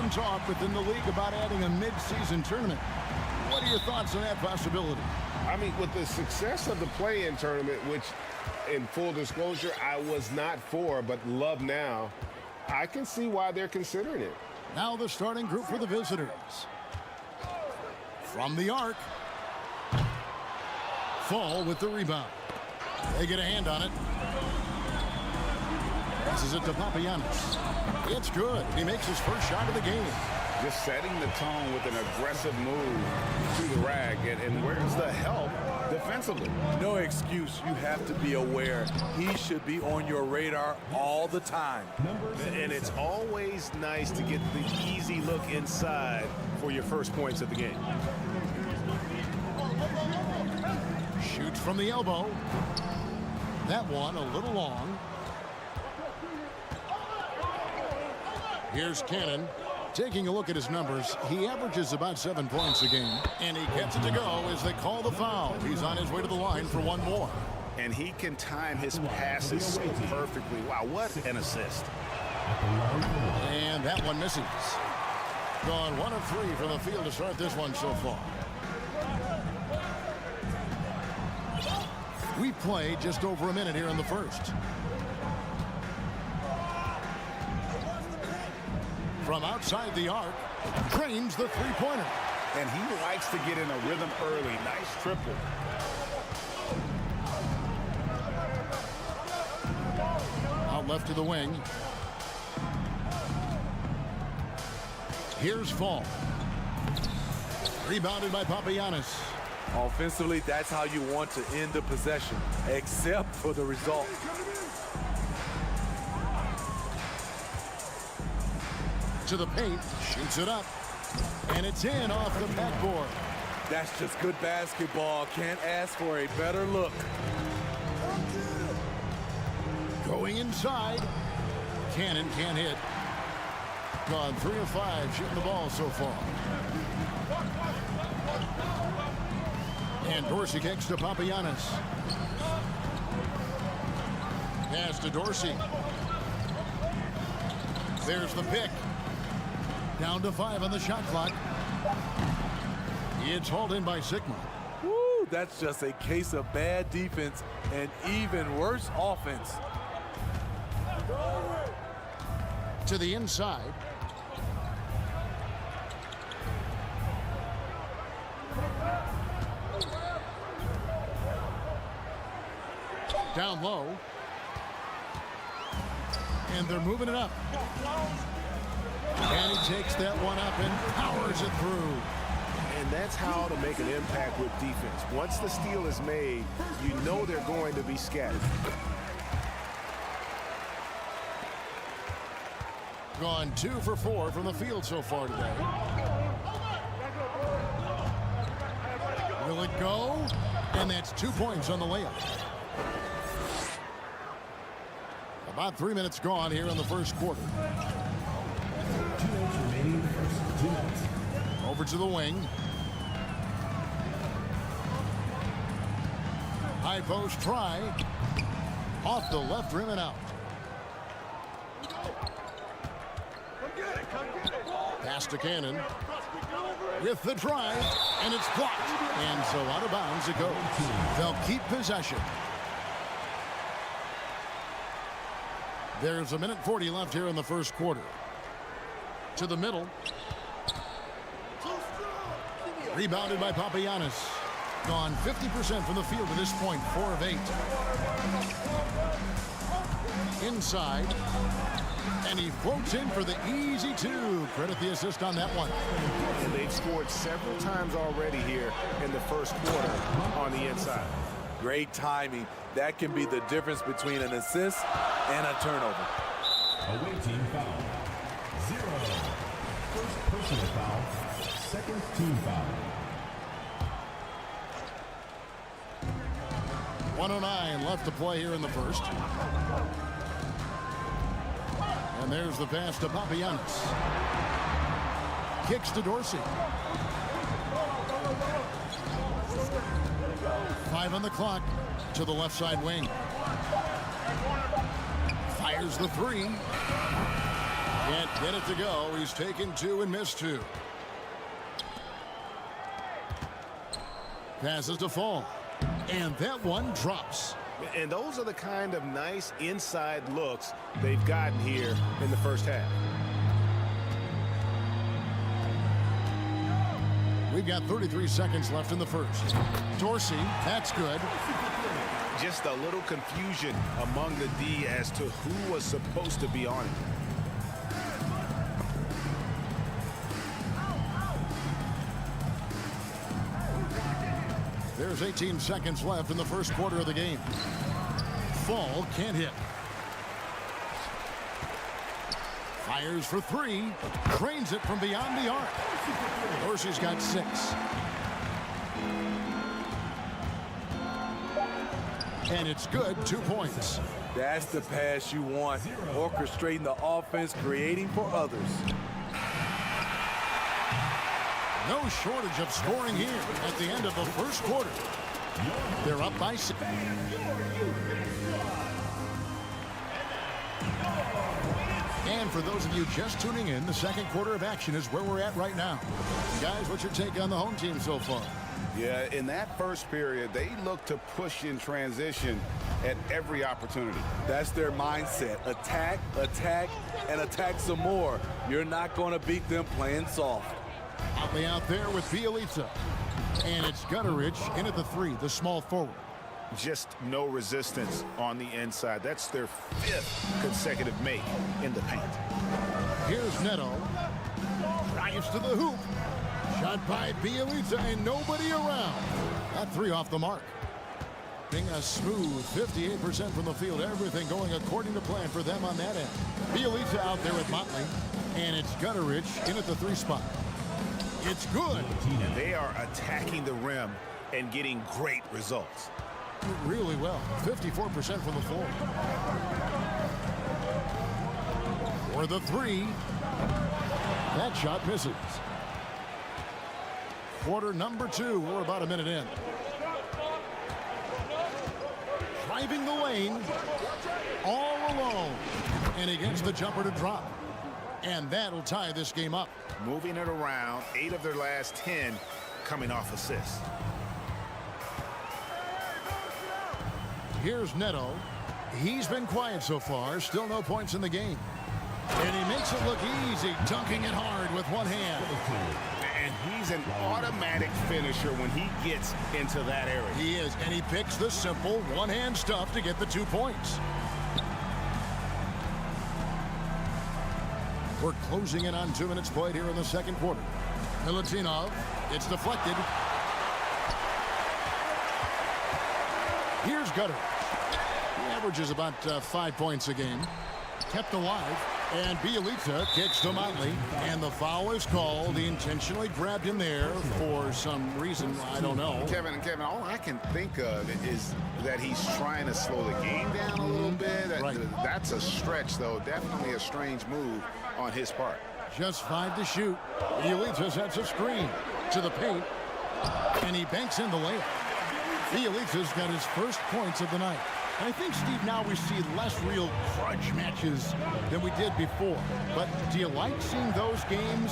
some talk within the league about adding a mid-season tournament. What are your thoughts on that possibility? I mean, with the success of the play-in tournament, which, in full disclosure, I was not for, but love now, I can see why they're considering it. Now the starting group for the visitors. From the arc. Fall with the rebound. They get a hand on it. Passes it to Papagiannis. It's good. He makes his first shot of the game. Just setting the tone with an aggressive move to the rag. And where's the help defensively? No excuse. You have to be aware. He should be on your radar all the time. And it's always nice to get the easy look inside for your first points of the game. Shoots from the elbow. That one a little long. Here's Cannon. Taking a look at his numbers, he averages about 7 points a game. And he gets it to go as they call the foul. He's on his way to the line for one more. And he can time his passes so perfectly. Wow, what an assist. And that one misses. Gone 1 of 3 from the field to start this one so far. We played just over a minute here in the first. From outside the arc, trains the three-pointer. And he likes to get in a rhythm early. Nice triple. Out left to the wing. Here's Fall. Rebounded by Papagiannis. Offensively, that's how you want to end the possession, except for the result. To the paint, shoots it up, and it's in off the backboard. That's just good basketball. Can't ask for a better look. Going inside. Cannon can't hit. Gone 3 of 5 shooting the ball so far. And Dorsey kicks to Papagiannis. Pass to Dorsey. There's the pick. Down to 5 on the shot clock. It's hauled in by Sigma. Woo, that's just a case of bad defense and even worse offense. To the inside. Down low. And they're moving it up. And he takes that one up and powers it through. And that's how to make an impact with defense. Once the steal is made, you know they're going to be scattered. Gone 2 for 4 from the field so far today. Will it go? And that's 2 points on the layup. About 3 minutes gone here in the first quarter. Over to the wing. High post try. Off the left rim and out. Pass to Cannon. With the drive. And it's blocked. And so out of bounds it goes. They'll keep possession. There's 1:40 left here in the first quarter. To the middle. Rebounded by Papagiannis. Gone 50% from the field to this point, 4 of 8. Inside. And he floats in for the easy 2. Credit the assist on that one. And they've scored several times already here in the first quarter on the inside. Great timing. That can be the difference between an assist and a turnover. Away team foul. 0. First personal foul. Second team foul. 1:09 left to play here in the first. And there's the pass to Papagiannis. Kicks to Dorsey. 5 on the clock. To the left side wing. Fires the 3. Can't get it to go. He's taken 2 and missed 2. Passes to Fall. And that one drops. And those are the kind of nice inside looks they've gotten here in the first half. We've got 33 seconds left in the first. Dorsey, that's good. Just a little confusion among the D as to who was supposed to be on it. There's 18 seconds left in the first quarter of the game. Fall can't hit. Fires for 3. Trains it from beyond the arc. Dorsey's got 6. And it's good. 2 points. That's the pass you want. Orchestrating the offense, creating for others. No shortage of scoring here at the end of the first quarter. They're up by 6. And for those of you just tuning in, the second quarter of action is where we're at right now. Guys, what's your take on the home team so far? Yeah, in that first period, they look to push in transition at every opportunity. That's their mindset. Attack, attack, and attack some more. You're not going to beat them playing soft. Outley out there with Bjelica. And it's Gutteridge in at the 3, the small forward. Just no resistance on the inside. That's their 5th consecutive make in the paint. Here's Neto. Drives to the hoop. Shot by Bjelica and nobody around. That 3 off the mark. Being a smooth 58% from the field. Everything going according to plan for them on that end. Bjelica out there with Motley. And it's Gutteridge in at the 3 spot. It's good. And they are attacking the rim and getting great results. Really well. 54% from the floor. For the 3. That shot misses. Quarter number 2. We're about a minute in. Driving the lane. All alone. And he gets the jumper to drop. And that'll tie this game up. Moving it around. 8 of their last 10 coming off assists. Here's Neto. He's been quiet so far. Still no points in the game. And he makes it look easy, dunking it hard with one hand. And he's an automatic finisher when he gets into that area. He is, and he picks the simple one-hand stuff to get the 2 points. We're closing in on 2 minutes played here in the second quarter. Milutinov, it's deflected. Here's Gutteridge. He averages about 5 points a game. Kept alive. And Bjelica kicks to Motley. And the foul is called. He intentionally grabbed him there for some reason. I don't know. Kevin, all I can think of is that he's trying to slow the game down a little bit. Right. That's a stretch, though. Definitely a strange move on his part. Just 5 to shoot. Bjelica sets a screen to the paint. And he banks in the layup. Bjelica's got his first points of the night. I think, Steve, now we see less real grudge matches than we did before. But do you like seeing those games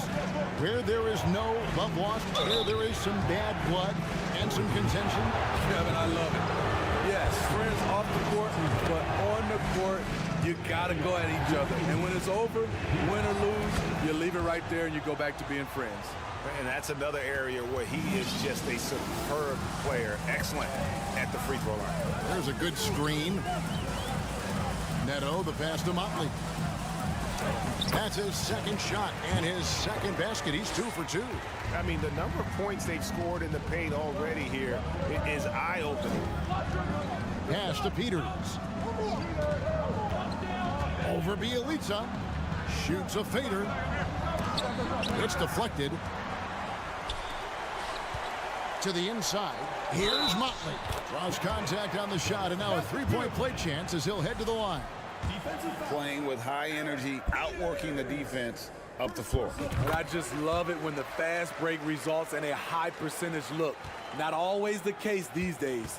where there is no love lost, where there is some bad blood and some contention? Kevin, I love it. Yes, friends off the court, but on the court, you got to go at each other. And when it's over, win or lose, you leave it right there and you go back to being friends. And that's another area where he is just a superb player. Excellent at the free throw line. There's a good screen. Neto, the pass to Motley. That's his second shot and his second basket. He's 2 for 2. I mean, the number of points they've scored in the paint already here is eye-opening. Pass to Peters. Over Bjelica. Shoots a fader. It's deflected. To the inside. Here's Motley. Draws contact on the shot, and now a 3-point play chance as he'll head to the line. Playing with high energy, outworking the defense up the floor. And I just love it when the fast break results in a high percentage look. Not always the case these days.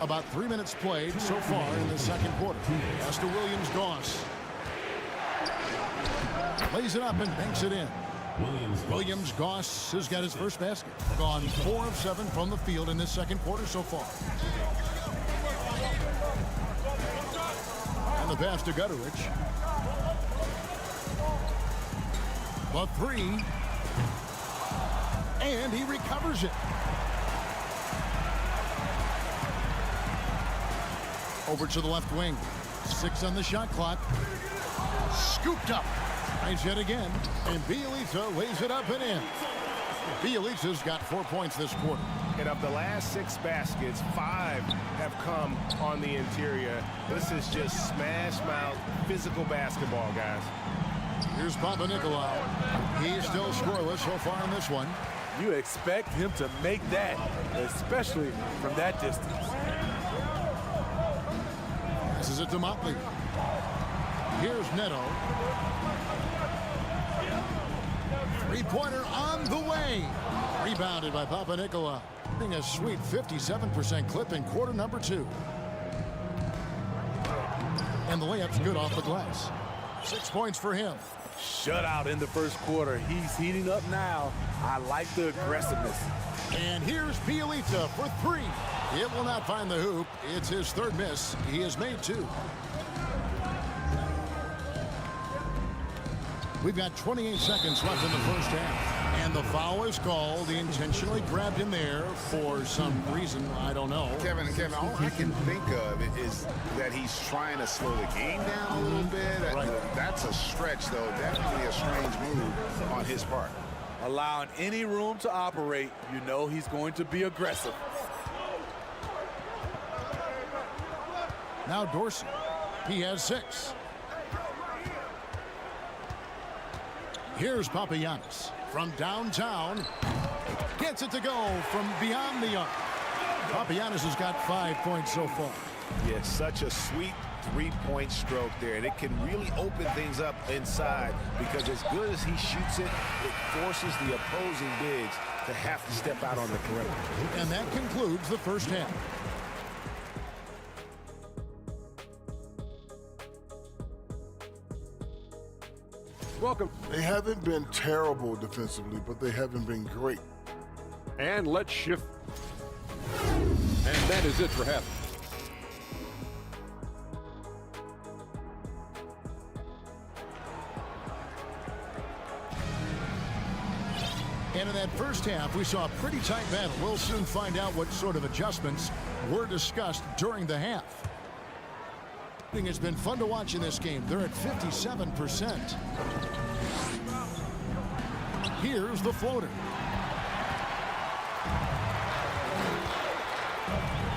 About 3 minutes played so far in the second quarter. Pass to Williams-Goss. Lays it up and banks it in. Williams-Goss has got his first basket. Gone 4 of 7 from the field in this second quarter so far. And the pass to Gutterich. The three. And he recovers it. Over to the left wing. 6 on the shot clock. Scooped up. Nice hit again. And Bjelica lays it up and in. Bjelica's got 4 points this quarter. And of the last 6 baskets, 5 have come on the interior. This is just smash mouth physical basketball, guys. Here's Papanikolaou. He's still scoreless so far in this one. You expect him to make that, especially from that distance. This is it to Motley. Here's Neto. Three-pointer on the way. Rebounded by Papanikolaou. Getting a sweet 57% clip in quarter number 2. And the layup's good off the glass. 6 points for him. Shutout in the first quarter. He's heating up now. I like the aggressiveness. And here's Bjelica for 3. It will not find the hoop. It's his 3rd miss. He has made 2. We've got 28 seconds left in the first half. And the foul is called. He intentionally grabbed him there for some reason. I don't know. Kevin, all I can think of is that he's trying to slow the game down a little bit. Right. That's a stretch, though. Definitely a strange move on his part. Allowing any room to operate, you know he's going to be aggressive. Now Dorsey. He has 6. Here's Papagiannis from downtown. Gets it to go from beyond the arc. Papagiannis has got 5 points so far. Yeah, such a sweet 3-point stroke there. And it can really open things up inside because as good as he shoots it, it forces the opposing bigs to have to step out on the perimeter. And that concludes the first half. Welcome. They haven't been terrible defensively, but they haven't been great. And let's shift. And that is it for half. And in that first half, we saw a pretty tight battle. We'll soon find out what sort of adjustments were discussed during the half. It's been fun to watch in this game. They're at 57%. Here's the floater.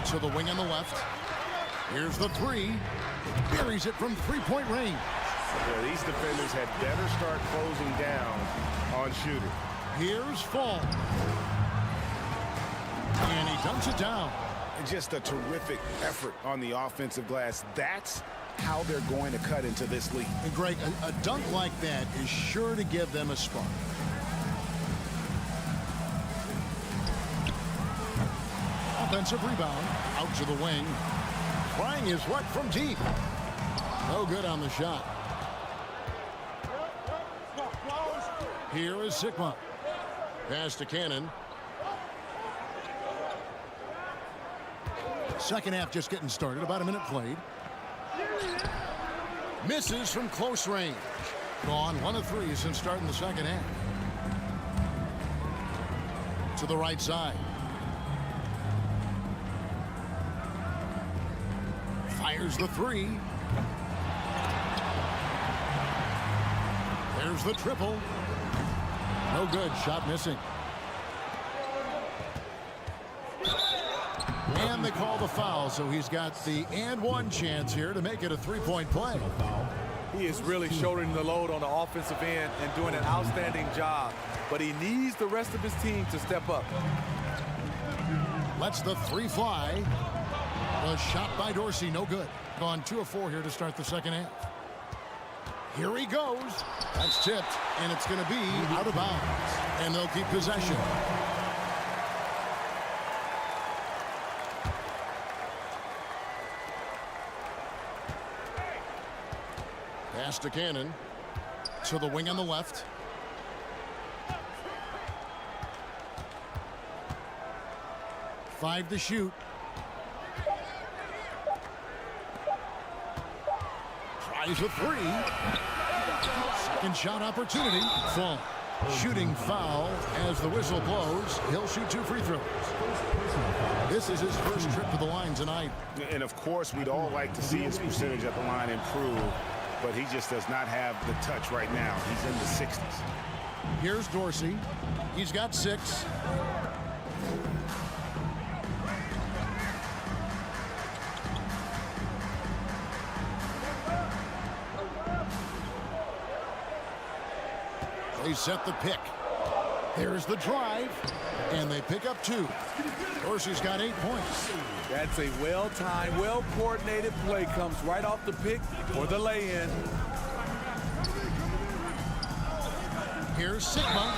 To the wing on the left. Here's the 3. Buries it from 3-point range. Yeah, these defenders had better start closing down on shooting. Here's Fall. And he dumps it down. Just a terrific effort on the offensive glass. That's how they're going to cut into this league. And Greg, a dunk like that is sure to give them a spark. Offensive rebound out to the wing. Trying his luck from deep. No good on the shot. Here is Sigma. Pass to Cannon. Second half just getting started. About a minute played. Misses from close range. Gone 1 of 3 since starting the second half. To the right side. Fires the 3. There's the triple. No good. Shot missing. And they call the foul, so he's got the and-one chance here to make it a 3-point play. He is really shouldering the load on the offensive end and doing an outstanding job, but he needs the rest of his team to step up. Lets the 3 fly. The shot by Dorsey, no good. Gone 2 of 4 here to start the second half. Here he goes. That's tipped, and it's going to be out of bounds. And they'll keep possession. Pass to Cannon. To the wing on the left. Five to shoot. Tries a three. Second shot opportunity. Fall. Shooting foul as the whistle blows. He'll shoot 2 free throws. This is his first trip to the line tonight. And of course, we'd all like to see his percentage at the line improve, but he just does not have the touch right now. He's in the 60s. Here's Dorsey. He's got 6. They set the pick. There's the drive, and they pick up 2. Dorsey's got 8 points. That's a well-timed, well-coordinated play. Comes right off the pick or the lay-in. Here's Sigma.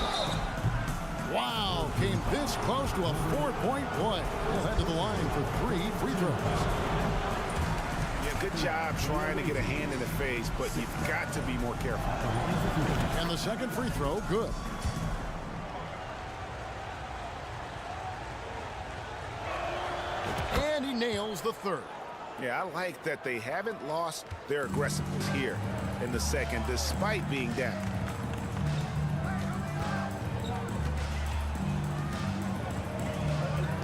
Wow, came this close to a 4-point play. He'll head to the line for 3 free throws. Yeah, good job trying to get a hand in the face, but you've got to be more careful. And the second free throw, good. And he nails the third. Yeah, I like that they haven't lost their aggressiveness here in the second, despite being down.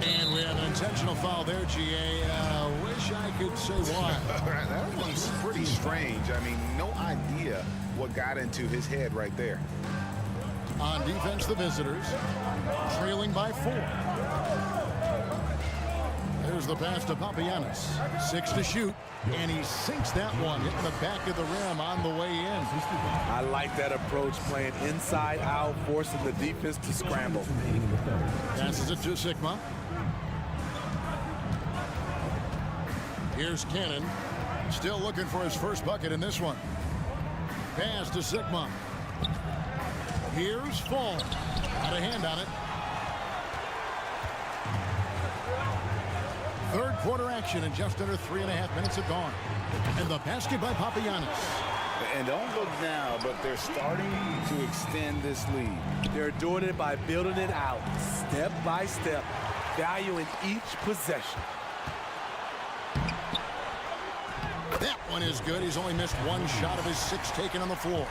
And we have an intentional foul there, GA. Wish I could say why. That one's pretty strange. I mean, no idea what got into his head right there. On defense, the visitors, trailing by 4. There's the pass to Papagiannis. 6 to shoot, and he sinks that one, hitting the back of the rim on the way in. I like that approach, playing inside out, forcing the defense to scramble. Passes it to Sigma. Here's Cannon, still looking for his first bucket in this one. Pass to Sigma. Here's Fall. Got a hand on it. Third quarter action, and just under 3.5 minutes have gone. And the basket by Papagiannis. And don't look now, but they're starting to extend this lead. They're doing it by building it out, step by step, valuing each possession. That one is good. He's only missed 1 shot of his 6 taken on the floor.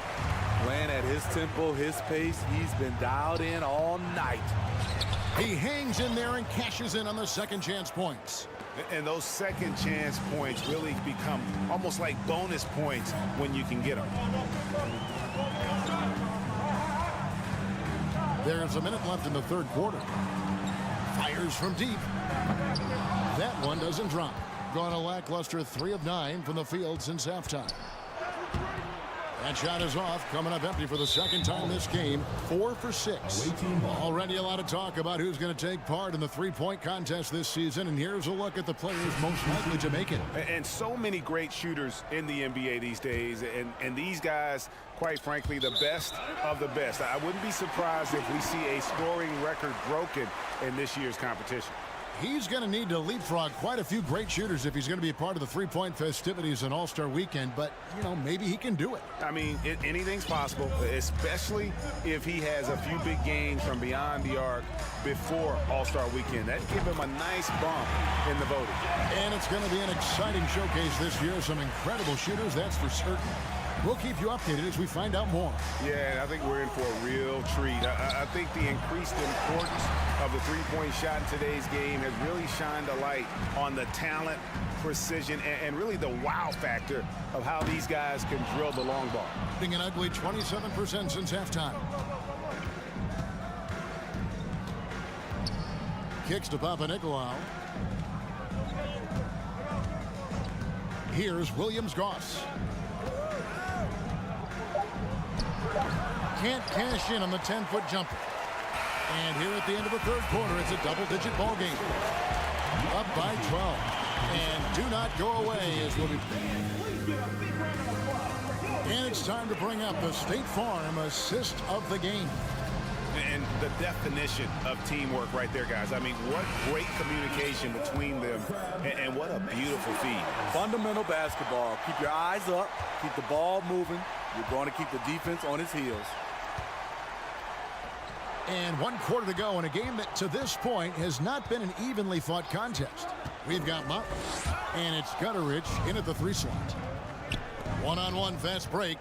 Playing at his tempo, his pace, he's been dialed in all night. He hangs in there and cashes in on the second chance points. And those second chance points really become almost like bonus points when you can get them. There's a minute left in the third quarter. Fires from deep. That one doesn't drop. Gone a lackluster 3 of 9 from the field since halftime. That shot is off, coming up empty for the second time this game. 4 for 6. Already a lot of talk about who's going to take part in the three-point contest this season, and here's a look at the players most likely to make it. And so many great shooters in the NBA these days, and these guys, quite frankly, the best of the best. I wouldn't be surprised if we see a scoring record broken in this year's competition. He's going to need to leapfrog quite a few great shooters if he's going to be a part of the three-point festivities in All-Star Weekend, but, you know, maybe he can do it. I mean, anything's possible, especially if he has a few big games from beyond the arc before All-Star Weekend. That'd give him a nice bump in the voting. And it's going to be an exciting showcase this year. Some incredible shooters, that's for certain. We'll keep you updated as we find out more. Yeah, I think we're in for a real treat. I think the increased importance of the three-point shot in today's game has really shined a light on the talent, precision, and really the wow factor of how these guys can drill the long ball. Being an ugly 27% since halftime. Kicks to Papanikolaou. Here's Williams-Goss. Can't cash in on the 10-foot jumper. And here at the end of the third quarter, it's a double-digit ball game. Up by 12. And do not go away as we'll be... And it's time to bring up the State Farm assist of the game. And the definition of teamwork right there, guys. I mean, what great communication between them, and what a beautiful feed. Fundamental basketball. Keep your eyes up. Keep the ball moving. You're going to keep the defense on its heels. And 1 quarter to go in a game that to this point has not been an evenly fought contest. We've got Mott, and it's Gutteridge in at the 3 slot. One-on-one fast break,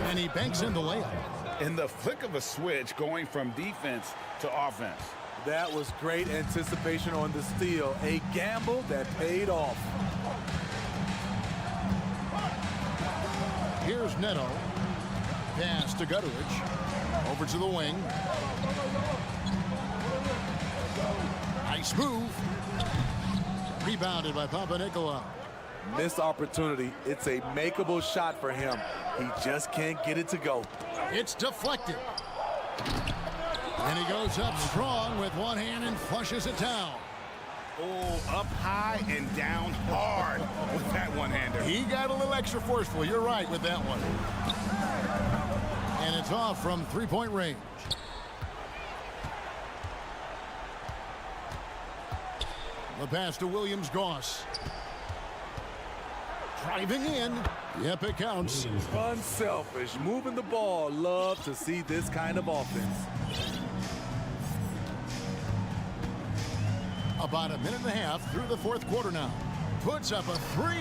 and he banks in the layup. In the flick of a switch, going from defense to offense. That was great anticipation on the steal. A gamble that paid off. Here's Neto. Pass to Gutteridge. Over to the wing. Nice move. Rebounded by Papanikolaou. Missed opportunity. It's a makeable shot for him. He just can't get it to go. It's deflected. And he goes up strong with one hand and flushes it down. Oh, up high and down hard with that one-hander. He got a little extra forceful. You're right with that one. And it's off from three-point range. The pass to Williams-Goss. Driving in. Yep, it counts. Unselfish, moving the ball. Love to see this kind of offense. About a minute and a half through the 4th quarter now. Puts up a 3.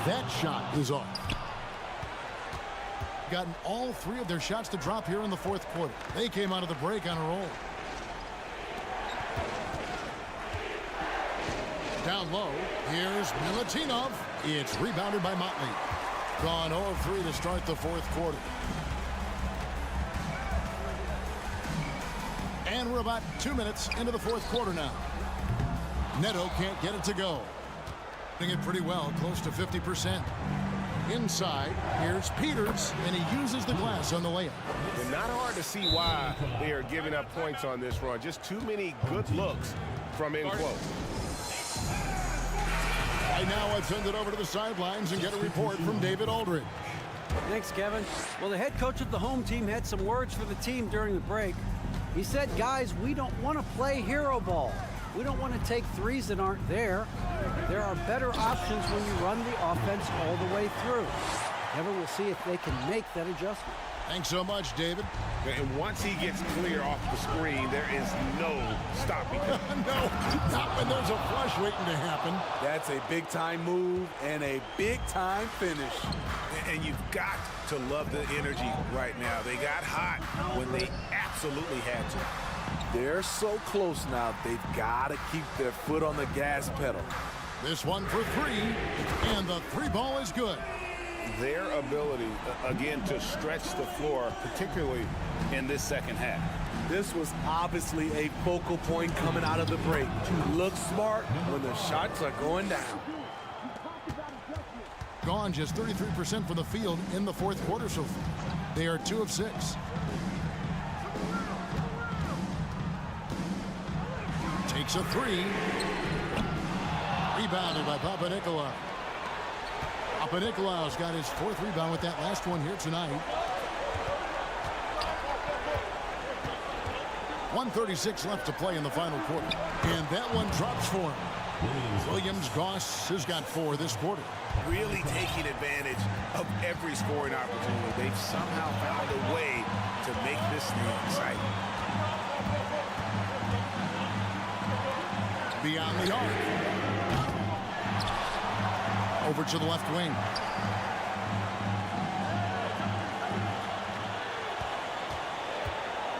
That shot is off. Gotten all 3 of their shots to drop here in the 4th quarter. They came out of the break on a roll. Down low, here's Milutinov. It's rebounded by Motley. Gone 0 of 3 to start the 4th quarter. And we're about 2 minutes into the 4th quarter now. Neto can't get it to go. Doing it pretty well, close to 50%. Inside, here's Peters, and he uses the glass on the layup. And not hard to see why they are giving up points on this run. Just too many good looks from in close. Right now, let's send it over to the sidelines and get a report from David Aldridge. Thanks, Kevin. Well, the head coach of the home team had some words for the team during the break. He said, guys, we don't want to play hero ball. We don't want to take threes that aren't there. There are better options when you run the offense all the way through. Kevin will see if they can make that adjustment. Thanks so much, David. And once he gets clear off the screen, there is no stopping him. No, not when there's a flush waiting to happen. That's a big-time move and a big-time finish. And you've got to love the energy right now. They got hot when they absolutely had to. They're so close now, they've got to keep their foot on the gas pedal. This one for 3, and the 3 ball is good. Their ability, again, to stretch the floor, particularly in this second half. This was obviously a focal point coming out of the break. Look smart when the shots are going down. Gone just 33% from the field in the 4th quarter so far. They are 2 of 6. Takes a 3. Rebounded by Papanikolaou. Papanikolaou's got his 4th rebound with that last one here tonight. 1:36 left to play in the final quarter. And that one drops for him. Williams-Goss has got 4 this quarter. Really taking advantage of every scoring opportunity. They've somehow found a way to make this thing exciting. Beyond the arc. Over to the left wing.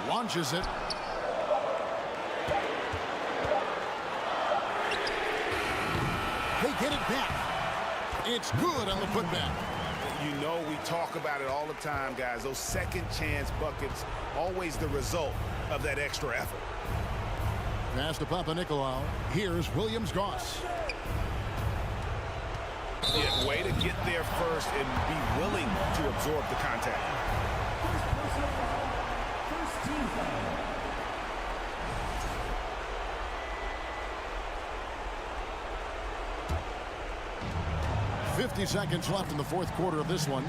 Launches it. They get it back. It's good on the putback. You know, we talk about it all the time, guys. Those second chance buckets, always the result of that extra effort. Pass to Papanikolaou. Here's Williams-Goss. Yeah, way to get there first and be willing to absorb the contact. First team foul. 50 seconds left in the 4th quarter of this one.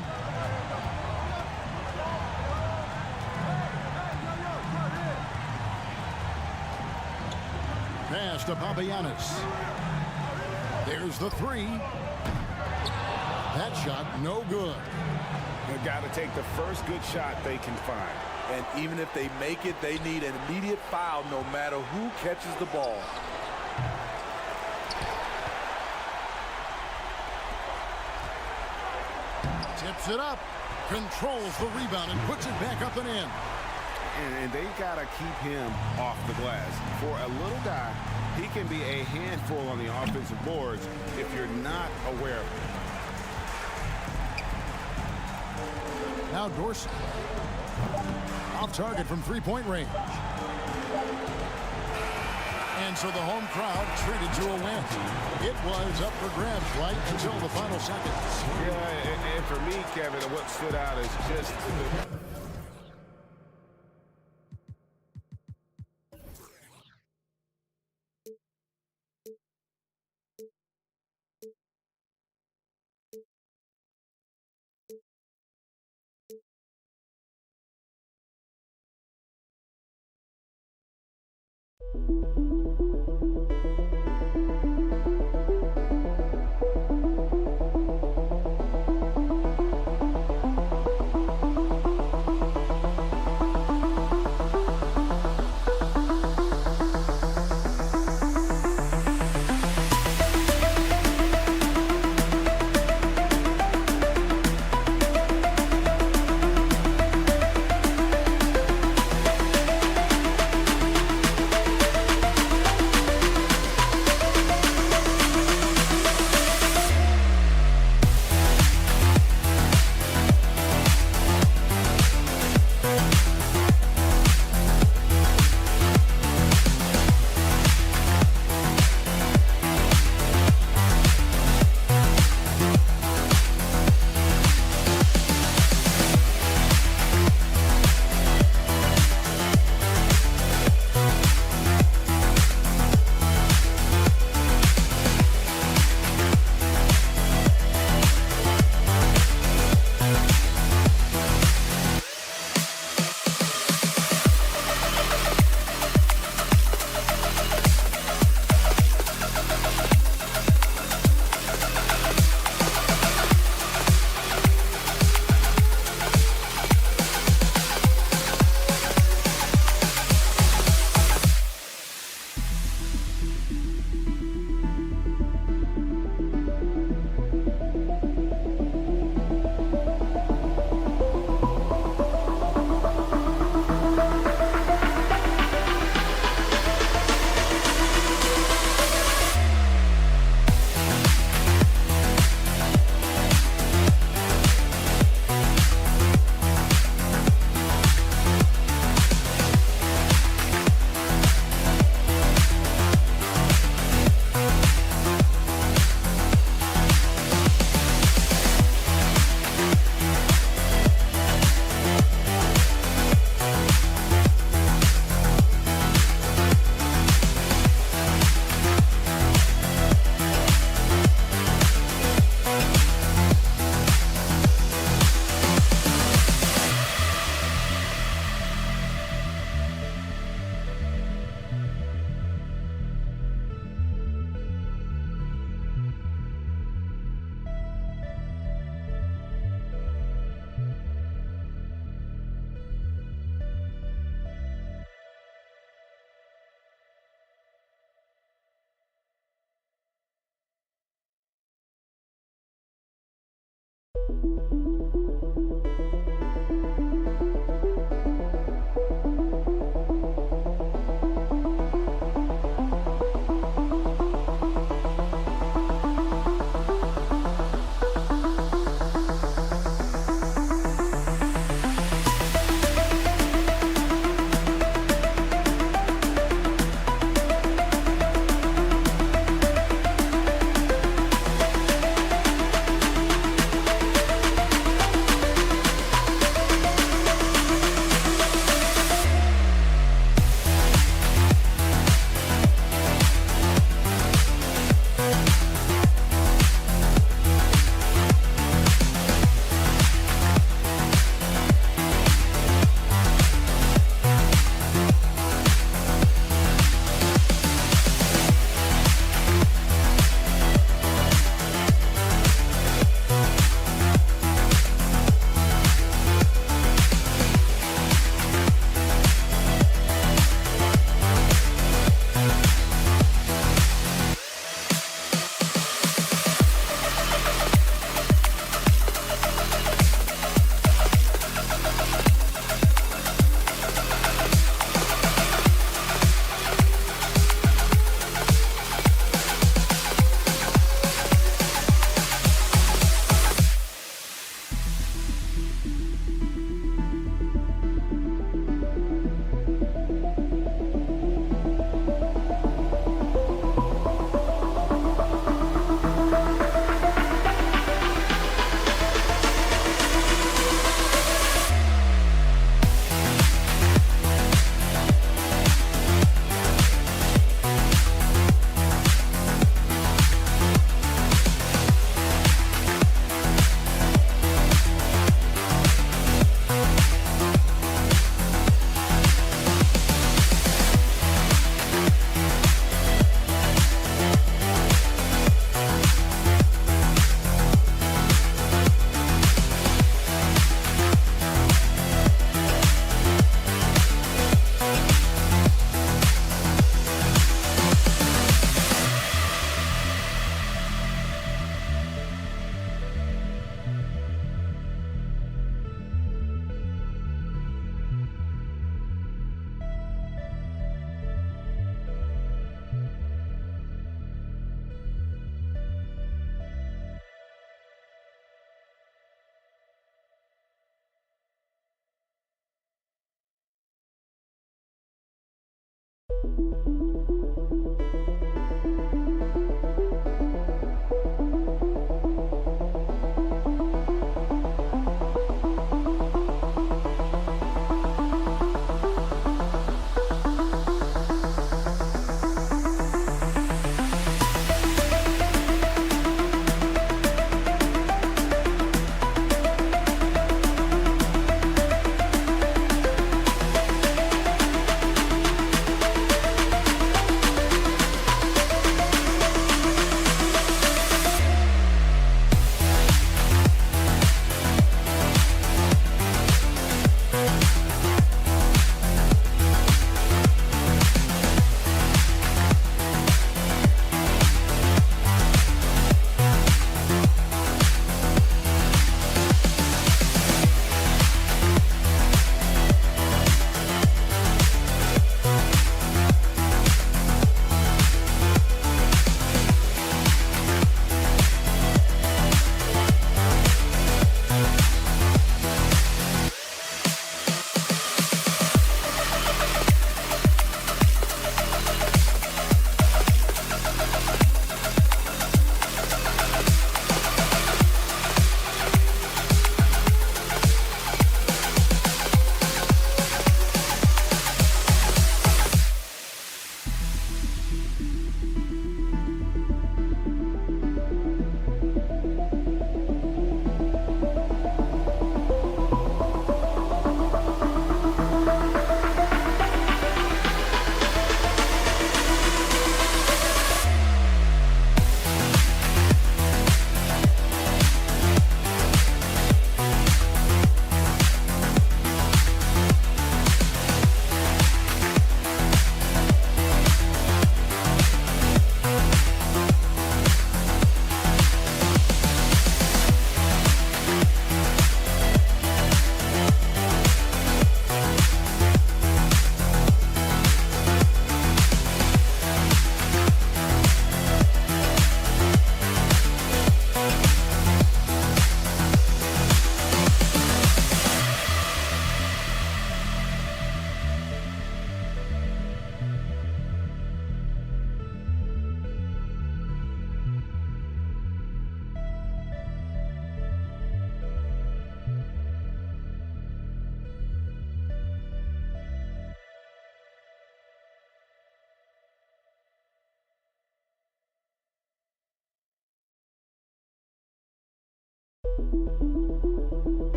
pass to Papagiannis. There's the three. That shot no good. They've got to take the first good shot they can find. And even if they make it, they need an immediate foul no matter who catches the ball. Tips it up. Controls the rebound and puts it back up and in. And they got to keep him off the glass. For a little guy, he can be a handful on the offensive boards if you're not aware of it. Now Dorsey. Off target from three-point range. And so the home crowd treated to a win. It was up for grabs right until the final seconds. Yeah, and for me, Kevin, what stood out is just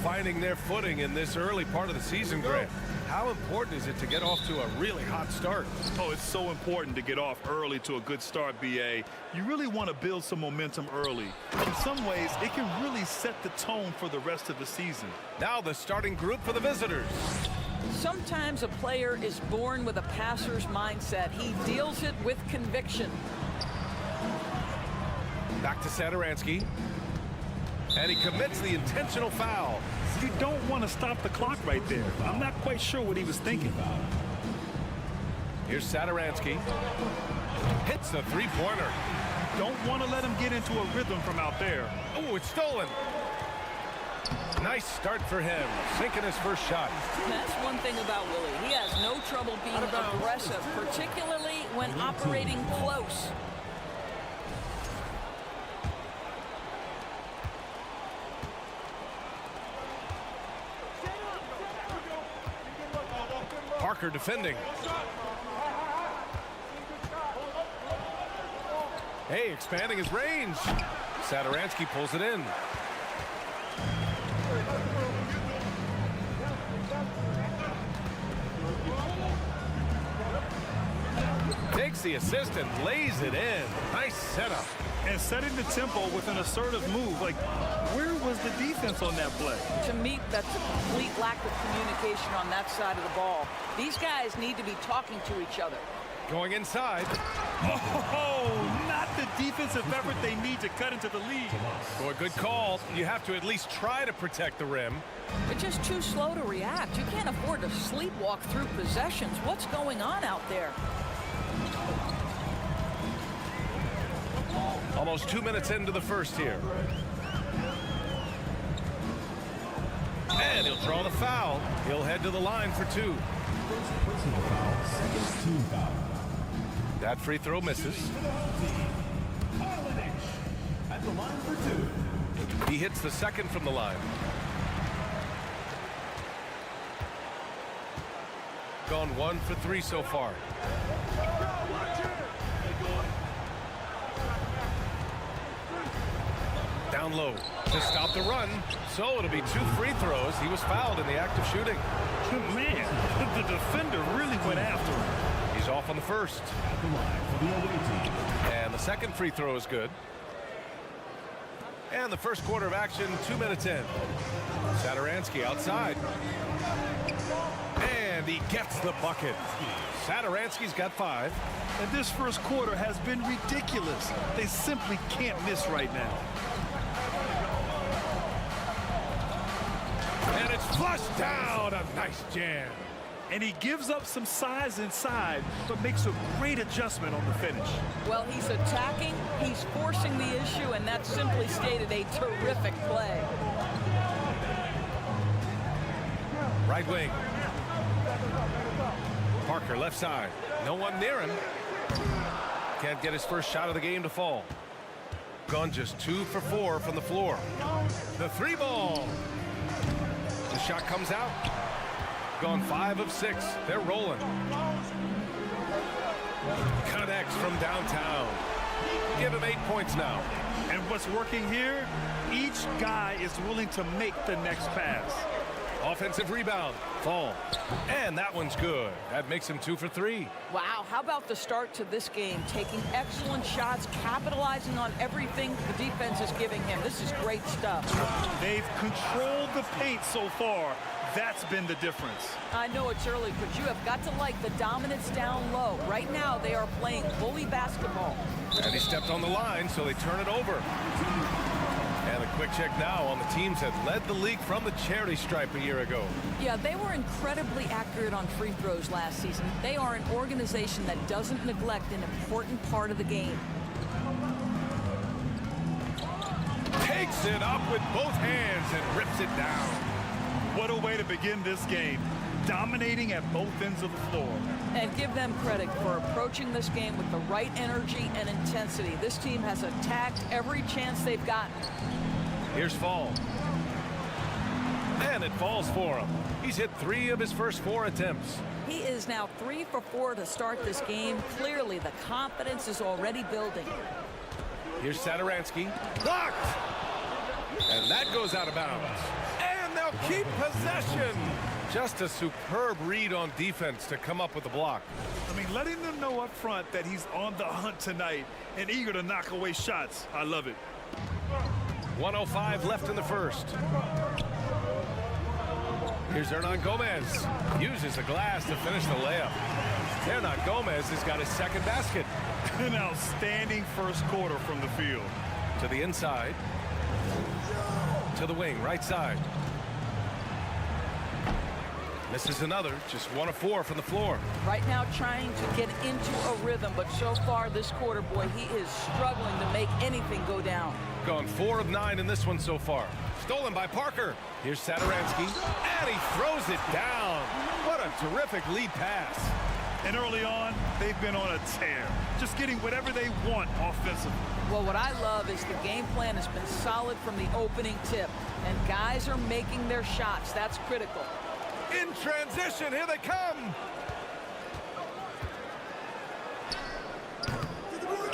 Finding their footing in this early part of the season, Grant. How important is it to get off to a really hot start? Oh, it's so important to get off early to a good start, BA. You really want to build some momentum early. In some ways, it can really set the tone for the rest of the season. Now the starting group for the visitors. Sometimes a player is born with a passer's mindset. He deals it with conviction. Back to Satoransky. And he commits the intentional foul. You don't want to stop the clock right there. I'm not quite sure what he was thinking. Here's Satoransky. Hits the three-pointer. Don't want to let him get into a rhythm from out there. Oh, it's stolen. Nice start for him, sinking his first shot. That's one thing about Willie. He has no trouble being aggressive, particularly when operating close. Parker defending. Hey, expanding his range. Satoransky pulls it in. Takes the assist and lays it in. Nice setup. And setting the tempo with an assertive move. Like, where was the defense on that play? To me, that's a complete lack of communication on that side of the ball. These guys need to be talking to each other. Going inside. Oh, not the defensive effort they need to cut into the lead. Boy, good call. You have to at least try to protect the rim. They're just too slow to react. You can't afford to sleepwalk through possessions. What's going on out there? Almost 2 minutes into the first here. And he'll draw the foul. He'll head to the line for two. First personal foul, second team foul. That free throw misses. At the line for two. He hits the second from the line. Gone 1 for 3 so far. Down low to stop the run. So it'll be 2 free throws. He was fouled in the act of shooting. Man, the defender really went after him. He's off on the first. At the line for the away team. And the second free throw is good. And the first quarter of action, 2 minutes in. Satoransky outside. And he gets the bucket. Satoransky's got 5. And this first quarter has been ridiculous. They simply can't miss right now. And it's flushed down. A nice jam. And he gives up some size inside, but makes a great adjustment on the finish. Well, he's attacking, he's forcing the issue, and that simply stated a terrific play. Right wing. Parker left side. No one near him. Can't get his first shot of the game to fall. Gone just 2 for 4 from the floor. The 3 ball. The shot comes out. Gone 5 of 6. They're rolling. Connects from downtown. Give him 8 points now. And what's working here, each guy is willing to make the next pass. Offensive rebound. Fall. And that one's good. That makes him 2 for 3. Wow, how about the start to this game? Taking excellent shots, capitalizing on everything the defense is giving him. This is great stuff. They've controlled the paint so far. That's been the difference. I know it's early, but you have got to like the dominance down low. Right now, they are playing bully basketball. And he stepped on the line, so they turn it over. And a quick check now on the teams that led the league from the charity stripe a year ago. Yeah, they were incredibly accurate on free throws last season. They are an organization that doesn't neglect an important part of the game. Takes it up with both hands and rips it down. What a way to begin this game. Dominating at both ends of the floor. And give them credit for approaching this game with the right energy and intensity. This team has attacked every chance they've gotten. Here's Fall. And it falls for him. He's hit 3 of his first 4 attempts. He is now 3 for 4 to start this game. Clearly, the confidence is already building. Here's Satoransky. Blocked! And that goes out of bounds. And they'll keep possession. Just a superb read on defense to come up with the block. I mean, letting them know up front that he's on the hunt tonight and eager to knock away shots. I love it. 1:05 left in the first. Here's Hernan Gomez. Uses the glass to finish the layup. Hernan Gomez has got his second basket. An outstanding first quarter from the field. To the inside. To the wing, right side. Misses another, just 1 of 4 from the floor. Right now trying to get into a rhythm, but so far this quarter, boy, he is struggling to make anything go down. Gone 4 of 9 in this one so far. Stolen by Parker. Here's Satoransky, and he throws it down. What a terrific lead pass. And early on, they've been on a tear, just getting whatever they want offensively. Well, what I love is the game plan has been solid from the opening tip, and guys are making their shots. That's critical. In transition, here they come.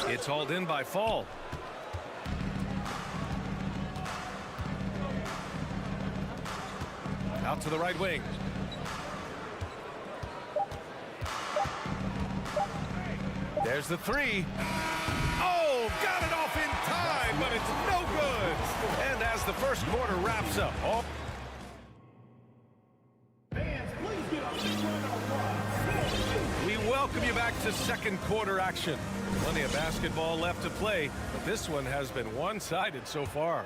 It's hauled in by Fall. Out to the right wing. There's the 3. Oh, got it off in time, but it's no good. And as the first quarter wraps up, we welcome you back to second quarter action. Plenty of basketball left to play, but this one has been one-sided so far.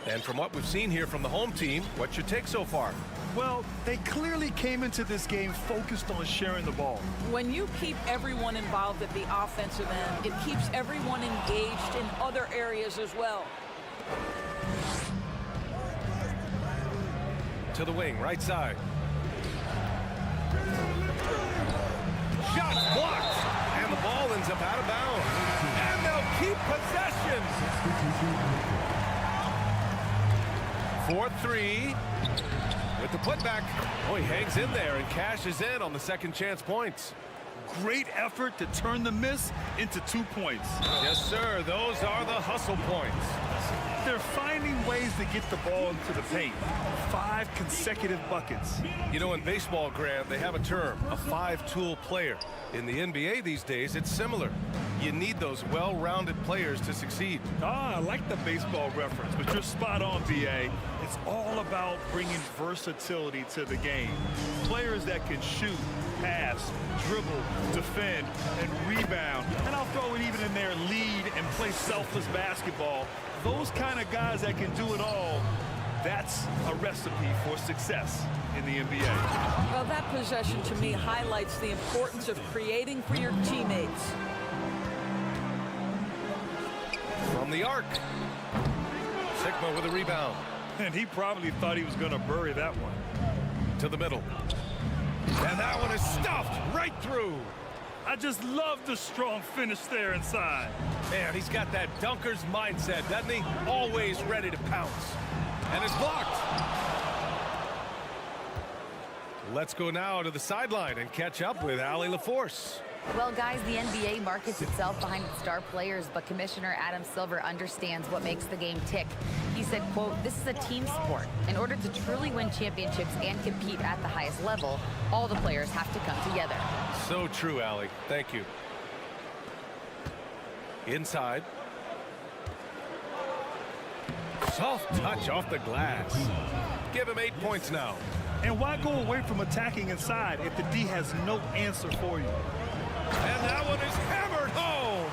And from what we've seen here from the home team, what's your take so far? Well, they clearly came into this game focused on sharing the ball. When you keep everyone involved at the offensive end, it keeps everyone engaged in other areas as well. To the wing, right side. Shot blocked, and the ball ends up out of bounds. And they'll keep possession. 4-3 with the putback. Oh, he hangs in there and cashes in on the second chance points. Great effort to turn the miss into 2 points. Yes, sir. Those are the hustle points. They're finding ways to get the ball into the paint. 5 consecutive buckets. You know, in baseball, Grant, they have a term, a 5-tool player. In the NBA these days, it's similar. You need those well-rounded players to succeed. I like the baseball reference, but you're spot on, BA. It's all about bringing versatility to the game. Players that can shoot, pass, dribble, defend, and rebound. And I'll throw it even in there, lead and play selfless basketball. Those kind of guys that can do it all, that's a recipe for success in the NBA. Well, that possession to me highlights the importance of creating for your teammates. From the arc. Sigma with a rebound. And he probably thought he was going to bury that one. To the middle. And that one is stuffed right through. I just love the strong finish there inside. Man, he's got that dunker's mindset, doesn't he? Always ready to pounce. And it's blocked. Let's go now to the sideline and catch up with Allie LaForce. Well, guys, the NBA markets itself behind its star players, but Commissioner Adam Silver understands what makes the game tick. He said, quote, "This is a team sport. In order to truly win championships and compete at the highest level, all the players have to come together." So true, Allie. Thank you. Inside. Soft touch off the glass. Give him 8 points now. And why go away from attacking inside if the D has no answer for you? And that one is hammered home.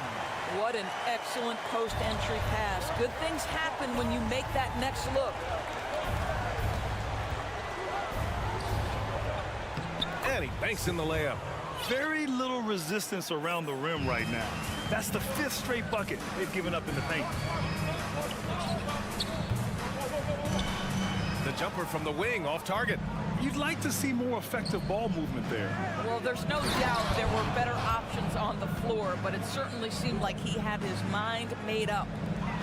What an excellent post-entry pass. Good things happen when you make that next look. And he banks in the layup. Very little resistance around the rim right now. That's the 5th straight bucket they've given up in the paint. The jumper from the wing off target. You'd like to see more effective ball movement there. Well, there's no doubt there were better options on the floor, but it certainly seemed like he had his mind made up.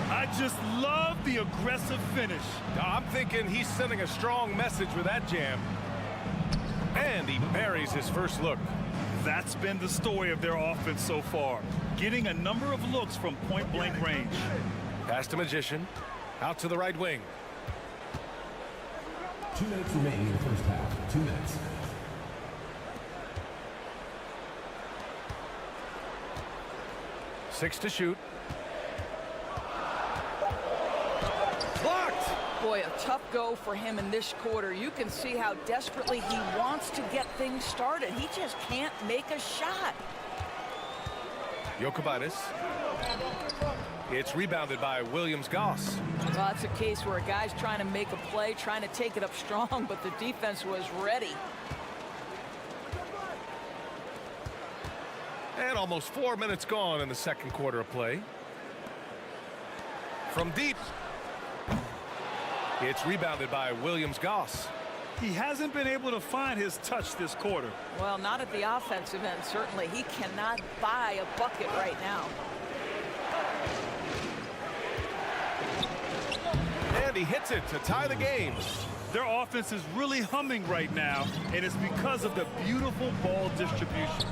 I just love the aggressive finish. I'm thinking he's sending a strong message with that jam. And he buries his first look. That's been the story of their offense so far. Getting a number of looks from point-blank range. Pass to Magician. Out to the right wing. 2 minutes remaining in the first half. 2 minutes. Six to shoot. Blocked! Boy, a tough go for him in this quarter. You can see how desperately he wants to get things started. He just can't make a shot. Jokic. It's rebounded by Williams-Goss. Well, that's a case where a guy's trying to make a play, trying to take it up strong, but the defense was ready. And almost 4 minutes gone in the second quarter of play. From deep. It's rebounded by Williams-Goss. He hasn't been able to find his touch this quarter. Well, not at the offensive end, certainly. He cannot buy a bucket right now. And he hits it to tie the game. Their offense is really humming right now, and it's because of the beautiful ball distribution.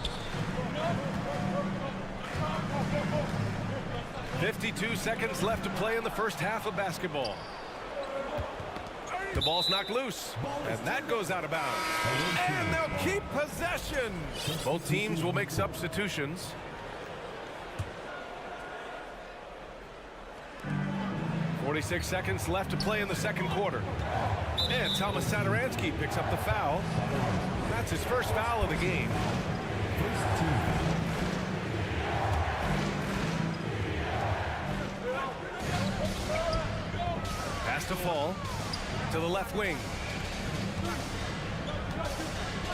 52 seconds left to play in the first half of basketball. The ball's knocked loose, and that goes out of bounds. And they'll keep possession. Both teams will make substitutions. .46 seconds left to play in the second quarter. And Thomas Satoransky picks up the foul. That's his first foul of the game. Pass to Fall. To the left wing.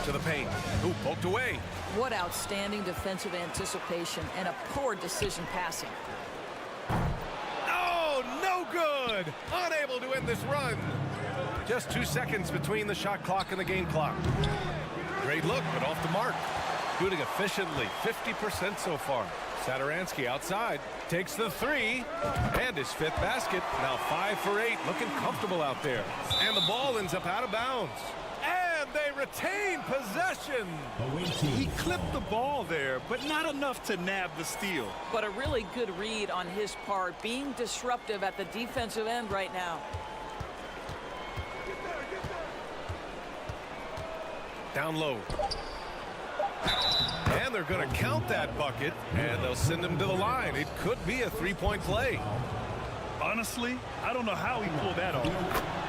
To the paint. Ooh, poked away. What outstanding defensive anticipation and a poor decision passing. No good! Unable to end this run. Just 2 seconds between the shot clock and the game clock. Great look, but off the mark. Shooting efficiently, 50% so far. Satoransky outside, takes the three, and his 5th basket. Now 5 for 8, looking comfortable out there. And the ball ends up out of bounds. And they retain possession. He clipped the ball there, but not enough to nab the steal. But a really good read on his part, being disruptive at the defensive end right now. Down low. And they're going to count that bucket, and they'll send him to the line. It could be a 3-point play. Honestly, I don't know how he pulled that off.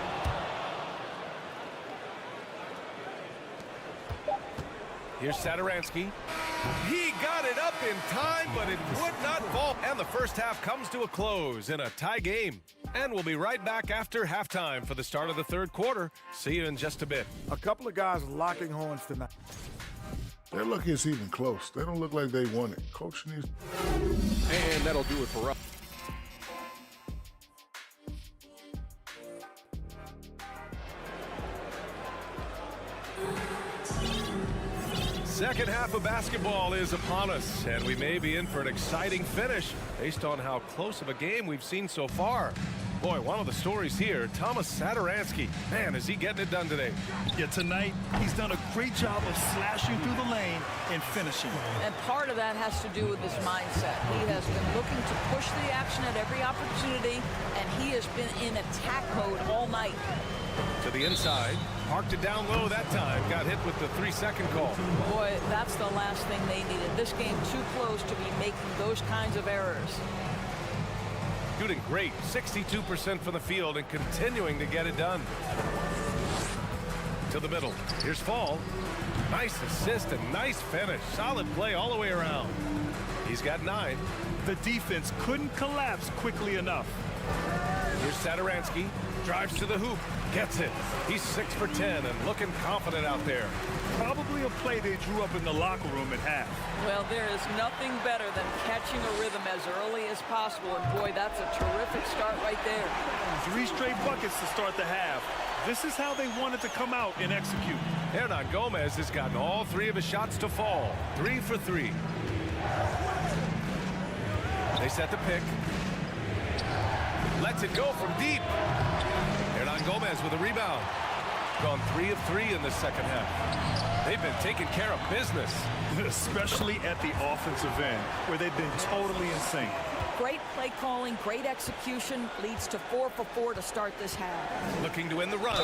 Here's Satoransky. He got it up in time, but it would not fall. And the first half comes to a close in a tie game. And we'll be right back after halftime for the start of the third quarter. See you in just a bit. A couple of guys locking horns tonight. They're lucky it's even close. They don't look like they won it. Coach needs... And that'll do it for us. Second half of basketball is upon us, and we may be in for an exciting finish based on how close of a game we've seen so far. Boy, one of the stories here, Thomas Satoransky. Man, is he getting it done today. Yeah, tonight he's done a great job of slashing through the lane and finishing. And part of that has to do with his mindset. He has been looking to push the action at every opportunity, and he has been in attack mode all night. To the inside, parked it down low that time, got hit with the 3-second call. Boy, that's the last thing they needed. This game too close to be making those kinds of errors. Shooting great, 62% from the field and continuing to get it done. To the middle, here's Fall. Nice assist and nice finish. Solid play all the way around. He's got 9. The defense couldn't collapse quickly enough. Here's Satoransky, drives to the hoop, gets it. He's 6 for 10 and looking confident out there. Probably a play they drew up in the locker room at half. Well, there is nothing better than catching a rhythm as early as possible, and boy, that's a terrific start right there. 3 straight buckets to start the half. This is how they wanted to come out and execute. Hernan Gomez has gotten all 3 of his shots to fall. 3 for 3. They set the pick. Lets it go from deep. Hernan Gomez with a rebound. Gone 3 of 3 in the second half. They've been taking care of business. Especially at the offensive end, where they've been totally insane. Great play calling, great execution, leads to 4 for 4 to start this half. Looking to win the run,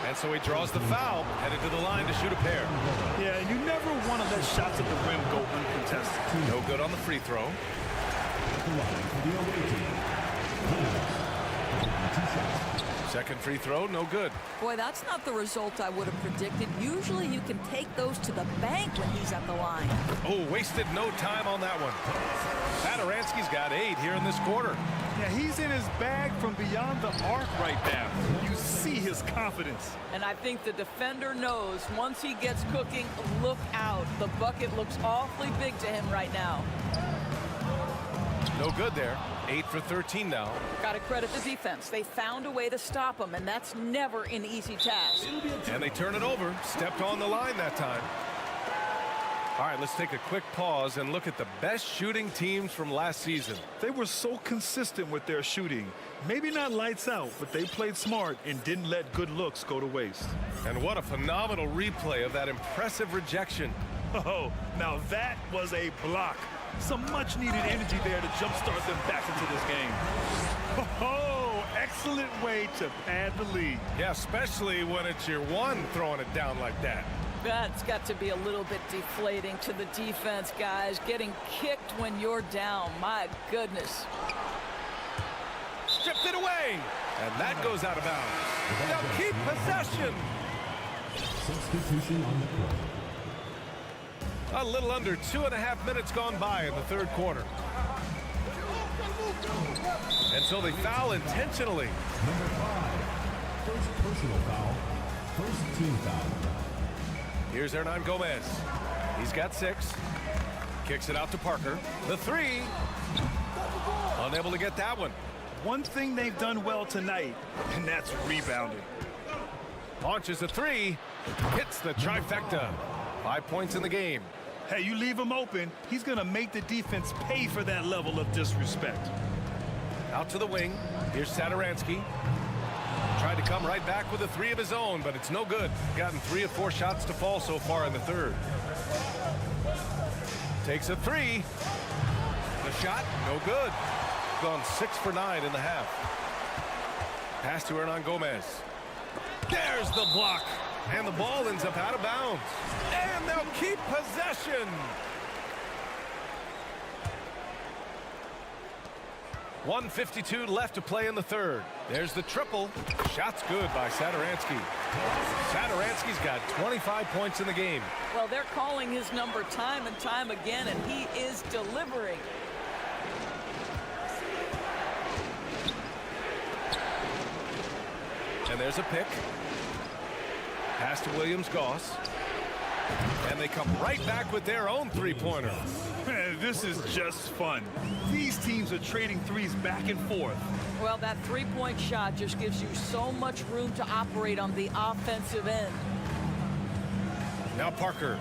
and so he draws the foul, headed to the line to shoot a pair. Yeah, you never want to let shots at the rim go uncontested. No good on the free throw. Second free throw, no good. Boy, that's not the result I would have predicted. Usually you can take those to the bank when he's at the line. Oh, wasted no time on that one. Satoransky's got 8 here in this quarter. Yeah, he's in his bag from beyond the arc right now. You see his confidence. And I think the defender knows once he gets cooking, look out. The bucket looks awfully big to him right now. No good there. 8 for 13 now. Got to credit the defense. They found a way to stop him, and that's never an easy task. And they turn it over. Stepped on the line that time. All right, let's take a quick pause and look at the best shooting teams from last season. They were so consistent with their shooting. Maybe not lights out, but they played smart and didn't let good looks go to waste. And what a phenomenal replay of that impressive rejection. Oh, now that was a block. Some much-needed energy there to jumpstart them back into this game. Oh, excellent way to pad the lead. Yeah, especially when it's your one throwing it down like that. That's got to be a little bit deflating to the defense, guys. Getting kicked when you're down. My goodness. Stripped it away. And that goes out of bounds. They'll keep possession. Substitution on the court. A little under 2.5 minutes gone by in the third quarter. And so they foul intentionally. Number 5. First personal foul. First team foul. Here's Hernan Gomez. He's got 6. Kicks it out to Parker. The 3. Unable to get that one. One thing they've done well tonight, and that's rebounding. Launches a 3. Hits the trifecta. 5 points in the game. Hey, you leave him open, he's going to make the defense pay for that level of disrespect. Out to the wing. Here's Satoransky. Tried to come right back with a 3 of his own, but it's no good. Gotten 3 of 4 shots to fall so far in the third. Takes a 3. The shot, no good. Gone 6 for 9 in the half. Pass to Hernan Gomez. There's the block. And the ball ends up out of bounds. And they'll keep possession. .152 left to play in the third. There's the triple. Shot's good by Satoransky. Satoransky's got 25 points in the game. Well, they're calling his number time and time again, and he is delivering. And there's a pick. Pass to Williams-Goss. And they come right back with their own three-pointer. Man, this is just fun. These teams are trading threes back and forth. Well, that three-point shot just gives you so much room to operate on the offensive end. Now Parker.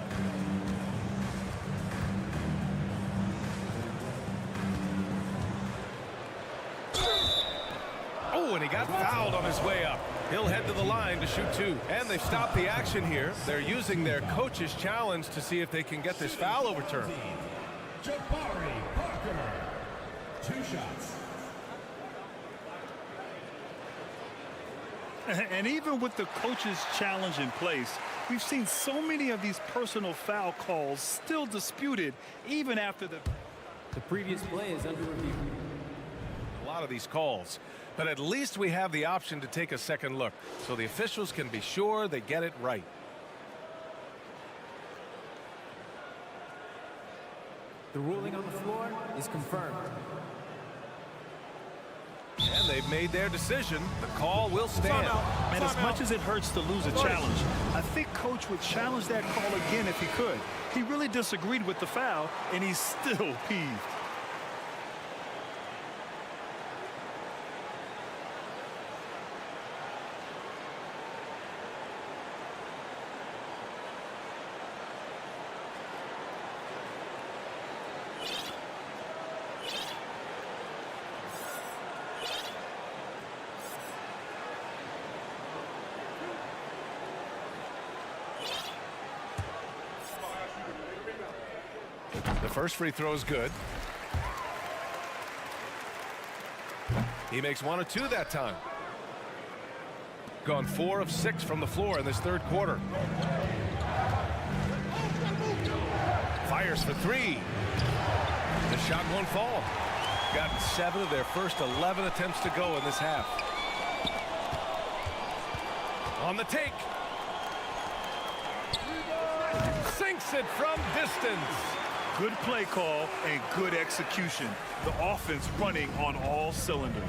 Oh, Oh, and he got fouled on his way up. He'll head to the line to shoot 2. And they've stopped the action here. They're using their coach's challenge to see if they can get this foul overturned. Jabari Parker. 2 shots. And even with the coach's challenge in place, we've seen so many of these personal foul calls still disputed even after the previous play is under review. A lot of these calls, but at least we have the option to take a second look so the officials can be sure they get it right. The ruling on the floor is confirmed. And they've made their decision. The call will stand. And as much as it hurts to lose a challenge, I think Coach would challenge that call again if he could. He really disagreed with the foul, and he's still peeved. The first free throw is good. He makes 1 or 2 that time. Gone 4 of 6 from the floor in this third quarter. Fires for 3. The shot won't fall. Gotten 7 of their first 11 attempts to go in this half. On the take. Sinks it from distance. Good play call and good execution. The offense running on all cylinders.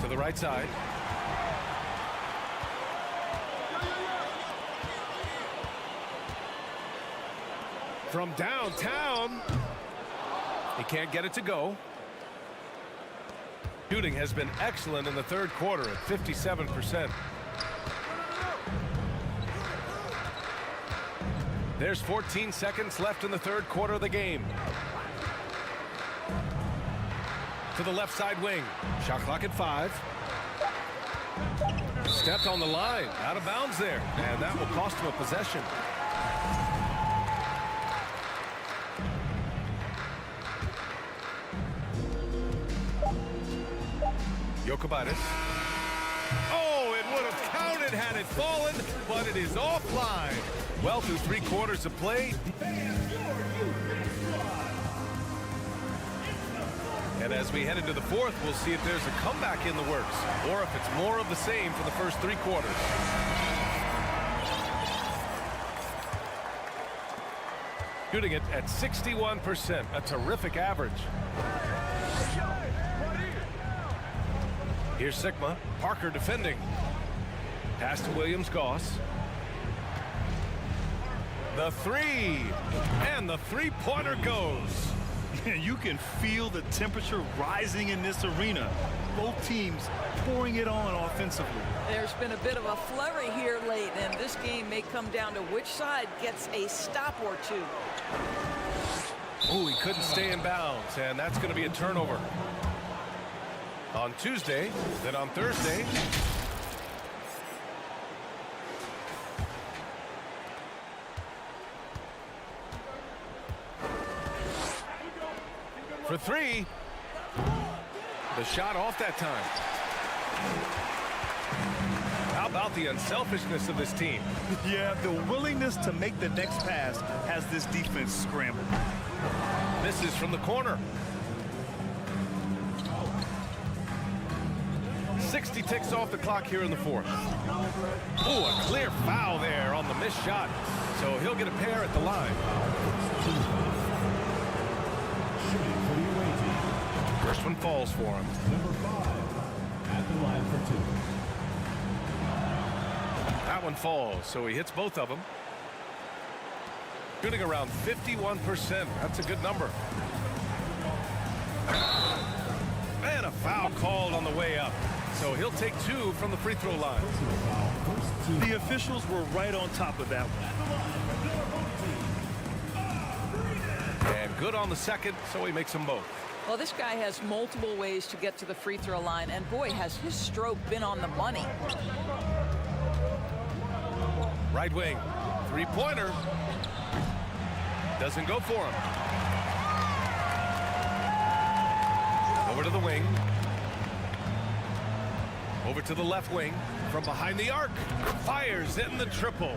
To the right side. From downtown. He can't get it to go. Shooting has been excellent in the third quarter at 57%. There's 14 seconds left in the third quarter of the game. To the left side wing. Shot clock at 5. Stepped on the line. Out of bounds there. And that will cost him a possession. Jokubaitis. Oh, it would have counted had it fallen, but it is offline. Well, through 3 quarters of play. And as we head into the fourth, we'll see if there's a comeback in the works or if it's more of the same for the first 3 quarters. Shooting it at 61%, a terrific average. Here's Sigma. Parker defending. Pass to Williams-Goss. The 3. And the 3-pointer goes. You can feel the temperature rising in this arena. Both teams pouring it on offensively. There's been a bit of a flurry here late, and this game may come down to which side gets a stop or 2. Oh, he couldn't stay in bounds, and that's going to be a turnover. On Tuesday, then on Thursday. For 3. The shot off that time. How about the unselfishness of this team? Yeah, the willingness to make the next pass has this defense scrambled. Misses from the corner. 60 ticks off the clock here in the fourth. Oh, a clear foul there on the missed shot. So he'll get a pair at the line. First one falls for him. Number 5 at the line for 2. That one falls, so he hits both of them. Shooting around 51%. That's a good number. And a foul called on the way up. So he'll take 2 from the free throw line. The officials were right on top of that one. And Good on the second, so he makes them both. Well, this guy has multiple ways to get to the free throw line, and boy, has his stroke been on the money. Right wing, three-pointer. Doesn't go for him. Over to the wing. Over to the left wing. From behind the arc. Fires in the triple.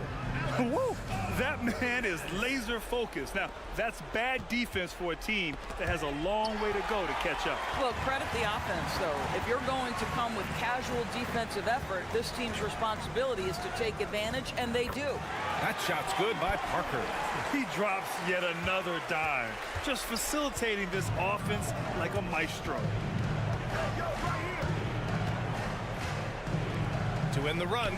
Woo! That man is laser focused. Now, that's bad defense for a team that has a long way to go to catch up. Well, credit the offense, though. If you're going to come with casual defensive effort, this team's responsibility is to take advantage, and they do. That shot's good by Parker. He drops yet another dime, just facilitating this offense like a maestro. To end the run,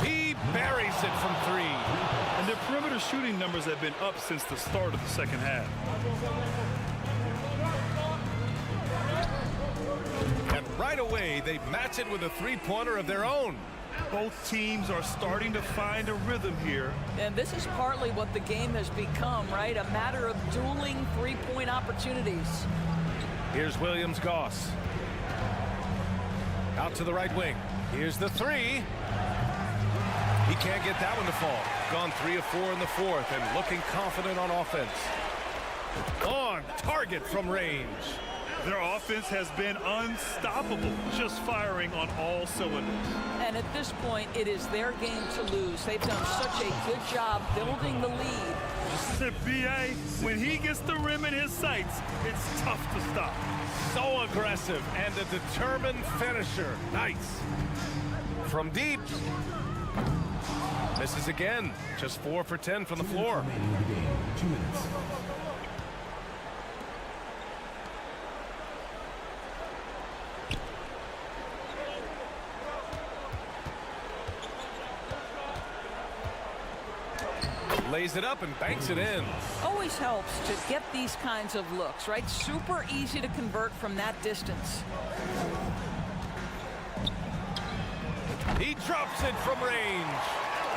he buries it from three. And their perimeter shooting numbers have been up since the start of the second half. And right away, they match it with a three-pointer of their own. Both teams are starting to find a rhythm here. And this is partly what the game has become, right? A matter of dueling three-point opportunities. Here's Williams-Goss. Out to the right wing. Here's the three. He can't get that one to fall. Gone 3 of 4 in the fourth and looking confident on offense. On target from range. Their offense has been unstoppable, just firing on all cylinders. And at this point, it is their game to lose. They've done such a good job building the lead. BA, when he gets the rim in his sights, it's tough to stop. So aggressive and a determined finisher. Nice. From deep. Misses again. Just 4 for 10 from the floor. 2 minutes. Lays it up and banks it in. Always helps to get these kinds of looks, right? Super easy to convert from that distance. He drops it from range.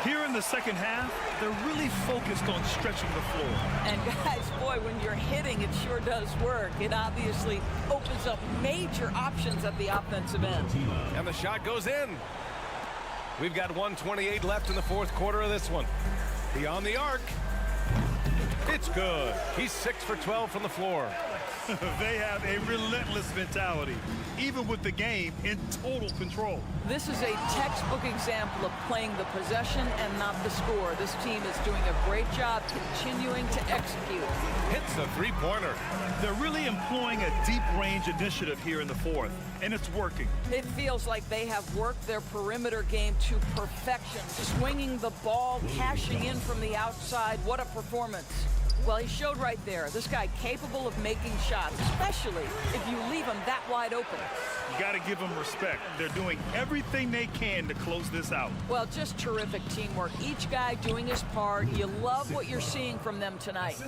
Here in the second half, they're really focused on stretching the floor. And guys, boy, when you're hitting, it sure does work. It obviously opens up major options at the offensive end. And the shot goes in. We've got 1:28 left in the fourth quarter of this one. Beyond the arc. It's good. He's 6 for 12 from the floor. They have a relentless mentality, even with the game in total control. This is a textbook example of playing the possession and not the score. This team is doing a great job continuing to execute. Hits the three-pointer. They're really employing a deep range initiative here in the fourth, and it's working. It feels like they have worked their perimeter game to perfection, swinging the ball, cashing in from the outside. What a performance. Well, he showed right there. This guy capable of making shots, especially if you leave him that wide open. You got to give them respect. They're doing everything they can to close this out. Well, just terrific teamwork. Each guy doing his part. You love what you're seeing from them tonight.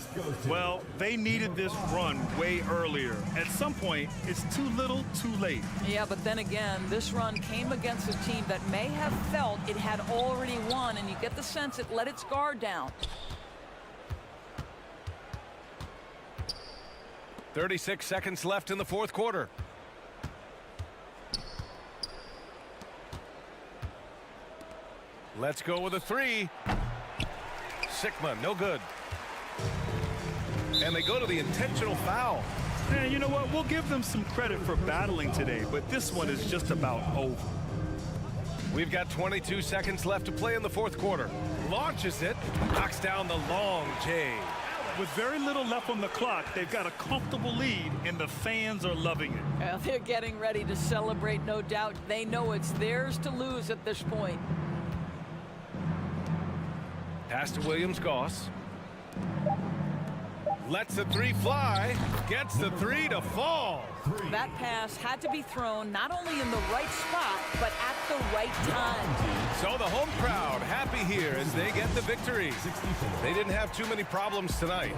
Well, they needed this run way earlier. At some point, it's too little, too late. Yeah, but then again, this run came against a team that may have felt it had already won, and you get the sense it let its guard down. 36 seconds left in the fourth quarter. Let's go with a three. Sigma, no good. And they go to the intentional foul. And you know what? We'll give them some credit for battling today, but this one is just about over. We've got 22 seconds left to play in the fourth quarter. Launches it, knocks down the long J. With very little left on the clock, they've got a comfortable lead, and the fans are loving it. Well, they're getting ready to celebrate, no doubt. They know it's theirs to lose at this point. Pass to Williams-Goss. Lets the three fly. Gets the three to fall. That pass had to be thrown not only in the right spot, but at the right time. So the home crowd happy here as they get the victory. They didn't have too many problems tonight.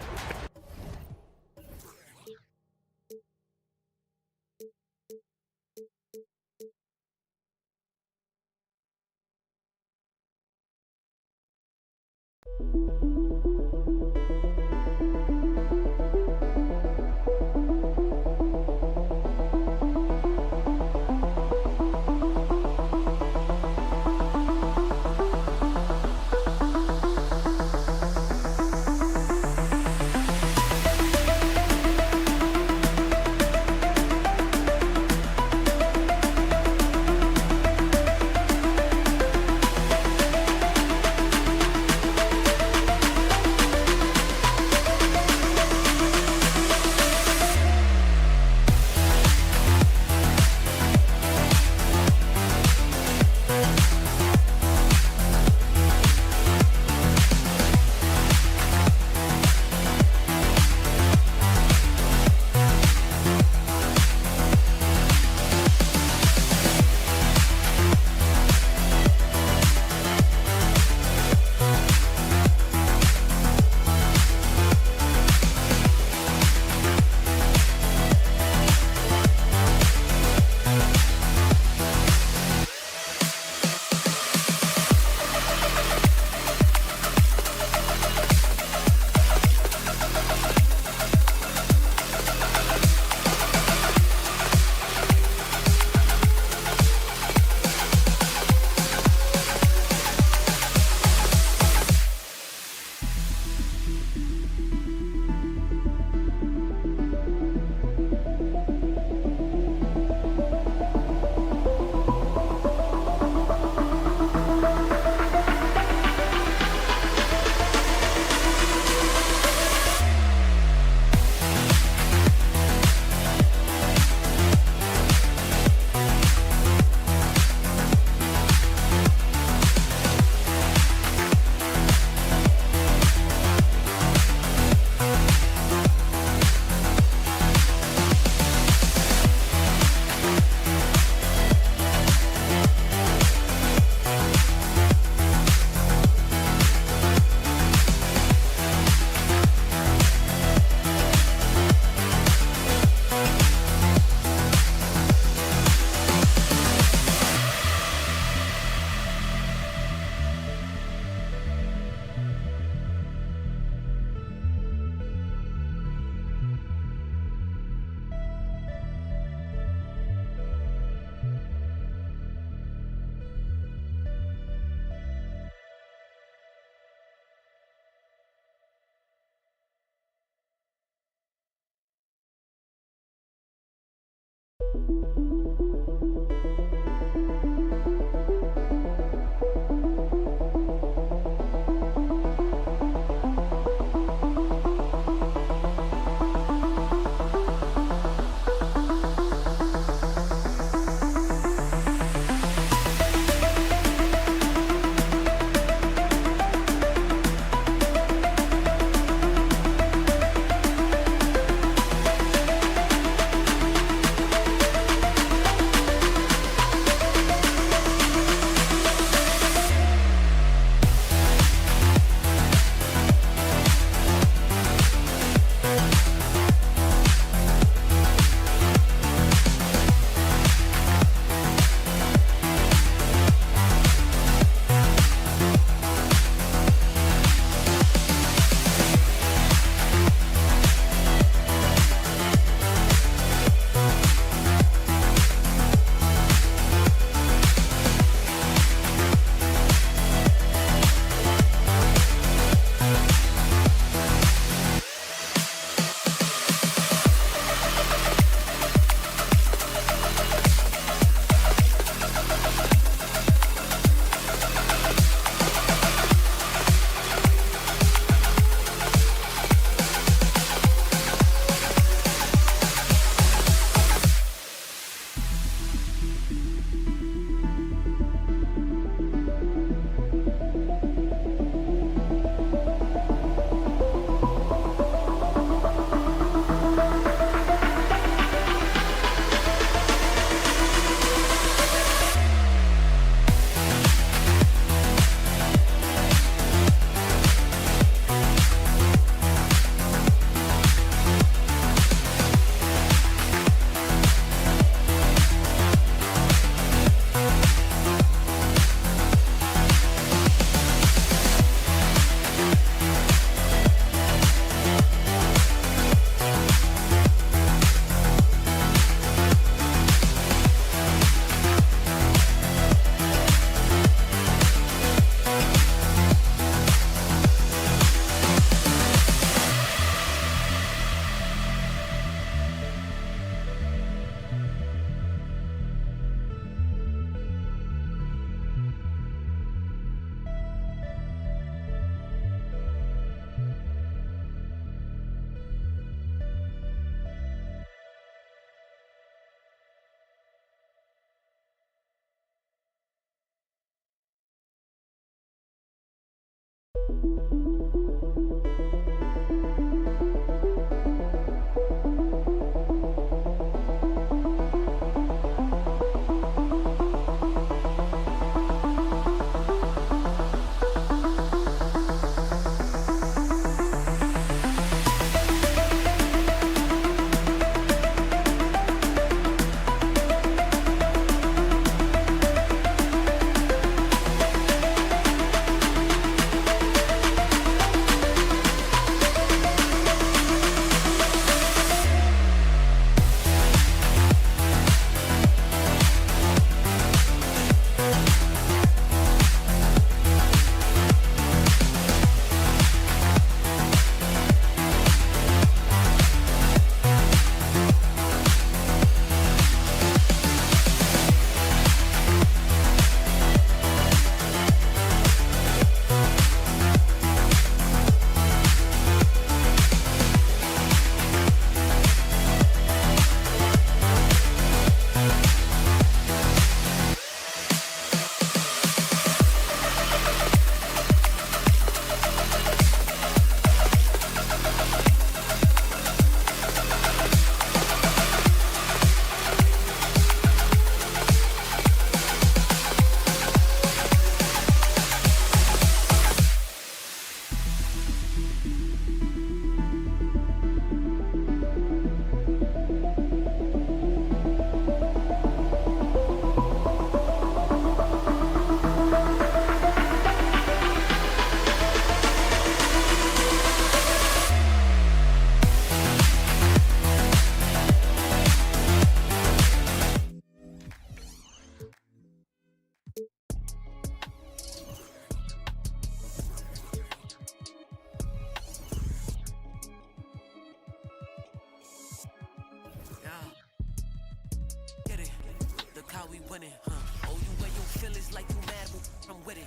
how we winning, huh? Oh, you wear your feelings like you mad, but I'm with it.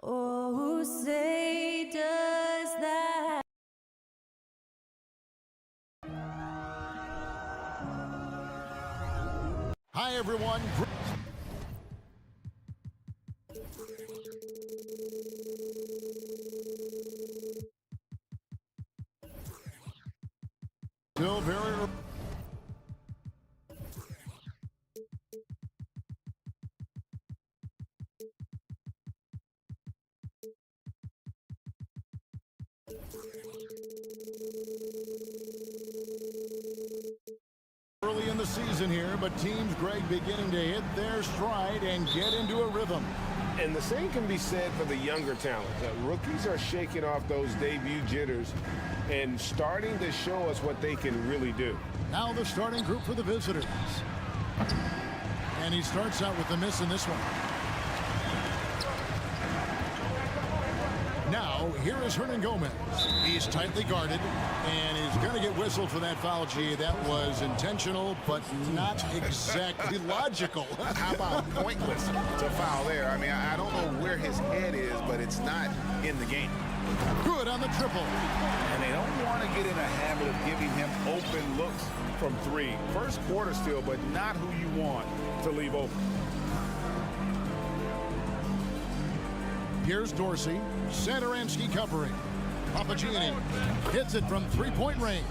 Oh, who say does that? Hi, everyone. Still very early. Early in the season here, but teams, Greg, beginning to hit their stride and get into a rhythm. And the same can be said for the younger talent. Rookies are shaking off those debut jitters and starting to show us what they can really do. Now the starting group for the visitors. And he starts out with the miss in this one. Now, here is Hernan Gomez. He's tightly guarded, and he's going to get whistled for that foul. Gee, that was intentional, but not exactly logical. How about pointless to foul there? I mean, I don't know where his head is, but it's not in the game. Good on the triple. And they don't want to get in a habit of giving him open looks from three. First quarter still, but not who you want to leave open. Here's Dorsey. Satoransky covering. Papagini hits it from three-point range.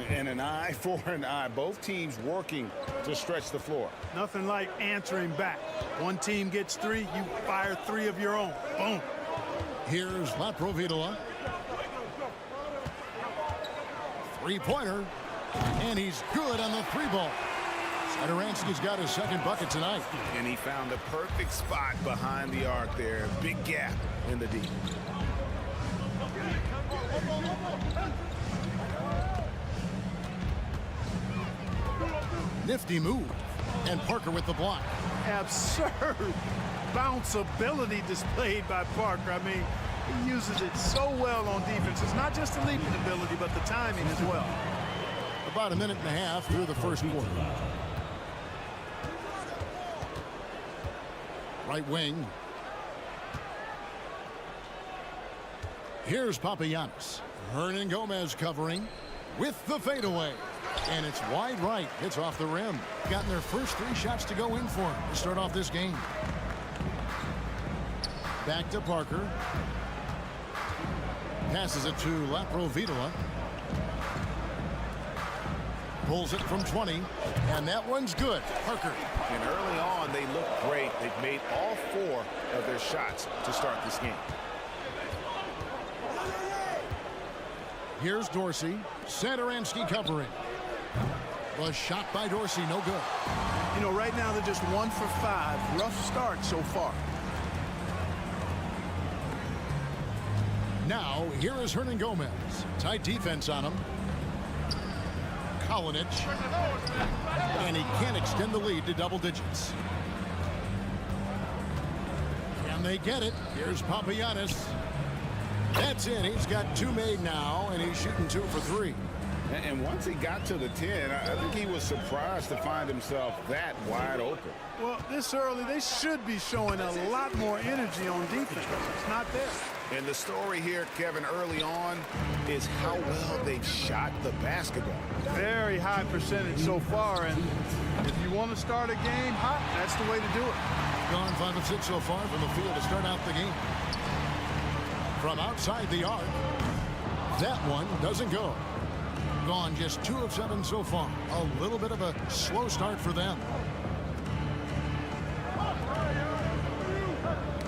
And an eye for an eye. Both teams working to stretch the floor. Nothing like answering back. One team gets three, you fire three of your own. Boom. Here's Laprovitola. Three-pointer. And he's good on the three ball. Satoransky's got his second bucket tonight. And he found the perfect spot behind the arc there. Big gap in the D. Nifty move. And Parker with the block. Absurd bounce ability displayed by Parker. I mean, he uses it so well on defense. It's not just the leaping ability, but the timing as well. About a minute and a half through the first quarter. Right wing. Here's Papagiannis. Hernan Gomez covering with the fadeaway. And it's wide right. It's off the rim. Gotten their first three shots to go in for him to start off this game. Back to Parker. Passes it to Laprovitola. Pulls it from 20. And that one's good. Parker. And early on, they look great. They've made all four of their shots to start this game. Here's Dorsey. Satoransky covering. Was shot by Dorsey, no good. You know, right now they're just 1 for 5. Rough start so far. Now, here is Hernan Gomez. Tight defense on him. Kalinic. And he can't extend the lead to double digits. Can they get it? Here's Papagiannis. That's it. He's got 2 made now, and he's shooting 2 for 3. And once he got to the 10, I think he was surprised to find himself that wide open. Well, this early, they should be showing a lot more energy on defense. It's not there. And the story here, Kevin, early on is how well they've shot the basketball. Very high percentage so far, and if you want to start a game hot, that's the way to do it. Gone 5 of 6 so far from the field to start out the game. From outside the arc, that one doesn't go. Gone just 2 of 7 so far. A little bit of a slow start for them.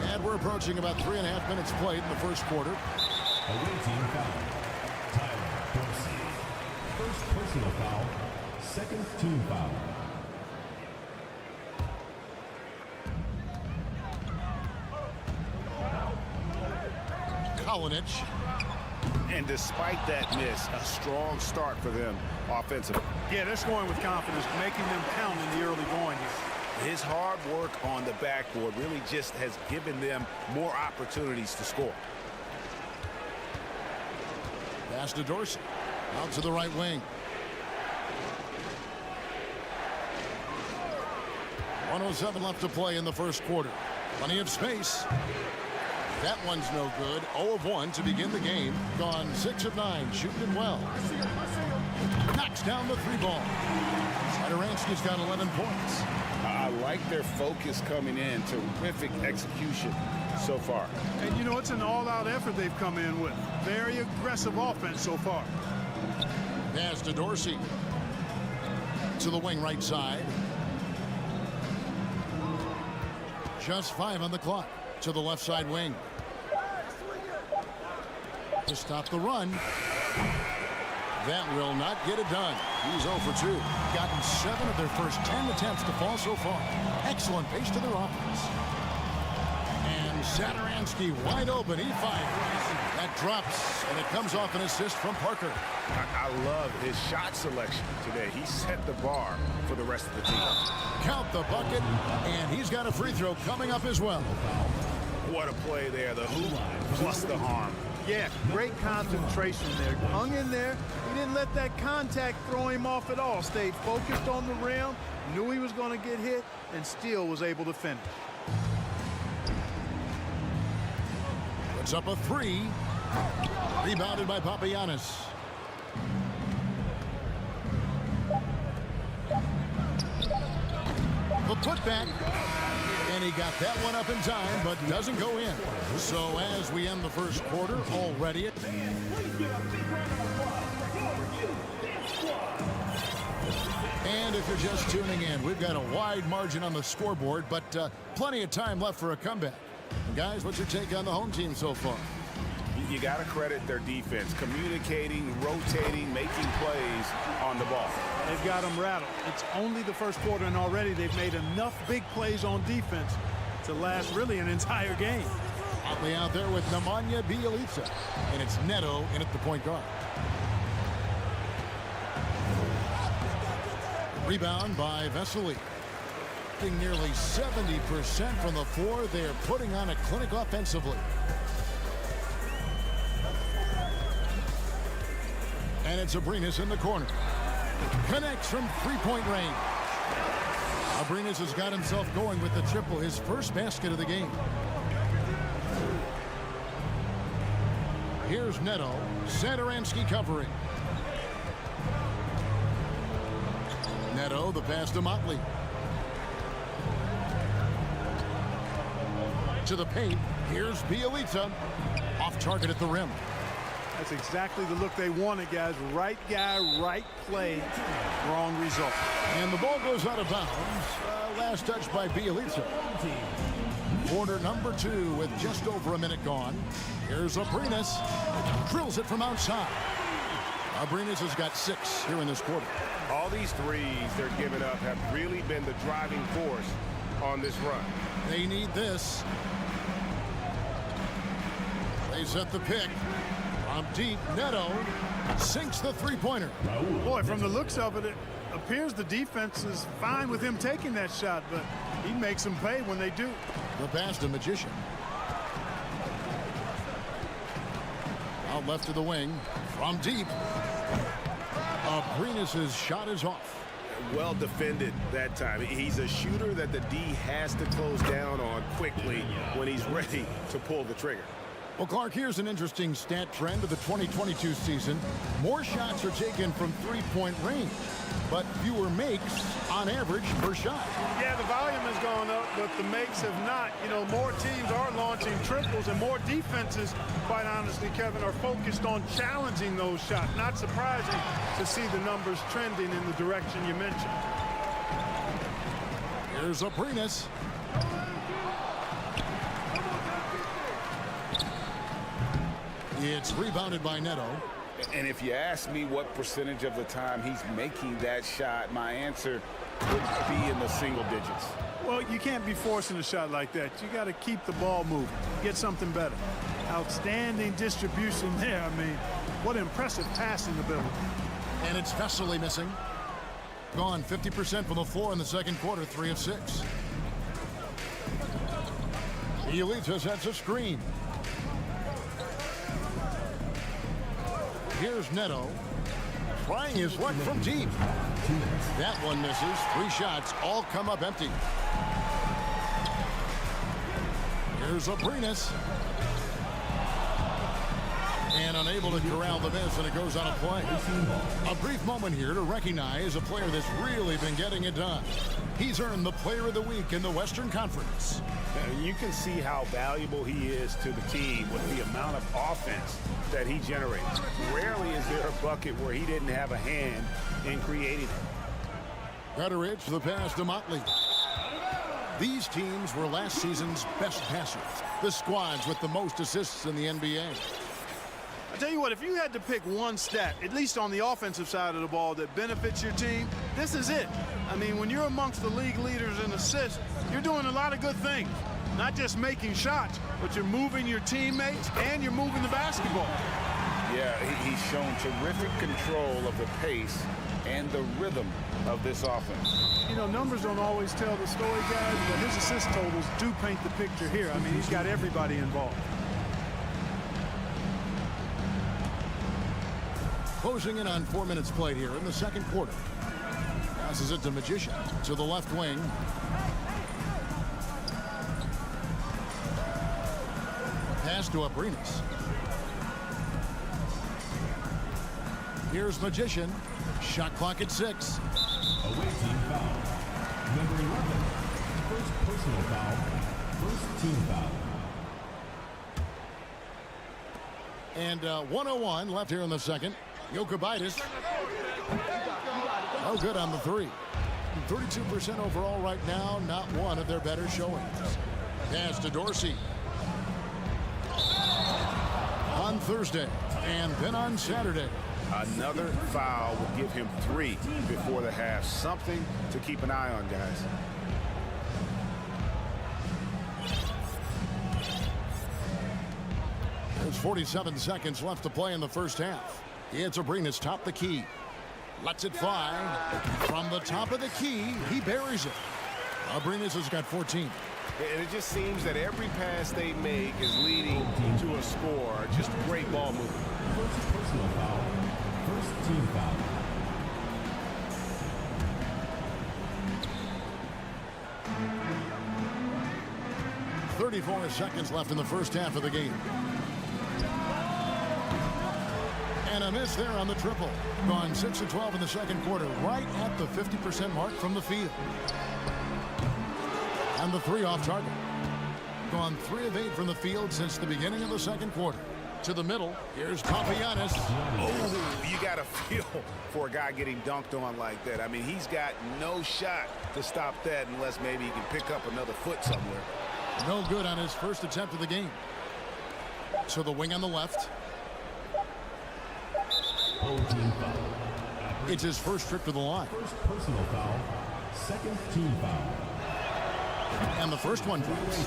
And we're approaching about 3.5 minutes played in the first quarter. Away team foul. Tyler Dorsey. First personal foul. Second team foul. Kalinic. And despite that miss, a strong start for them offensively. Yeah, they're scoring with confidence, making them count in the early going here. His hard work on the backboard really just has given them more opportunities to score. Pass to Dorsey. Out to the right wing. 1:07 left to play in the first quarter. Plenty of space. That one's no good. 0 of 1 to begin the game. Gone 6 of 9, shooting it well. Knocks down the 3 ball. Sadaransky's got 11 points. I like their focus coming in. Terrific execution so far. And, you know, it's an all-out effort they've come in with. Very aggressive offense so far. Pass to Dorsey. To the wing right side. Just 5 on the clock. To the left side wing. To stop the run. That will not get it done. He's 0 for 2. Gotten 7 of their first 10 attempts to fall so far. Excellent pace to their offense. And Sadaransky wide open. He fires. That drops, and it comes off an assist from Parker. I love his shot selection today. He set the bar for the rest of the team. Count the bucket, and he's got a free throw coming up as well. What a play there. The hoop plus the harm. Yeah, great concentration there. Hung in there. He didn't let that contact throw him off at all. Stayed focused on the rim, knew he was going to get hit, and still was able to finish. Puts up a 3. Rebounded by Papagiannis. The putback. And he got that one up in time, but doesn't go in. So as we end the first quarter, already. And if you're just tuning in, we've got a wide margin on the scoreboard, but plenty of time left for a comeback. And guys, what's your take on the home team so far? You got to credit their defense, communicating, rotating, making plays on the ball. They've got them rattled. It's only the first quarter, and already they've made enough big plays on defense to last really an entire game. Otley out there with Nemanja Bjelica, and it's Neto in at the point guard. Rebound by Vesely. Nearly 70% from the floor. They're putting on a clinic offensively. And it's Abrinas in the corner. Connects from three-point range. Abrinas has got himself going with the triple, his first basket of the game. Here's Neto. Sadaransky covering. Neto, the pass to Motley. To the paint. Here's Bjelica. Off target at the rim. That's exactly the look they wanted, guys. Right guy, right play, wrong result. And the ball goes out of bounds. Last touch by Bjelica. Quarter number 2 with just over a minute gone. Here's Abrinas. Drills it from outside. Abrinas has got 6 here in this quarter. All these threes they're giving up have really been the driving force on this run. They need this. They set the pick. From deep, Neto sinks the three-pointer. Boy, from the looks of it, it appears the defense is fine with him taking that shot, but he makes them pay when they do. The pass to Magician. Out left to the wing. From deep. Abrinas' shot is off. Well defended that time. He's a shooter that the D has to close down on quickly when he's ready to pull the trigger. Well, Clark, here's an interesting stat trend of the 2022 season. More shots are taken from three-point range, but fewer makes on average per shot. Yeah, the volume has gone up, but the makes have not. You know, more teams are launching triples, and more defenses, quite honestly, Kevin, are focused on challenging those shots. Not surprising to see the numbers trending in the direction you mentioned. Here's Abrinas. It's rebounded by Neto. And if you ask me what percentage of the time he's making that shot, my answer would be in the single digits. Well, you can't be forcing a shot like that. You got to keep the ball moving, get something better. Outstanding distribution there. I mean, what impressive passing ability. And it's Vesely missing. Gone 50% from the floor in the second quarter, 3 of 6. Bjelica sets a screen. Here's Neto. Trying his luck from deep. That one misses. 3 shots all come up empty. Here's Abrinas. And unable to corral the miss, and it goes on a play. A brief moment here to recognize a player that's really been getting it done. He's earned the Player of the Week in the Western Conference. You can see how valuable he is to the team with the amount of offense that he generates. Rarely is there a bucket where he didn't have a hand in creating it. Betteridge, the pass to Motley. These teams were last season's best passers. The squads with the most assists in the NBA. I tell you what, if you had to pick one stat, at least on the offensive side of the ball, that benefits your team, this is it. I mean, when you're amongst the league leaders in assists, you're doing a lot of good things. Not just making shots, but you're moving your teammates and you're moving the basketball. Yeah, he's shown terrific control of the pace and the rhythm of this offense. You know, numbers don't always tell the story, guys, but his assist totals do paint the picture here. I mean, he's got everybody involved. Closing in on 4 minutes played here in the second quarter. Passes it to Magician to the left wing. Pass to Abrinas. Here's Magician. Shot clock at 6. Away team foul. Number 11. First personal foul. First team foul. And 1:01 left here in the second. Jokic. Oh, good on the three. 32% overall right now. Not one of their better showings. Pass to Dorsey. On Thursday and then on Saturday. Another foul will give him 3 before the half. Something to keep an eye on, guys. There's 47 seconds left to play in the first half. It's Abrinas top the key. Lets it fly. From the top of the key, he buries it. Abrinas has got 14. And it just seems that every pass they make is leading to a score. Just great ball movement. First personal foul. First team foul. .34 seconds left in the first half of the game. And a miss there on the triple. Gone 6 of 12 in the second quarter, right at the 50% mark from the field. And the 3 off target. Gone 3 of 8 from the field since the beginning of the second quarter. To the middle, here's Papagiannis. Oh, you got to feel for a guy getting dunked on like that. I mean, he's got no shot to stop that unless maybe he can pick up another foot somewhere. No good on his first attempt of the game. So the wing on the left. It's his first trip to the line. First personal foul. Second team foul. And the first one drops.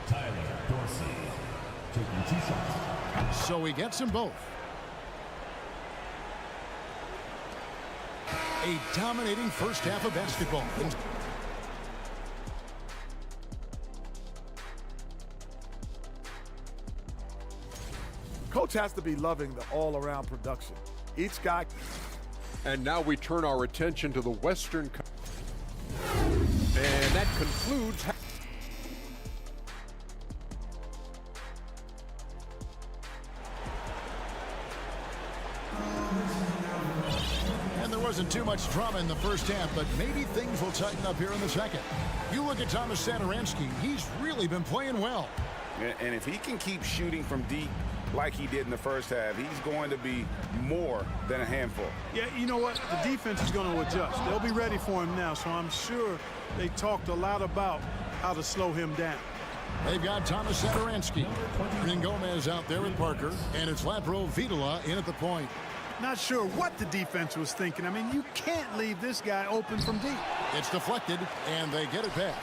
Tyler Dorsey taking 2 shots. So he gets them both. A dominating first half of basketball. Coach has to be loving the all-around production. Each guy. And now we turn our attention to the Western. And that concludes. And there wasn't too much drama in the first half, but maybe things will tighten up here in the second. You look at Thomas Satoransky, he's really been playing well. And if he can keep shooting from deep like he did in the first half, he's going to be more than a handful. Yeah, you know what? The defense is going to adjust. They'll be ready for him now, so I'm sure they talked a lot about how to slow him down. They've got Thomas Satoransky. Green Gomez out there with Parker, and it's Lapro Vidala in at the point. Not sure what the defense was thinking. I mean, you can't leave this guy open from deep. It's deflected, and they get it back.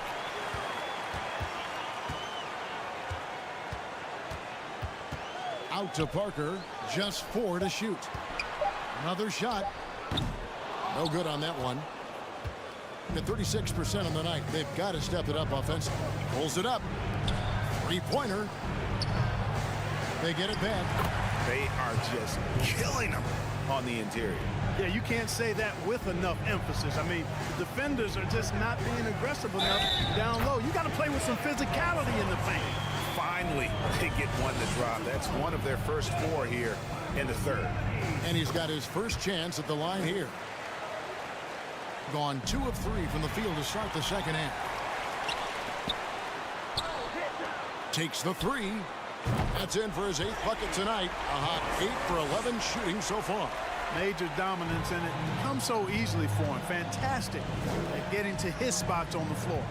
Out to Parker, just 4 to shoot. Another shot. No good on that one. At 36% on the night, they've got to step it up offensively. Pulls it up. 3-pointer. They get it back. They are just killing them on the interior. Yeah, you can't say that with enough emphasis. I mean, the defenders are just not being aggressive enough down low. You got to play with some physicality in the paint. Finally, they get one to drop. That's one of their first 4 here in the third. And he's got his first chance at the line here. Gone 2 of 3 from the field to start the second half. Takes the 3. That's in for his 8th bucket tonight. A hot 8 for 11 shooting so far. Major dominance, and it comes so easily for him. Fantastic at getting to his spots on the floor.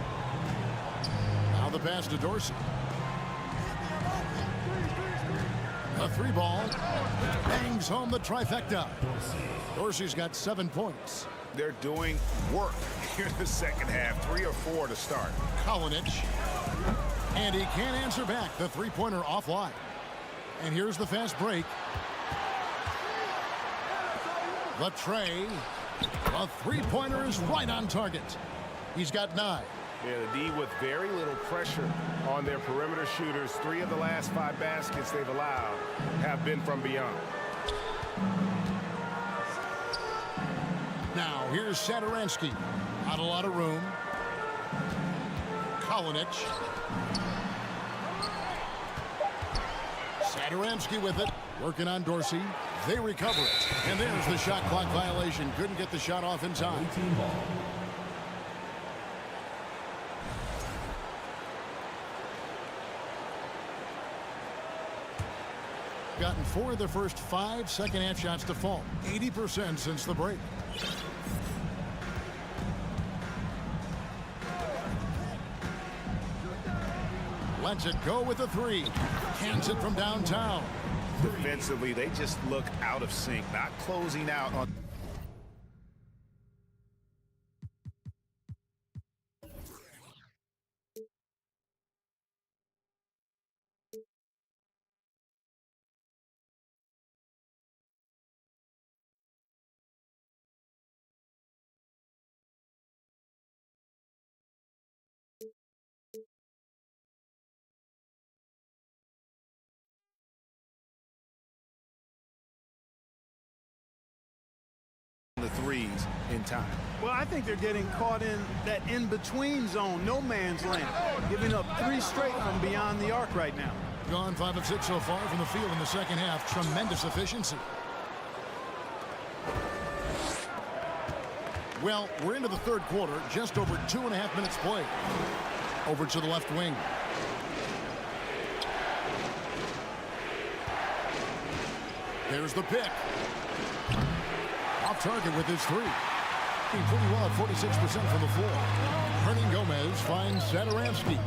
Now the pass to Dorsey. A 3 ball. Bangs home the trifecta. Dorsey's got 7 points. They're doing work here in the second half. 3 or 4 to start. Kalinic. And he can't answer back. The three-pointer offline. And here's the fast break. The tray. A three-pointer is right on target. He's got 9. Yeah, the D with very little pressure on their perimeter shooters. 3 of the last 5 baskets they've allowed have been from beyond. Now here's Satoransky. Not a lot of room. Kalinic. Satoransky with it. Working on Dorsey. They recover it. And there's the shot clock violation. Couldn't get the shot off in time. Gotten 4 of the first 5 second half shots to fall. 80% since the break. Lets it go with a 3. Cans it from downtown. Defensively, they just look out of sync, not closing out on. The threes in time. Well, I think they're getting caught in that in-between zone, no man's land, giving up 3 straight from beyond the arc right now. Gone 5 of 6 so far from the field in the second half. Tremendous efficiency. Well, we're into the third quarter. Just over 2.5 minutes played. Over to the left wing. There's the pick. Off target with his 3. Pretty well at 46% from the floor. Hernan Gomez finds Satoransky.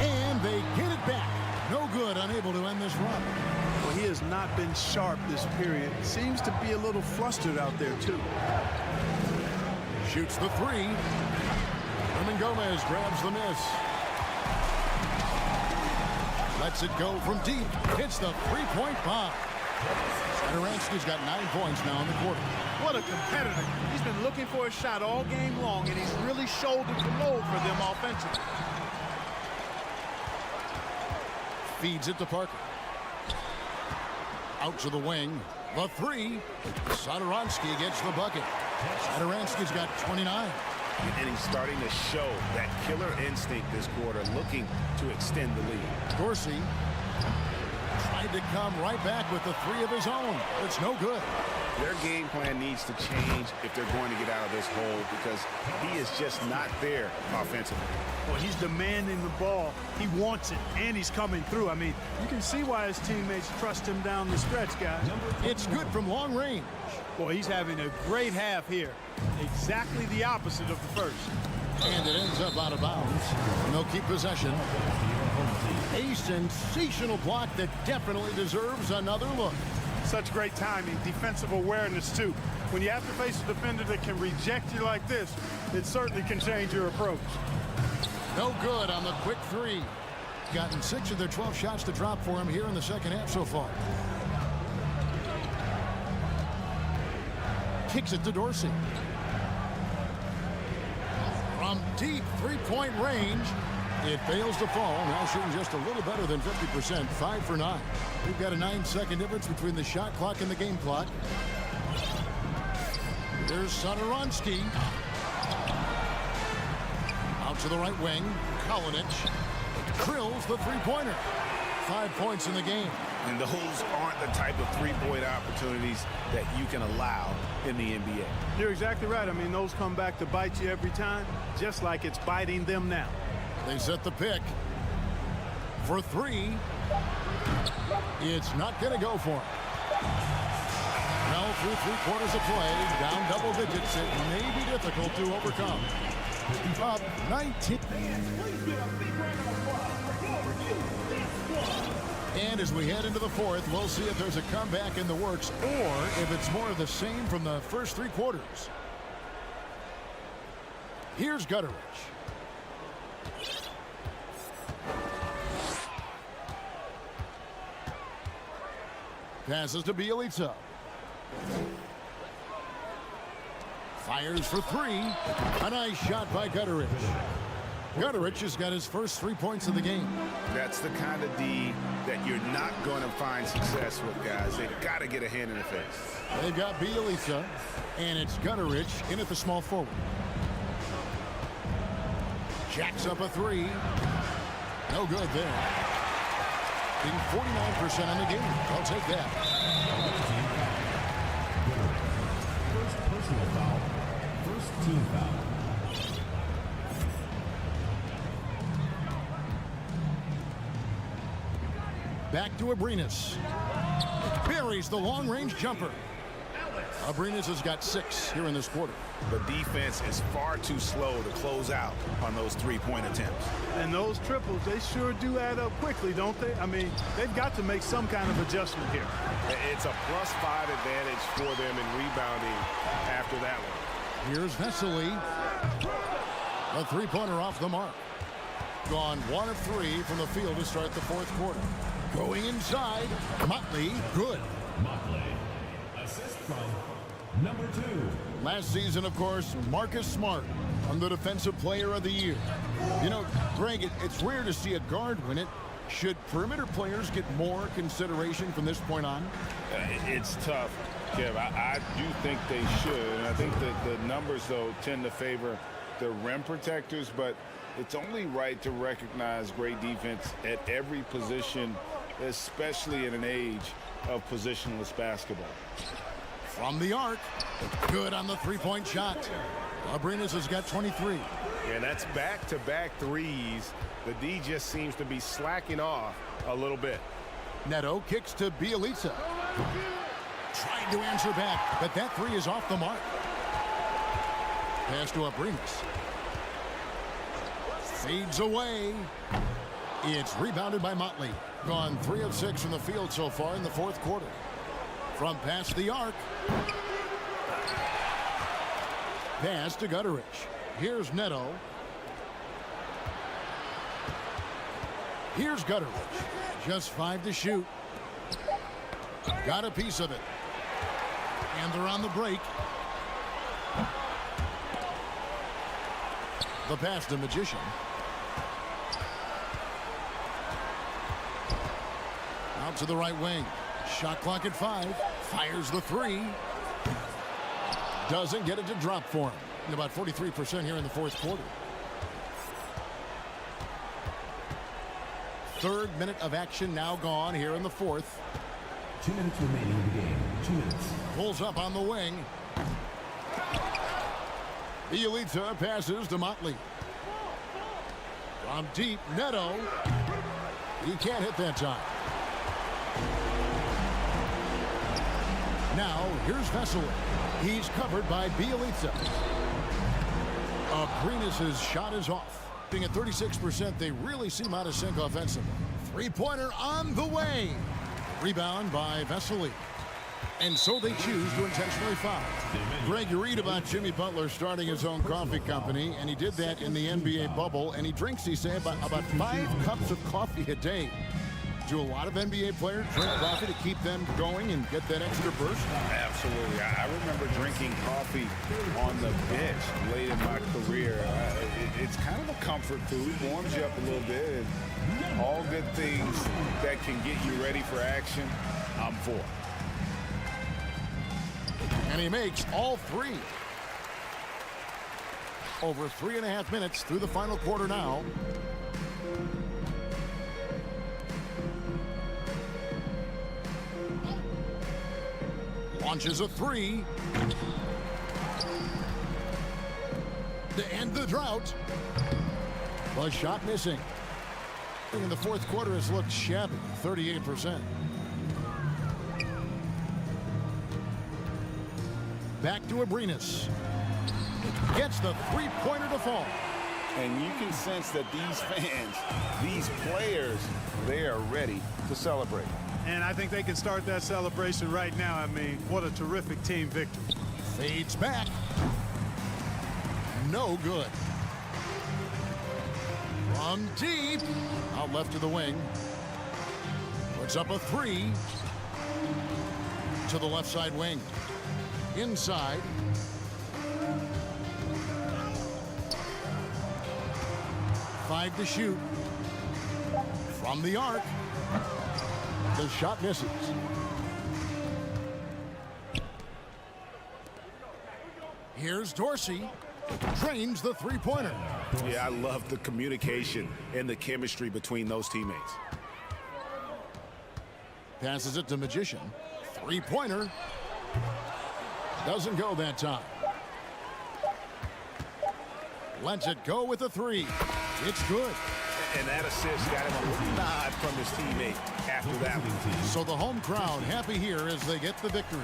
And they get it back. No good, unable to end this run. Well, he has not been sharp this period. Seems to be a little flustered out there, too. Shoots the 3. Hernan Gomez grabs the miss. Lets it go from deep. Hits the 3-point bomb. Satoransky's got 9 points now in the quarter. What a competitor. He's been looking for a shot all game long, and he's really shouldered the load for them offensively. Feeds it to Parker. Out to the wing. The 3. Satoransky gets the bucket. Satoransky's got 29. And he's starting to show that killer instinct this quarter, looking to extend the lead. Dorsey tried to come right back with the 3 of his own. It's no good. Their game plan needs to change if they're going to get out of this hole, because he is just not there offensively. Well, he's demanding the ball. He wants it, and he's coming through. I mean, you can see why his teammates trust him down the stretch, guys. It's good from long range. Boy, he's having a great half here. Exactly the opposite of the first. And it ends up out of bounds. And they'll keep possession. A sensational block that definitely deserves another look. Such great timing, defensive awareness, too. When you have to face a defender that can reject you like this, it certainly can change your approach. No good on the quick 3. Gotten 6 of their 12 shots to drop for him here in the second half so far. Kicks it to Dorsey. From deep 3-point range, it fails to fall. Now shooting just a little better than 50%, 5 for 9. We've got a 9-second difference between the shot clock and the game clock. Here's Satoransky. Out to the right wing. Kalinic drills the three-pointer. 5 points in the game. And those aren't the type of three-point opportunities that you can allow in the NBA. You're exactly right. I mean, those come back to bite you every time, just like it's biting them now. They set the pick for three. It's not going to go for him. Well, through 3 quarters of play, down double digits, it may be difficult to overcome. Up 19. And as we head into the fourth, we'll see if there's a comeback in the works or if it's more of the same from the first 3 quarters. Here's Gutteridge. Passes to Bjelica. Fires for 3. A nice shot by Gutteridge. Gutteridge has got his first 3 points of the game. That's the kind of D that you're not going to find success with, guys. They've got to get a hand in the face. They've got Bjelica, and it's Gutteridge in at the small forward. Jacks up a 3. No good there. Being 49% on the game. I'll take that. First personal foul. First team foul. Back to Abrinas. Buries the long-range jumper. Abrinas has got 6 here in this quarter. The defense is far too slow to close out on those three-point attempts. And those triples, they sure do add up quickly, don't they? I mean, they've got to make some kind of adjustment here. It's a +5 advantage for them in rebounding after that one. Here's Vesely. A three-pointer off the mark. Gone 1 of 3 from the field to start the fourth quarter. Going inside, Motley, good. Motley. Assist from number 2. Last season, of course, Marcus Smart won the Defensive Player of the Year. You know, Greg, it's rare to see a guard win it. Should perimeter players get more consideration from this point on? It's tough, Kev. I do think they should. And I think that the numbers, though, tend to favor the rim protectors. But it's only right to recognize great defense at every position, especially in an age of positionless basketball. From the arc, good on the three-point shot. Abrinas has got 23. Yeah, that's back-to-back threes. The D just seems to be slacking off a little bit. Neto kicks to Bjelica. Trying to answer back, but that 3 is off the mark. Pass to Abrinas. Fades away. It's rebounded by Motley. Gone 3 of 6 from the field so far in the fourth quarter. From past the arc. Pass to Gutteridge. Here's Neto. Here's Gutteridge. Just 5 to shoot. Got a piece of it. And they're on the break. The pass to Magician. Out to the right wing. Shot clock at 5. Fires the 3. Doesn't get it to drop for him. About 43% here in the fourth quarter. Third minute of action now gone here in the fourth. 2 minutes remaining in the game. 2 minutes. Pulls up on the wing. Bjelica passes to Motley. From deep, Neto. He can't hit that time. Now, here's Vesely. He's covered by Bjelica. Abrinas' shot is off. Being at 36%, they really seem out of sync offensively. Three-pointer on the way. Rebound by Vesely. And so they choose to intentionally foul. Greg, you read about Jimmy Butler starting his own coffee company, and he did that in the NBA bubble, and he drinks, he said, about 5 cups of coffee a day. Do a lot of NBA players drink coffee to keep them going and get that extra burst? Absolutely. I remember drinking coffee on the bench late in my career. It's kind of a comfort food, warms you up a little bit, and all good things that can get you ready for action, I'm for. And he makes all 3. Over 3.5 minutes through the final quarter now. Launches a three. To end the drought. The shot missing. In the fourth quarter has looked shabby, 38%. Back to Abrinas. Gets the three-pointer to fall. And you can sense that these fans, these players, they are ready to celebrate. And I think they can start that celebration right now. I mean, what a terrific team victory. Fades back. No good. From deep. Out left to the wing. Puts up a three. To the left side wing. Inside. Five to shoot. From the arc. The shot misses. Here's Dorsey. Drains the three-pointer. Yeah, I love the communication and the chemistry between those teammates. Passes it to Magician. Three-pointer. Doesn't go that time. Lets it go with a three. It's good. And that assist got him a little nod from his teammate after that one. So the home crowd happy here as they get the victory.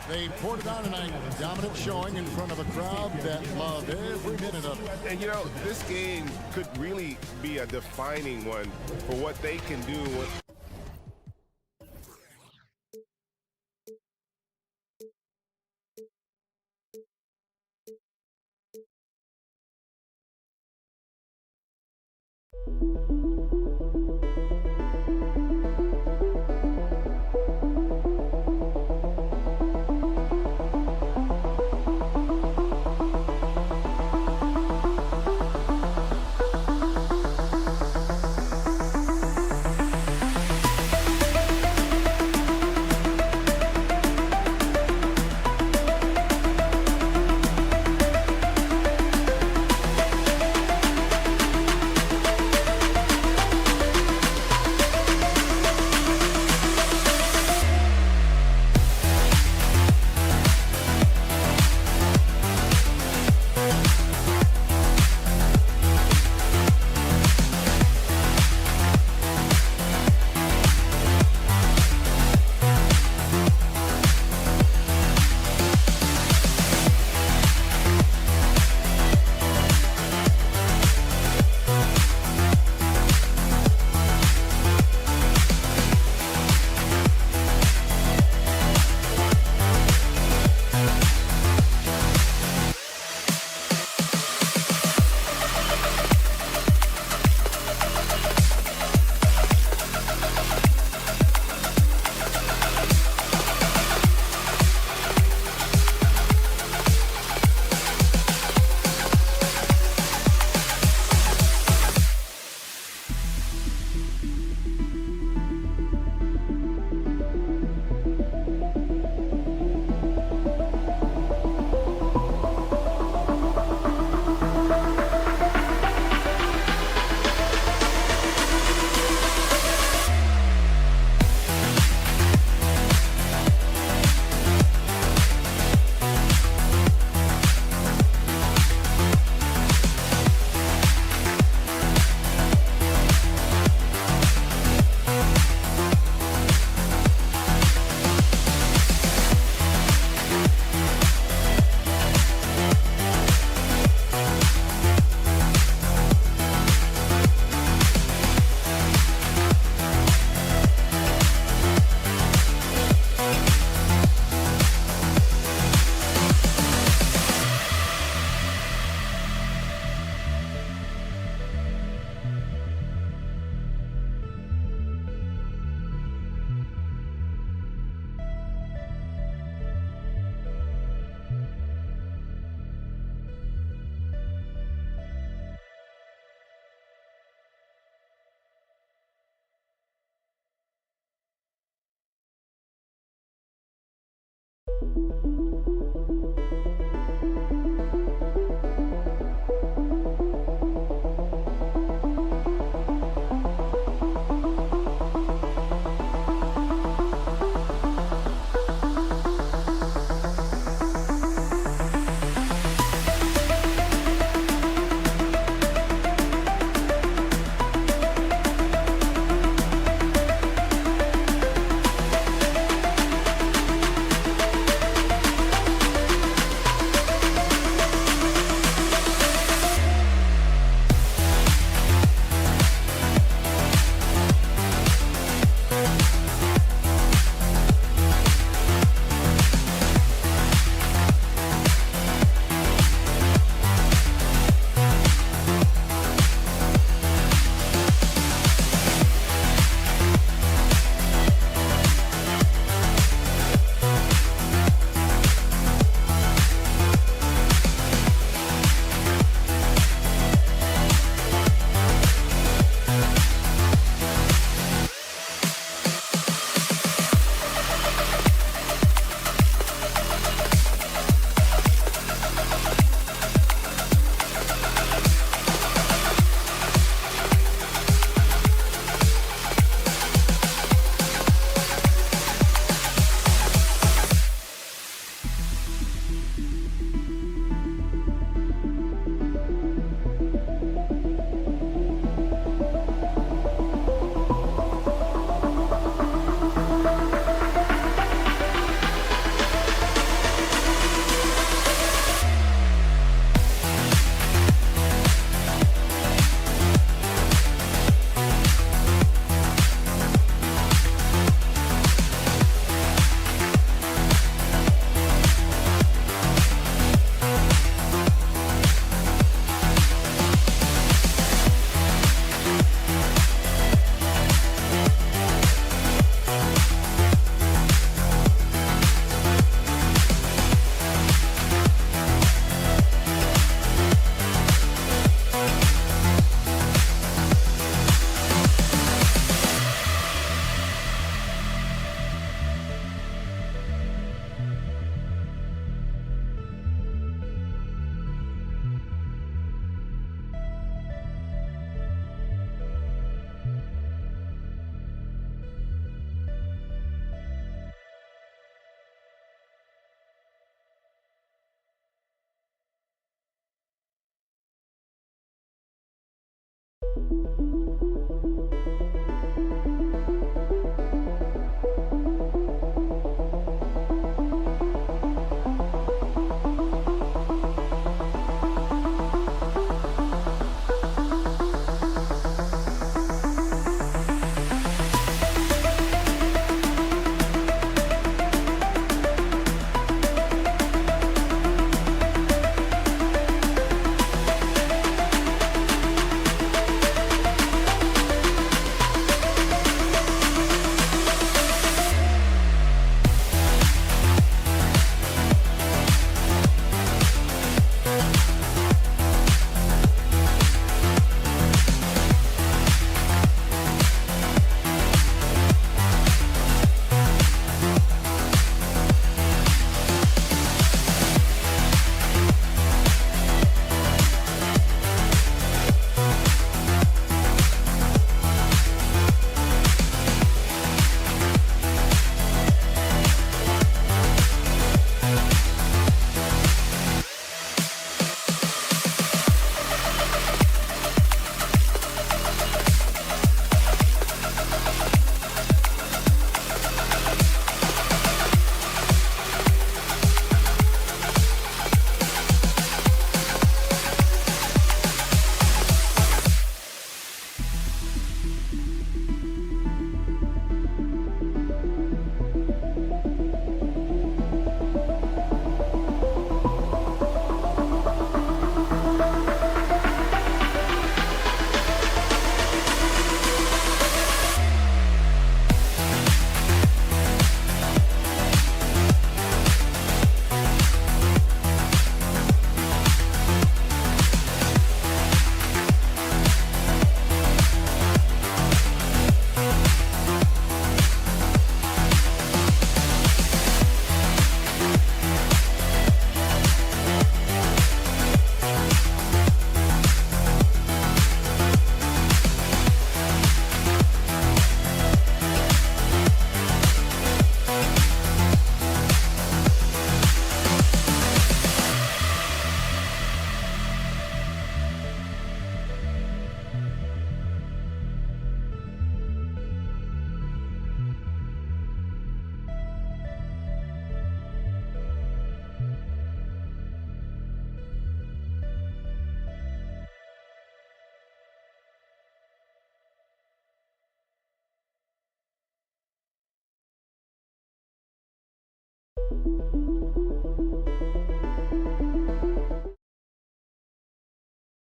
They poured it on tonight, dominant showing in front of a crowd that loved every minute of it. And you know, this game could really be a defining one for what they can do.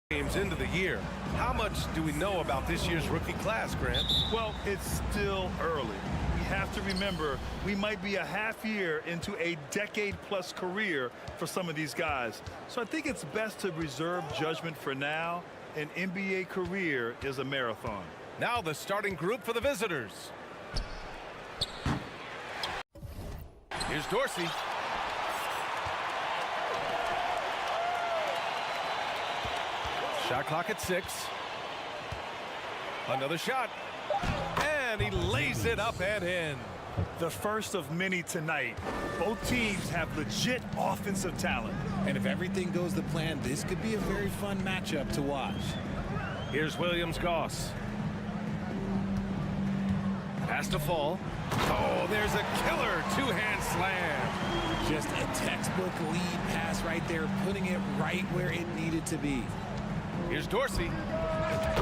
Games into the year. How much do we know about this year's rookie class, Grant? Well, it's still early. We have to remember we might be a half year into a decade-plus career for some of these guys. So I think it's best to reserve judgment for now. An NBA career is a marathon. Now the starting group for the visitors. Here's Dorsey. Shot clock at 6. Another shot. And he lays it up and in. The first of many tonight. Both teams have legit offensive talent. And if everything goes to plan, this could be a very fun matchup to watch. Here's Williams-Goss. Has to fall. Oh, there's a killer two-hand slam. Just a textbook lead pass right there, putting it right where it needed to be. Here's Dorsey.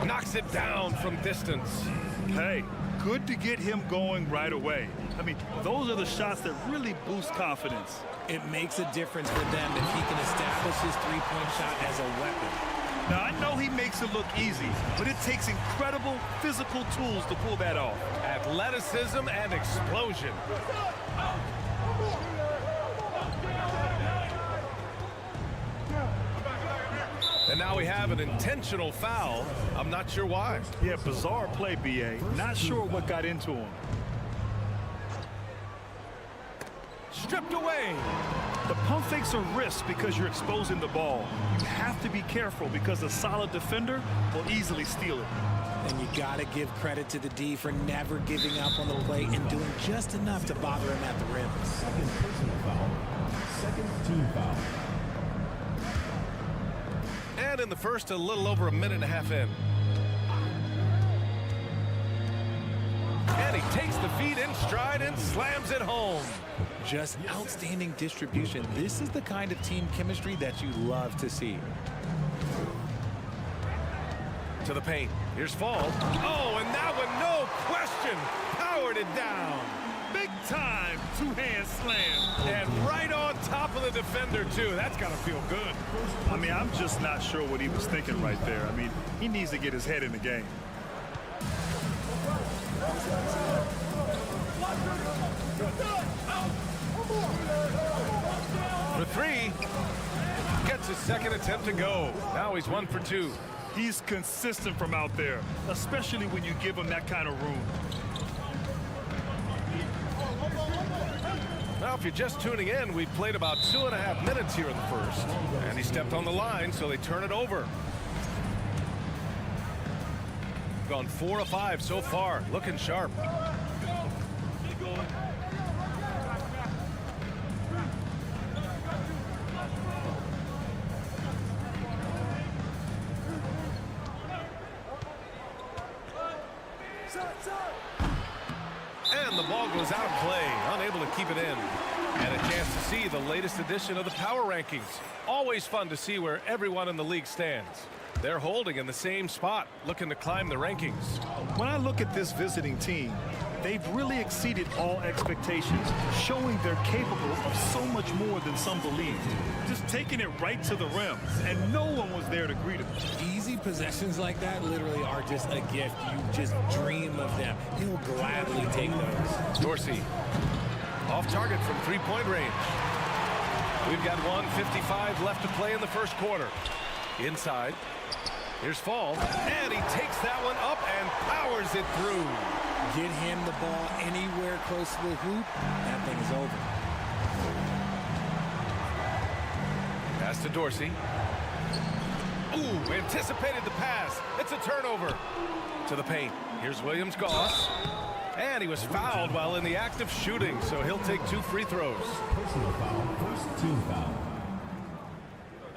Knocks it down from distance. Hey, good to get him going right away. I mean, those are the shots that really boost confidence. It makes a difference for them if he can establish his three-point shot as a weapon. Now, I know he makes it look easy, but it takes incredible physical tools to pull that off. Athleticism and explosion. And now we have an intentional foul. I'm not sure why. Yeah, bizarre play, B.A. Not sure what got into him. Stripped away. The pump fakes are risks because you're exposing the ball. You have to be careful because a solid defender will easily steal it. And you got to give credit to the D for never giving up on the play and doing just enough to bother him at the rim. Second personal foul. Second team foul. And in the first, a little over a minute and a half in. And he takes the feet in stride and slams it home. Just outstanding distribution. This is the kind of team chemistry that you love to see. To the paint. Here's Fall. Oh, and that one, no question, powered it down. Big time two-hand slam. And right on top of the defender, too. That's got to feel good. I mean, I'm just not sure what he was thinking right there. I mean, he needs to get his head in the game. For 3. Gets his second attempt to go. Now he's 1 for 2. He's consistent from out there, especially when you give him that kind of room. Now, if you're just tuning in, we've played about 2.5 minutes here in the first. And he stepped on the line, so they turn it over. Gone 4 of 5 so far, looking sharp. And the ball goes out of play, unable to keep it in. And a chance to see the latest edition of the power rankings. Always fun to see where everyone in the league stands. They're holding in the same spot, looking to climb the rankings. When I look at this visiting team, they've really exceeded all expectations, showing they're capable of so much more than some believe. Just taking it right to the rim, and no one was there to greet him. Easy possessions like that literally are just a gift. You just dream of them. He'll gladly take those. Dorsey, off target from three-point range. We've got 1:55 left to play in the first quarter. Inside. Here's Fall, and he takes that one up and powers it through. Get him the ball anywhere close to the hoop, that thing is over. Pass to Dorsey. Ooh, anticipated the pass. It's a turnover. To the paint. Here's Williams-Goss. And he was fouled while in the act of shooting, so he'll take 2 free throws. Personal foul, first team foul.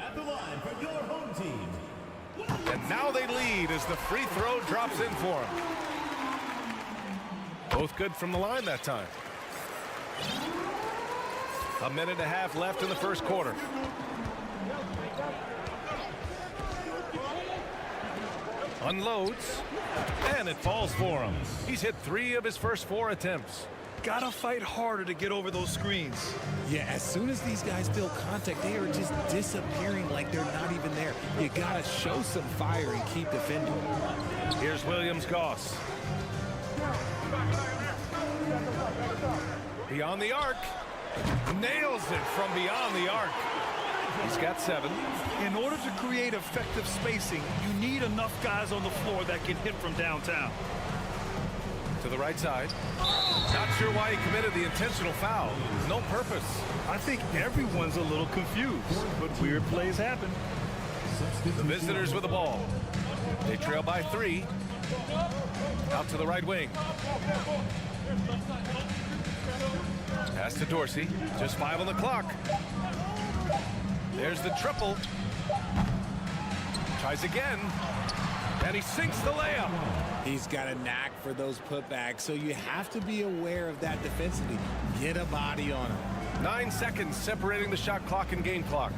At the line for your home team. And now they lead as the free throw drops in for him. Both good from the line that time. A minute and a half left in the first quarter. Unloads, and it falls for him. He's hit 3 of his first 4 attempts. Gotta fight harder to get over those screens. Yeah, as soon as these guys feel contact, they are just disappearing like they're not even there. You gotta show some fire and keep defending. Here's Williams-Goss. Beyond the arc. Nails it from beyond the arc. He's got 7. In order to create effective spacing, you need enough guys on the floor that can hit from downtown. To the right side. Not sure why he committed the intentional foul. No purpose. I think everyone's a little confused, but weird plays happen. The visitors with the ball. They trail by 3. Out to the right wing. Pass to Dorsey. Just 5 on the clock. There's the triple. Tries again. And he sinks the layup. He's got a knack for those putbacks, so you have to be aware of that defensively. Get a body on him. 9 seconds separating the shot clock and game clock.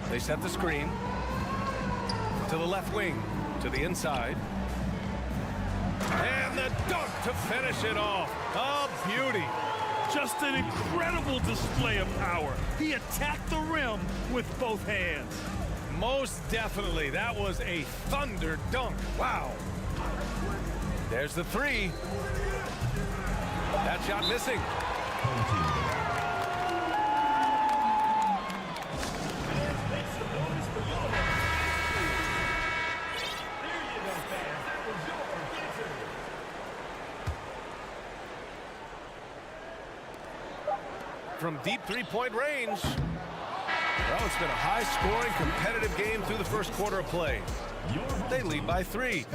They set the screen. To the left wing. To the inside. And the dunk to finish it off. A beauty. Just an incredible display of power. He attacked the rim with both hands. Most definitely. That was a thunder dunk. Wow. There's the 3. That shot missing. From deep 3-point range. Well, it's been a high-scoring, competitive game through the first quarter of play. They lead by 3.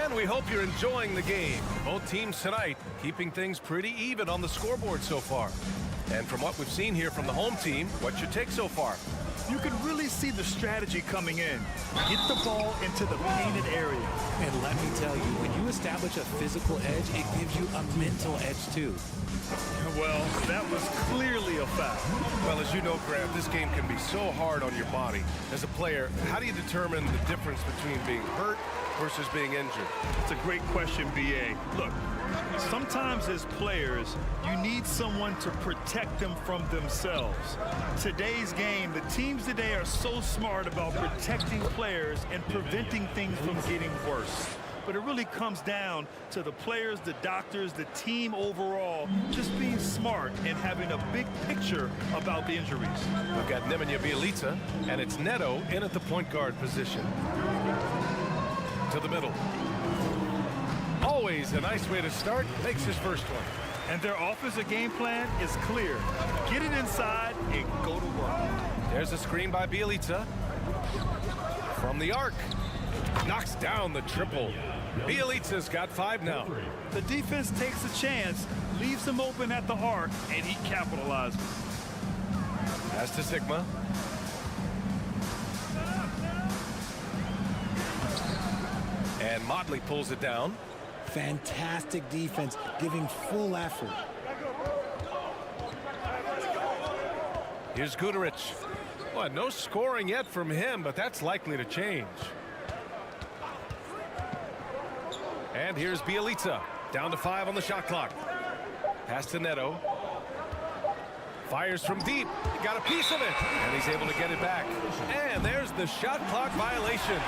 And we hope you're enjoying the game. Both teams tonight keeping things pretty even on the scoreboard so far. And from what we've seen here from the home team, what's your take so far? You can really see the strategy coming in. Get the ball into the painted area. And let me tell you, when you establish a physical edge, it gives you a mental edge too. Well, that was clearly a foul. Well, as you know, Grant, this game can be so hard on your body. As a player, how do you determine the difference between being hurt versus being injured? It's a great question, B.A. Look, sometimes as players, you need someone to protect them from themselves. Today's game, the teams today are so smart about protecting players and preventing things from getting worse. But it really comes down to the players, the doctors, the team overall, just being smart and having a big picture about the injuries. We've got Nemanja Bjelica, and it's Neto in at the point guard position. To the middle. Always a nice way to start. Makes his first one. And their offensive game plan is clear. Get it inside and go to work. There's a screen by Bjelica. From the arc. Knocks down the triple. Bjelica's got 5 now. The defense takes a chance, leaves him open at the arc, and he capitalizes. Pass to Sigma. And Motley pulls it down. Fantastic defense, giving full effort. Here's Guduric. Well, no scoring yet from him, but that's likely to change. And here's Bjelica, down to 5 on the shot clock. Pass to Neto. Fires from deep. He got a piece of it, and he's able to get it back. And there's the shot clock violation.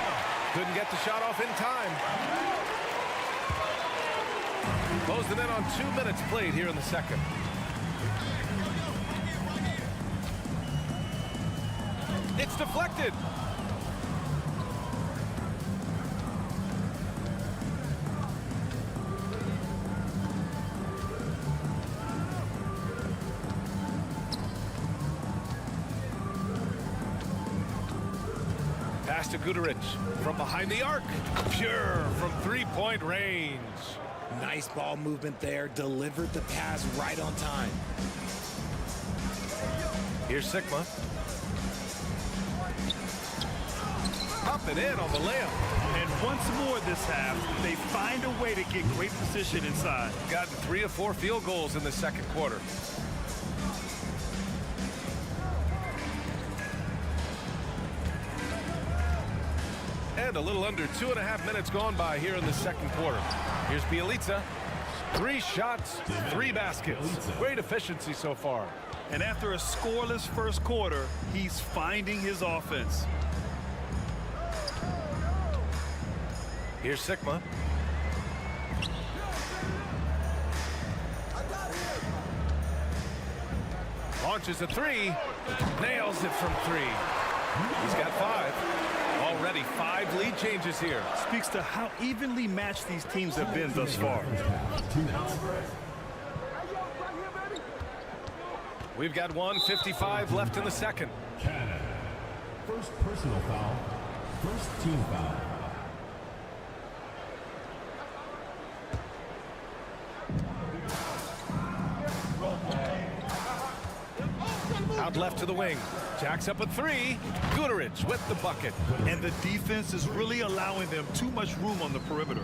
Couldn't get the shot off in time. Closed it in on 2 minutes played here in the second. It's deflected. Pass to Guduric from behind the arc. Pure from 3-point range. Nice ball movement there. Delivered the pass right on time. Here's Sigma. Up and in on the layup. And once more this half, they find a way to get great position inside. Gotten 3 of 4 field goals in the second quarter. And a little under 2.5 minutes gone by here in the second quarter. Here's Bjelica. 3 shots, 3 baskets. Great efficiency so far. And after a scoreless first quarter, he's finding his offense. Here's Sigma. Launches a 3. Nails it from 3. He's got 5. Already 5 lead changes here. Speaks to how evenly matched these teams have been thus far. We've got 1:55 left in the second. Canada. First personal foul. First team foul. Out left to the wing. Jacks up a 3. Guterich with the bucket. And the defense is really allowing them too much room on the perimeter.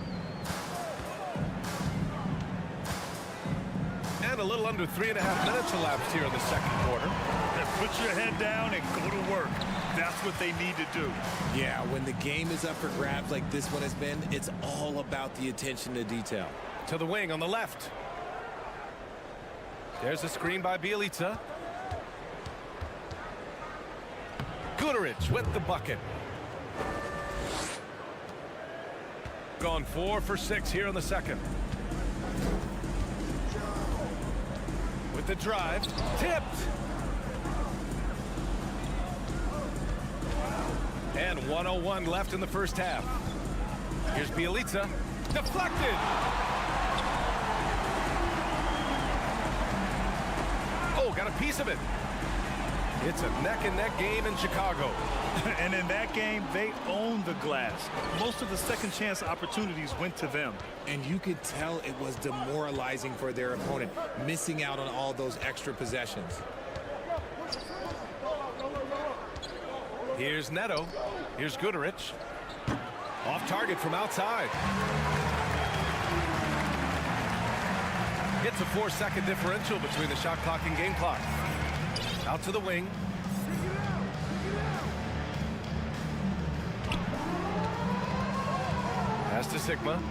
And a little under 3.5 minutes elapsed here in the second quarter. And put your head down and go to work. That's what they need to do. Yeah, when the game is up for grabs like this one has been, it's all about the attention to detail. To the wing on the left. There's a screen by Bjelica. Guterich with the bucket. Gone 4 for 6 here in the second. With the drive, tipped. And 1:01 left in the first half. Here's Bjelica, deflected. Oh, got a piece of it. It's a neck-and-neck game in Chicago. And in that game, they owned the glass. Most of the second chance opportunities went to them. And you could tell it was demoralizing for their opponent, missing out on all those extra possessions. Here's Neto. Here's Guterich. Off target from outside. It's a 4-second differential between the shot clock and game clock. Out to the wing. Pass to Sigma.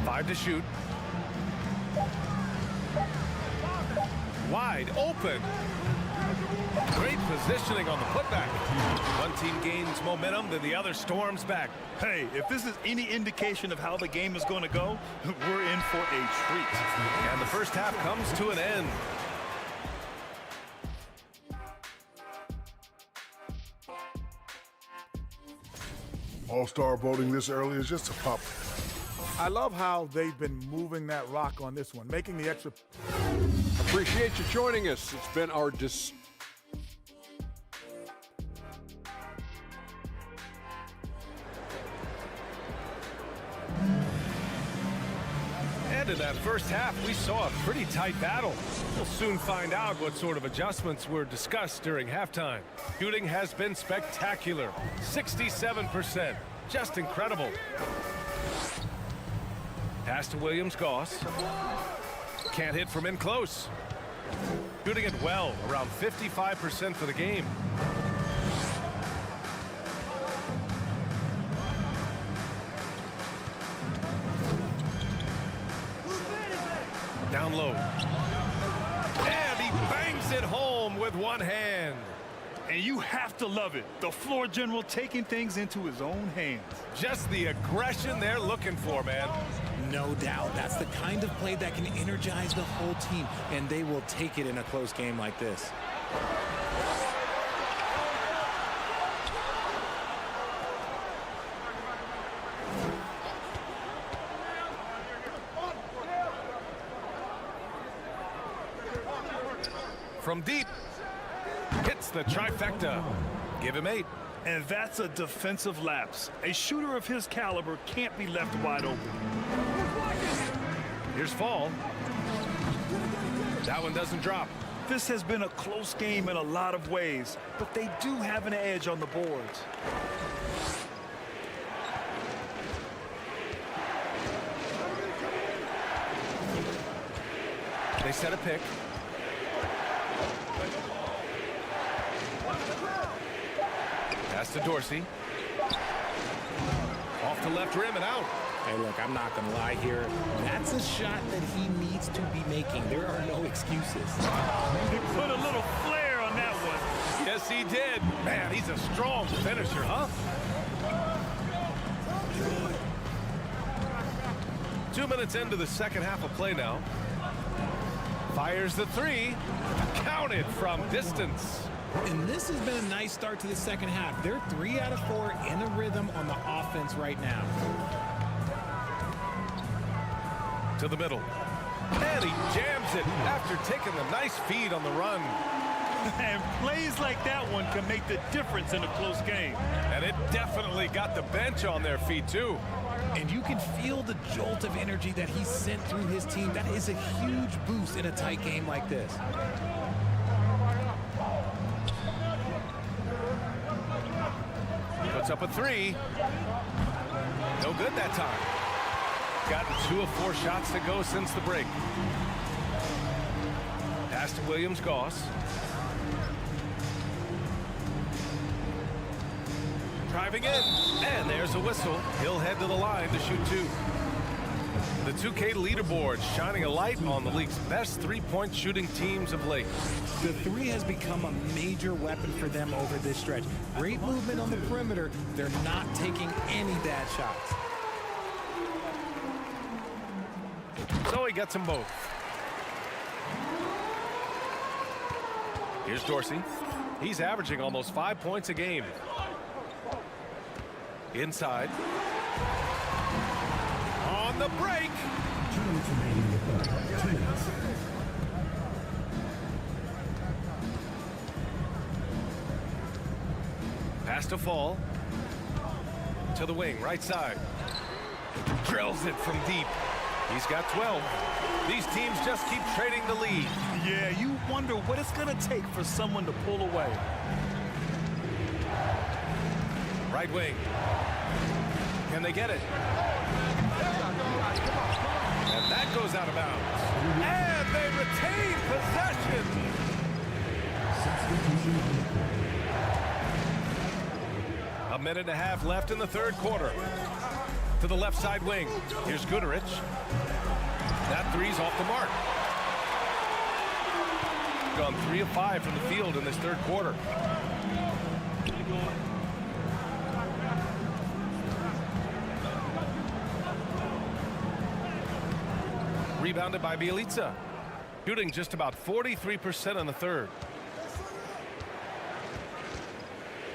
5 to shoot. Wide open. Great positioning on the putback. One team gains momentum, then the other storms back. Hey, if this is any indication of how the game is going to go, we're in for a treat. And the first half comes to an end. All-star voting this early is just a pop. I love how they've been moving that rock on this one, making the extra. Appreciate you joining us. It's been our And in that first half, we saw a pretty tight battle. We'll soon find out what sort of adjustments were discussed during halftime. Shooting has been spectacular. 67%. Just incredible. Pass to Williams-Goss. Can't hit from in close. Shooting it well, around 55% for the game. Down low. And he bangs it home with one hand. And you have to love it. The floor general taking things into his own hands. Just the aggression they're looking for, man. No doubt. That's the kind of play that can energize the whole team, and they will take it in a close game like this. From deep. Hits the trifecta. Give him 8. And that's a defensive lapse. A shooter of his caliber can't be left wide open. Here's Fall. That one doesn't drop. This has been a close game in a lot of ways, but they do have an edge on the boards. They set a pick. Pass to Dorsey. to left rim and out. Hey, look, I'm not going to lie here. That's a shot that he needs to be making. There are no excuses. He put a little flair on that one. Yes, he did. Man, he's a strong finisher, huh? 2 minutes into the second half of play now. Fires the three. Counted from distance. And this has been a nice start to the second half. They're 3 out of 4 in a rhythm on the offense right now. To the middle. And he jams it after taking the nice feed on the run. And plays like that one can make the difference in a close game. And it definitely got the bench on their feet, too. And you can feel the jolt of energy that he sent through his team. That is a huge boost in a tight game like this. Puts up a three. No good that time. Gotten 2 of 4 shots to go since the break. Pass to Williams-Goss. Driving in, and there's a whistle. He'll head to the line to shoot 2. The 2K leaderboard shining a light on the league's best three-point shooting teams of late. The three has become a major weapon for them over this stretch. Great movement on the perimeter. They're not taking any bad shots. So he gets them both. Here's Dorsey. He's averaging almost 5 points a game. Inside. On the break. 2 minutes remaining in the third. 2 minutes. Pass to Fall. To the wing, right side. Drills it from deep. He's got 12. These teams just keep trading the lead. Yeah, you wonder what it's going to take for someone to pull away. Right wing. Can they get it? And that goes out of bounds. And they retain possession. A minute and a half left in the third quarter. To the left side wing. Here's Goodrich. That three's off the mark. Gone 3 of 5 from the field in this third quarter. Rebounded by Bjelica. Shooting just about 43% in the third.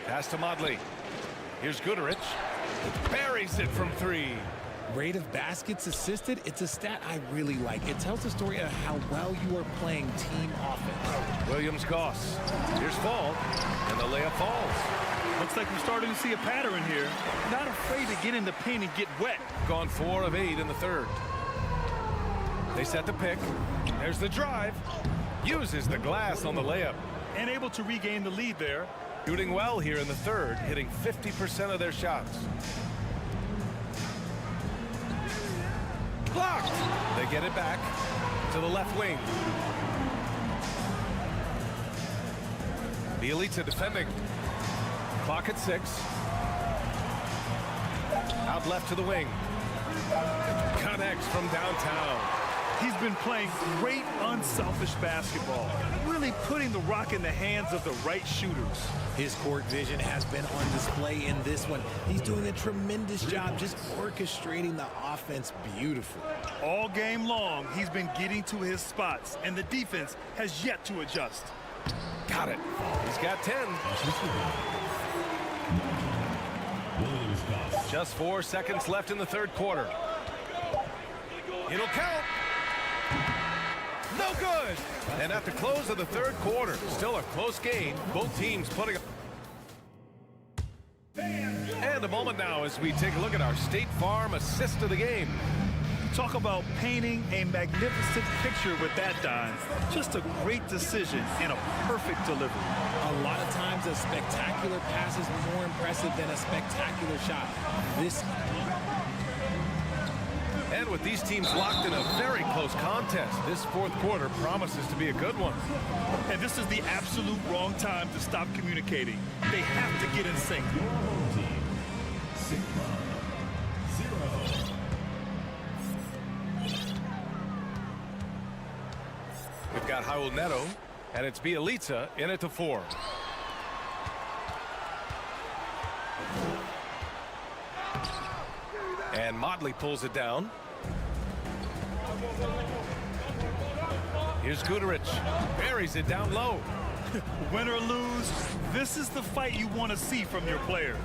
Pass to Modley. Here's Goodrich. Buries it from 3. Rate of baskets assisted, it's a stat I really like. It tells the story of how well you are playing team offense. Williams-Goss. Here's Fall, and the layup falls. Looks like we're starting to see a pattern here. Not afraid to get in the paint and get wet. Gone 4 of 8 in the third. They set the pick. There's the drive. Uses the glass on the layup. And able to regain the lead there. Shooting well here in the third, hitting 50% of their shots. Blocked. They get it back to the left wing. Bjelica defending. Clock at 6. Out left to the wing. Connects from downtown. He's been playing great unselfish basketball, really putting the rock in the hands of the right shooters. His court vision has been on display in this one. He's doing a tremendous job just orchestrating the offense beautifully. All game long, he's been getting to his spots, and the defense has yet to adjust. Got it. He's got 10. Just 4 seconds left in the third quarter. It'll count. No good. And at the close of the third quarter, still a close game. Both teams putting up. And a moment now as we take a look at our State Farm assist of the game. Talk about painting a magnificent picture with that dime. Just a great decision and a perfect delivery. A lot of times a spectacular pass is more impressive than a spectacular shot. And with these teams locked in a very close contest, this fourth quarter promises to be a good one. And this is the absolute wrong time to stop communicating. They have to get in sync. We've got Raul Neto, and it's Bjelica in at the 4. And Motley pulls it down. Here's Guterich. Buries it down low. Win or lose, this is the fight you want to see from your players.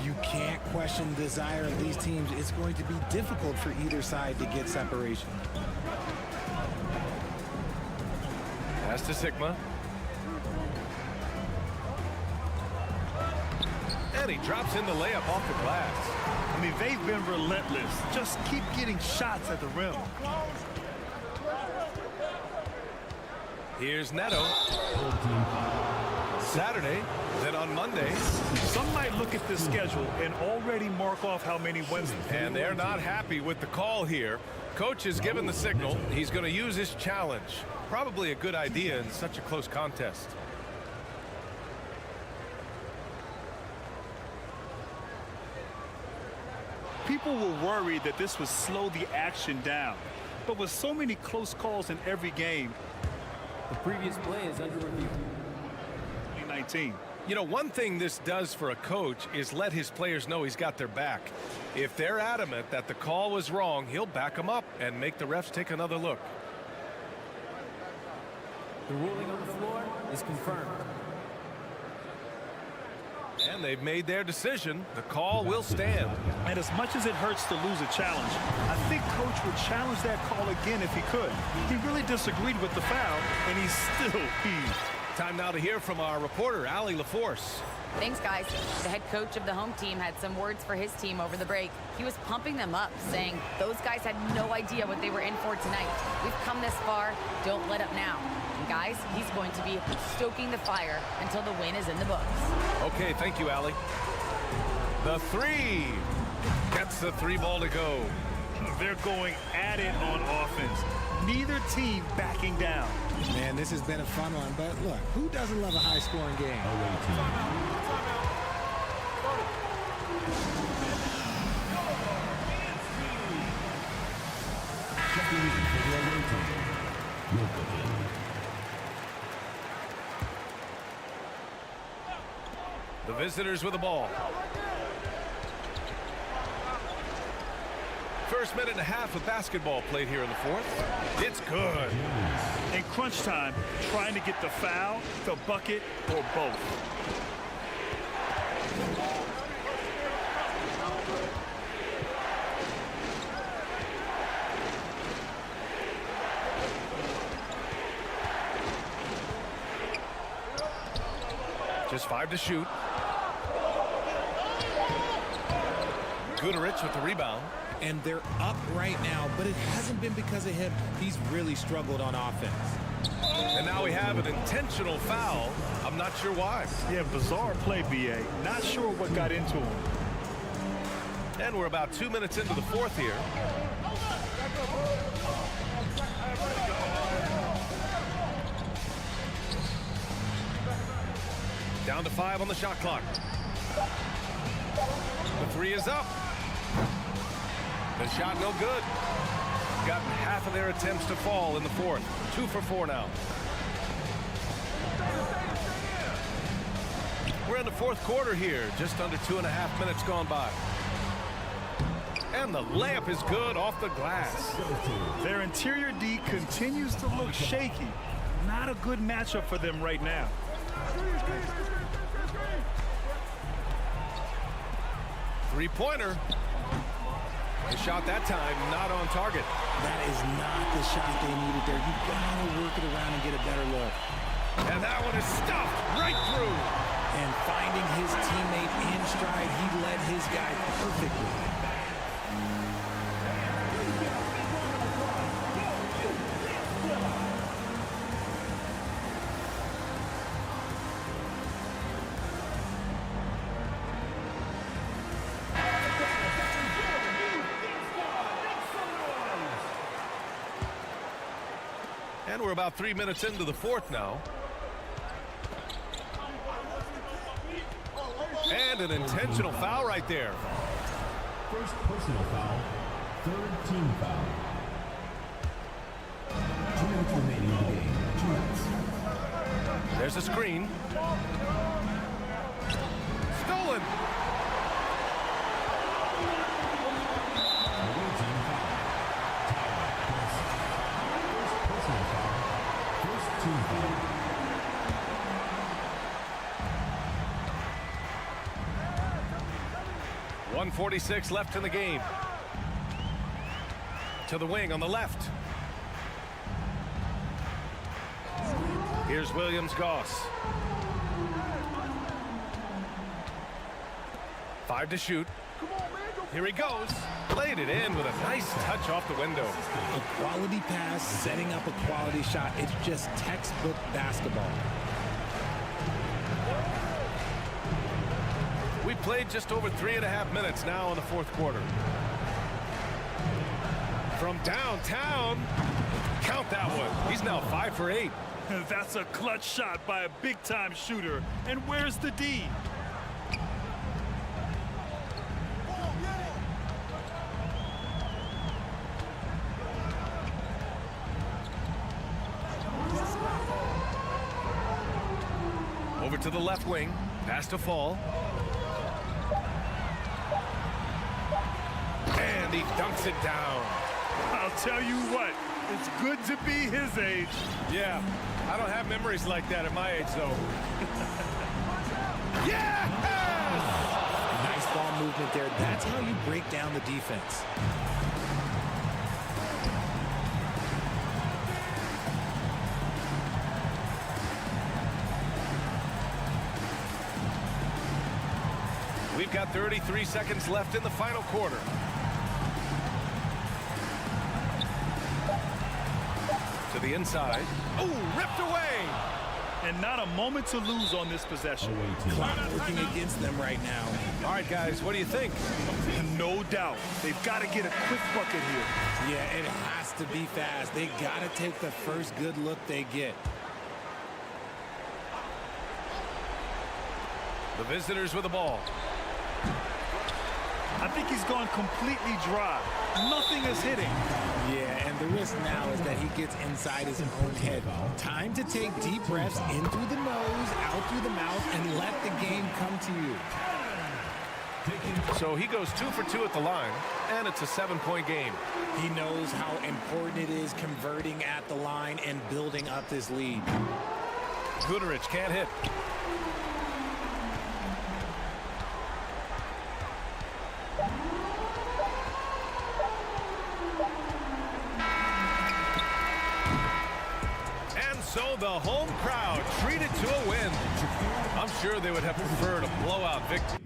You can't question the desire of these teams. It's going to be difficult for either side to get separation. Pass to Sigma. And he drops in the layup off the glass. I mean, they've been relentless. Just keep getting shots at the rim. Here's Neto. Saturday, then on Monday. Some might look at this schedule and already mark off how many wins. And they're not happy with the call here. Coach has given the signal. He's going to use his challenge. Probably a good idea in such a close contest. People were worried that this would slow the action down. But with so many close calls in every game, the previous play is under review. 19. You know, one thing this does for a coach is let his players know he's got their back. If they're adamant that the call was wrong, he'll back them up and make the refs take another look. The ruling on the floor is confirmed. And they've made their decision. The call will stand. And as much as it hurts to lose a challenge, I think Coach would challenge that call again if he could. He really disagreed with the foul, and he's still peeved. Time now to hear from our reporter, Allie LaForce. Thanks, guys. The head coach of the home team had some words for his team over the break. He was pumping them up, saying those guys had no idea what they were in for tonight. We've come this far. Don't let up now. And guys, he's going to be stoking the fire until the win is in the books. Okay, thank you, Allie. The 3 gets the 3 ball to go. They're going at it on offense. Neither team backing down. Man, this has been a fun one, but look, who doesn't love a high-scoring game? The visitors with the ball. First minute and a half of basketball played here in the 4th. It's good. In crunch time, trying to get the foul, the bucket, or both. Just 5 to shoot. Guterich with the rebound. And they're up right now, but it hasn't been because of him. He's really struggled on offense. And now we have an intentional foul. I'm not sure why. Yeah, bizarre play, BA. Not sure what got into him. And we're about 2 minutes into the 4th here. Down to 5 on the shot clock. The 3 is up. The shot no good. Gotten half of their attempts to fall in the 4th. 2 for 4 now. We're in the 4th quarter here. Just under 2.5 minutes gone by. And the layup is good off the glass. Their interior D continues to look shaky. Not a good matchup for them right now. Three-pointer. The shot that time not on target. That is not the shot they needed there. You gotta work it around and get a better look. And that one is stuffed right through. And finding his teammate in stride, he led his guy perfectly. And we're about 3 minutes into the 4th now. And an intentional foul right there. First personal foul, 3rd team foul. 2 minutes remaining in the game. There's a screen. Stolen. First team foul. 1:46 left in the game. To the wing on the left. Here's Williams-Goss. 5 to shoot. Here he goes. Played it in with a nice touch off the window. A quality pass, setting up a quality shot. It's just textbook basketball. We played just over 3.5 minutes now in the fourth quarter. From downtown, count that one. He's now 5 for 8. That's a clutch shot by a big-time shooter. And where's the D? Over to the left wing. Pass to Fall. And he dunks it down. I'll tell you what, it's good to be his age. Yeah, I don't have memories like that at my age, though. Yes! Nice ball movement there. That's how you break down the defense. We've got 33 seconds left in the final quarter. To the inside. Oh, ripped away. And not a moment to lose on this possession. Clock working against them right now. All right, guys, what do you think? No doubt. They've got to get a quick bucket here. Yeah, it has to be fast. They got to take the first good look they get. The visitors with the ball. I think he's gone completely dry. Nothing is hitting. Yeah, and the risk now is that he gets inside his own head. Time to take deep breaths in through the nose, out through the mouth, and let the game come to you. So he goes 2 for 2 at the line, and it's a 7-point game. He knows how important it is converting at the line and building up this lead. Guterich can't hit. So the home crowd treated to a win. I'm sure they would have preferred a blowout victory.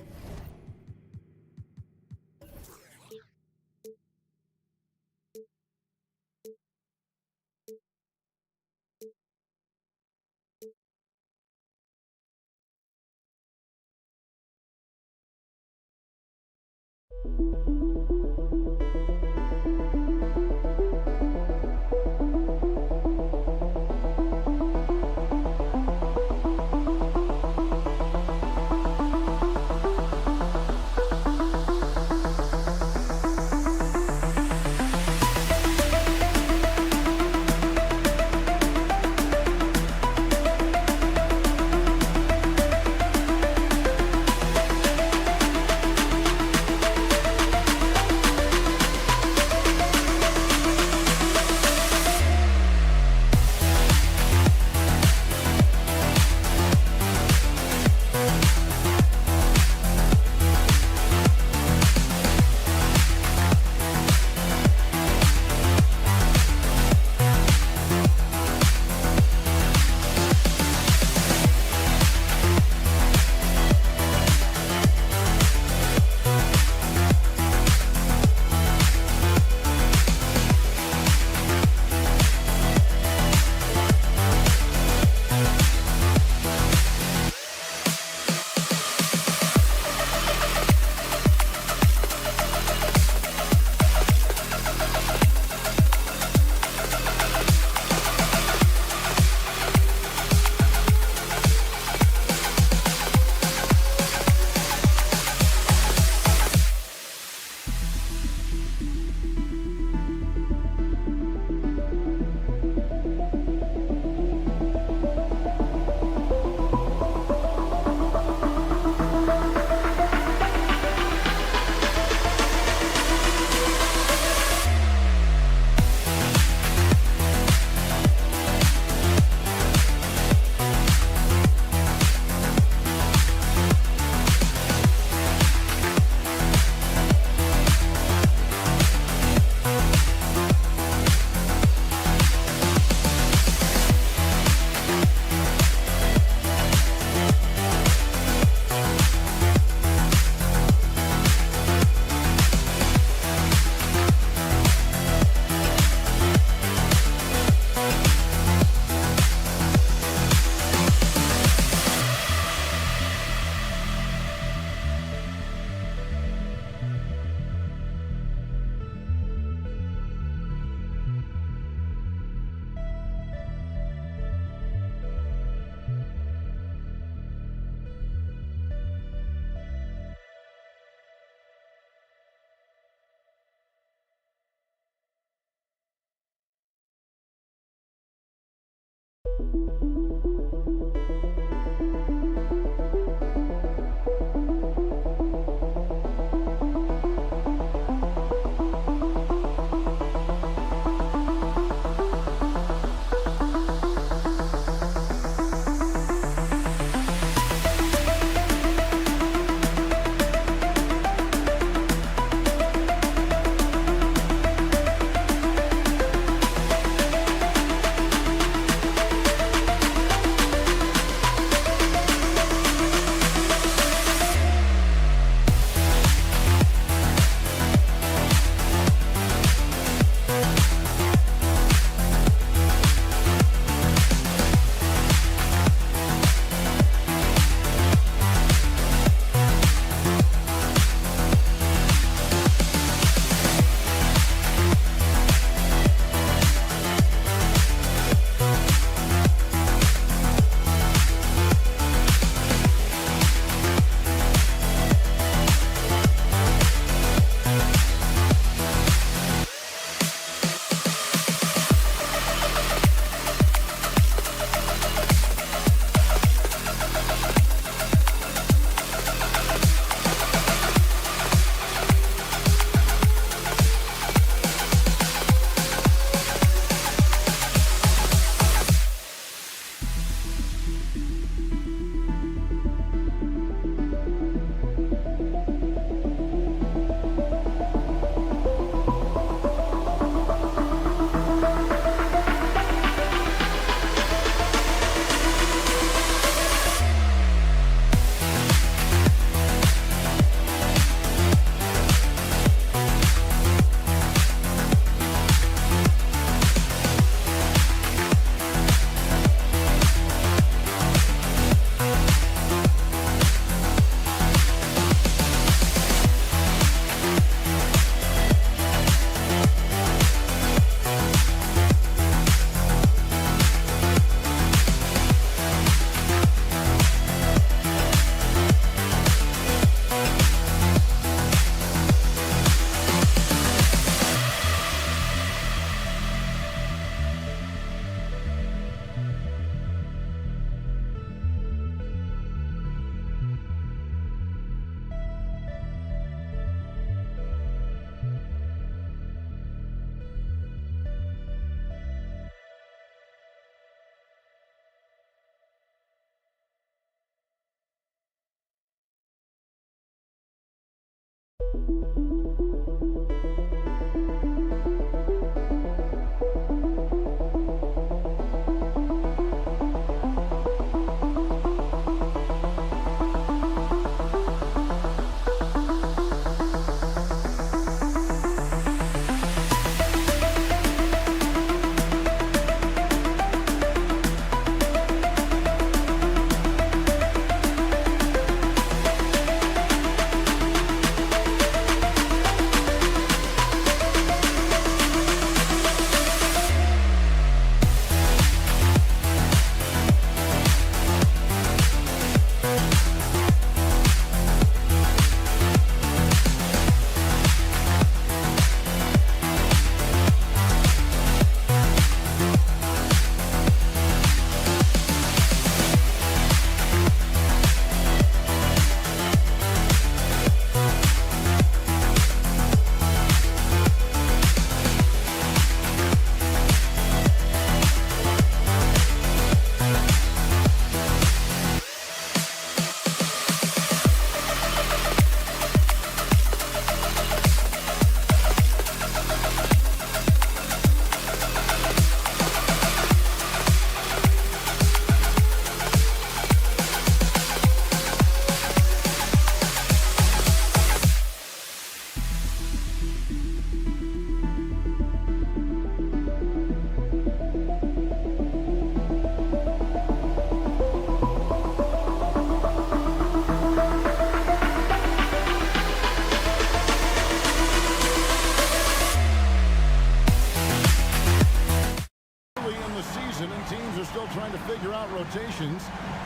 trying to figure out rotations.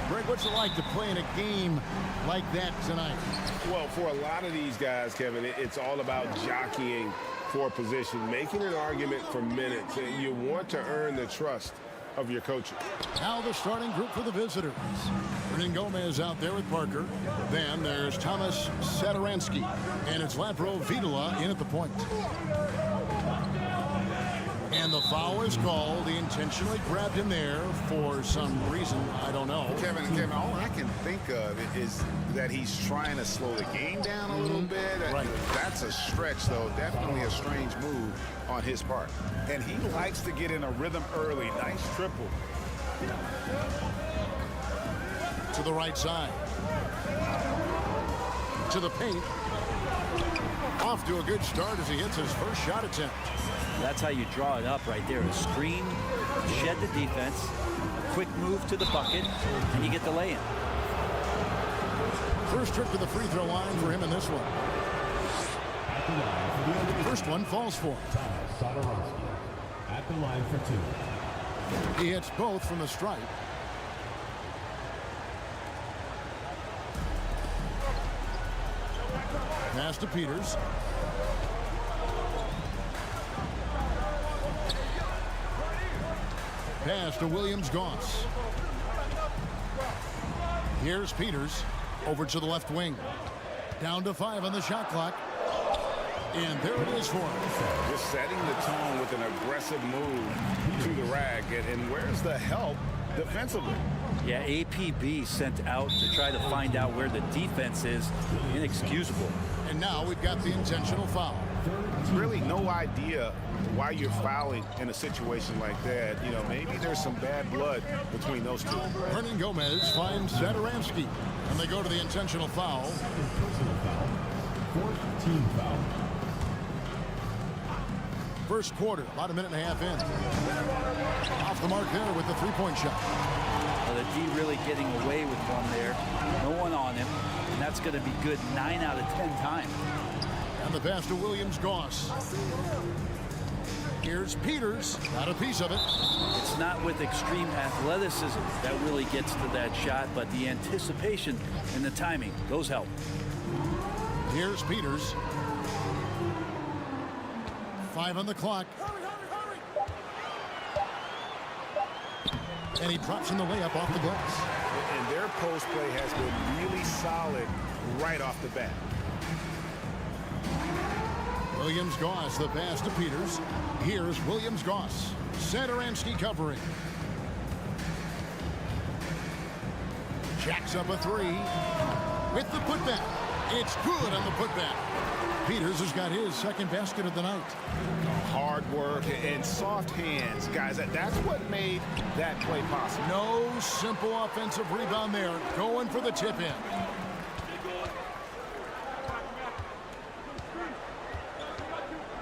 Greg, what's it like to play in a game like that tonight? Well, for a lot of these guys, Kevin, it's all about jockeying for position, making an argument for minutes. You want to earn the trust of your coaches. Now the starting group for the visitors. Hernan Gomez out there with Parker. Then there's Thomas Satoransky. And it's Latro Bjelica in at the point. And the foul is called. He intentionally grabbed him there for some reason. I don't know. Kevin, all I can think of is that he's trying to slow the game down a little bit. Right. That's a stretch, though. Definitely a strange move on his part. And he likes to get in a rhythm early. Nice triple. To the right side. To the paint. Off to a good start as he hits his first shot attempt. That's how you draw it up right there. A screen, shed the defense, quick move to the bucket, and you get the lay-in. First trip to the free throw line for him in this one. First one falls for him. At the line for two. He hits both from the stripe. Pass to Peters. Pass to Williams-Goss. Here's Peters over to the left wing. Down to 5 on the shot clock. And there it is for him. Just setting the tone with an aggressive move to the rack. And where's the help defensively? Yeah, APB sent out to try to find out where the defense is. Inexcusable. And now we've got the intentional foul. Really no idea why you're fouling in a situation like that. You know, maybe there's some bad blood between those two. Hernan Gomez finds Satoransky, and they go to the intentional foul. Fourth team foul. First quarter, about a minute and a half in. Off the mark there with the three-point shot. Well, the D really getting away with one there. No one on him, and that's going to be good 9 out of 10 times. And the pass to Williams-Goss. Here's Peters, got a piece of it. It's not with extreme athleticism that really gets to that shot, but the anticipation and the timing, those help. Here's Peters. 5 on the clock. And he drops in the layup off the glass. And their post play has been really solid right off the bat. Williams-Goss, the pass to Peters. Here's Williams-Goss. Satoransky covering. Jacks up a three. With the putback. It's good on the putback. Peters has got his second basket of the night. Hard work and soft hands, guys. That's what made that play possible. No simple offensive rebound there. Going for the tip in.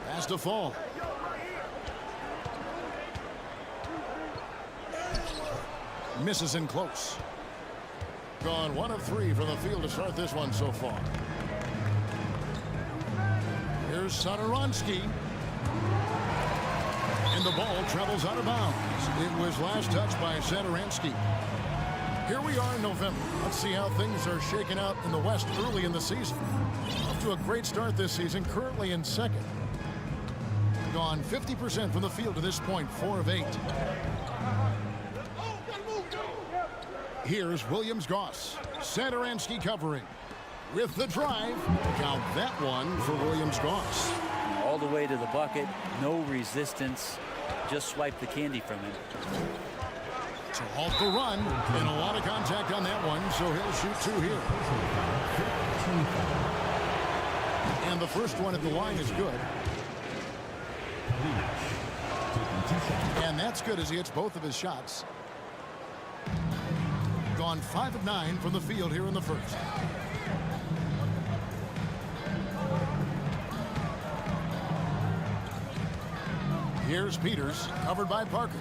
Pass to Fall. Misses in close. Gone 1 of 3 from the field to start this one so far. Here's Satoransky. And the ball travels out of bounds. It was last touched by Satoransky. Here we are in November. Let's see how things are shaking out in the West early in the season. Off to a great start this season, currently in second. Gone 50% from the field to this point, 4 of 8. Here's Williams-Goss. Satoransky covering. With the drive, count that one for Williams-Goss. All the way to the bucket, no resistance. Just swipe the candy from him. To halt the run, and a lot of contact on that one, so he'll shoot 2 here. And the first one at the line is good. And that's good as he hits both of his shots. Gone 5 of 9 from the field here in the first. Here's Peters, covered by Parker.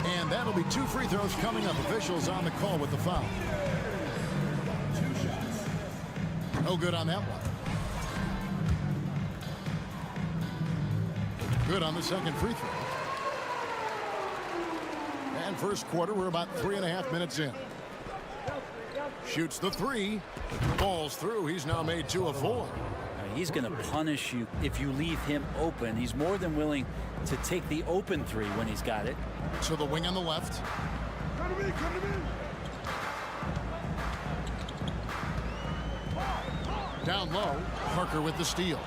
And that'll be 2 free throws coming up. Officials on the call with the foul. No good on that one. Good on the second free throw. And first quarter, we're about 3.5 minutes in. Shoots the 3. Falls through. He's now made 2 of 4. He's going to punish you if you leave him open. He's more than willing to take the open 3 when he's got it. So the wing on the left. Down low, Parker with the steal.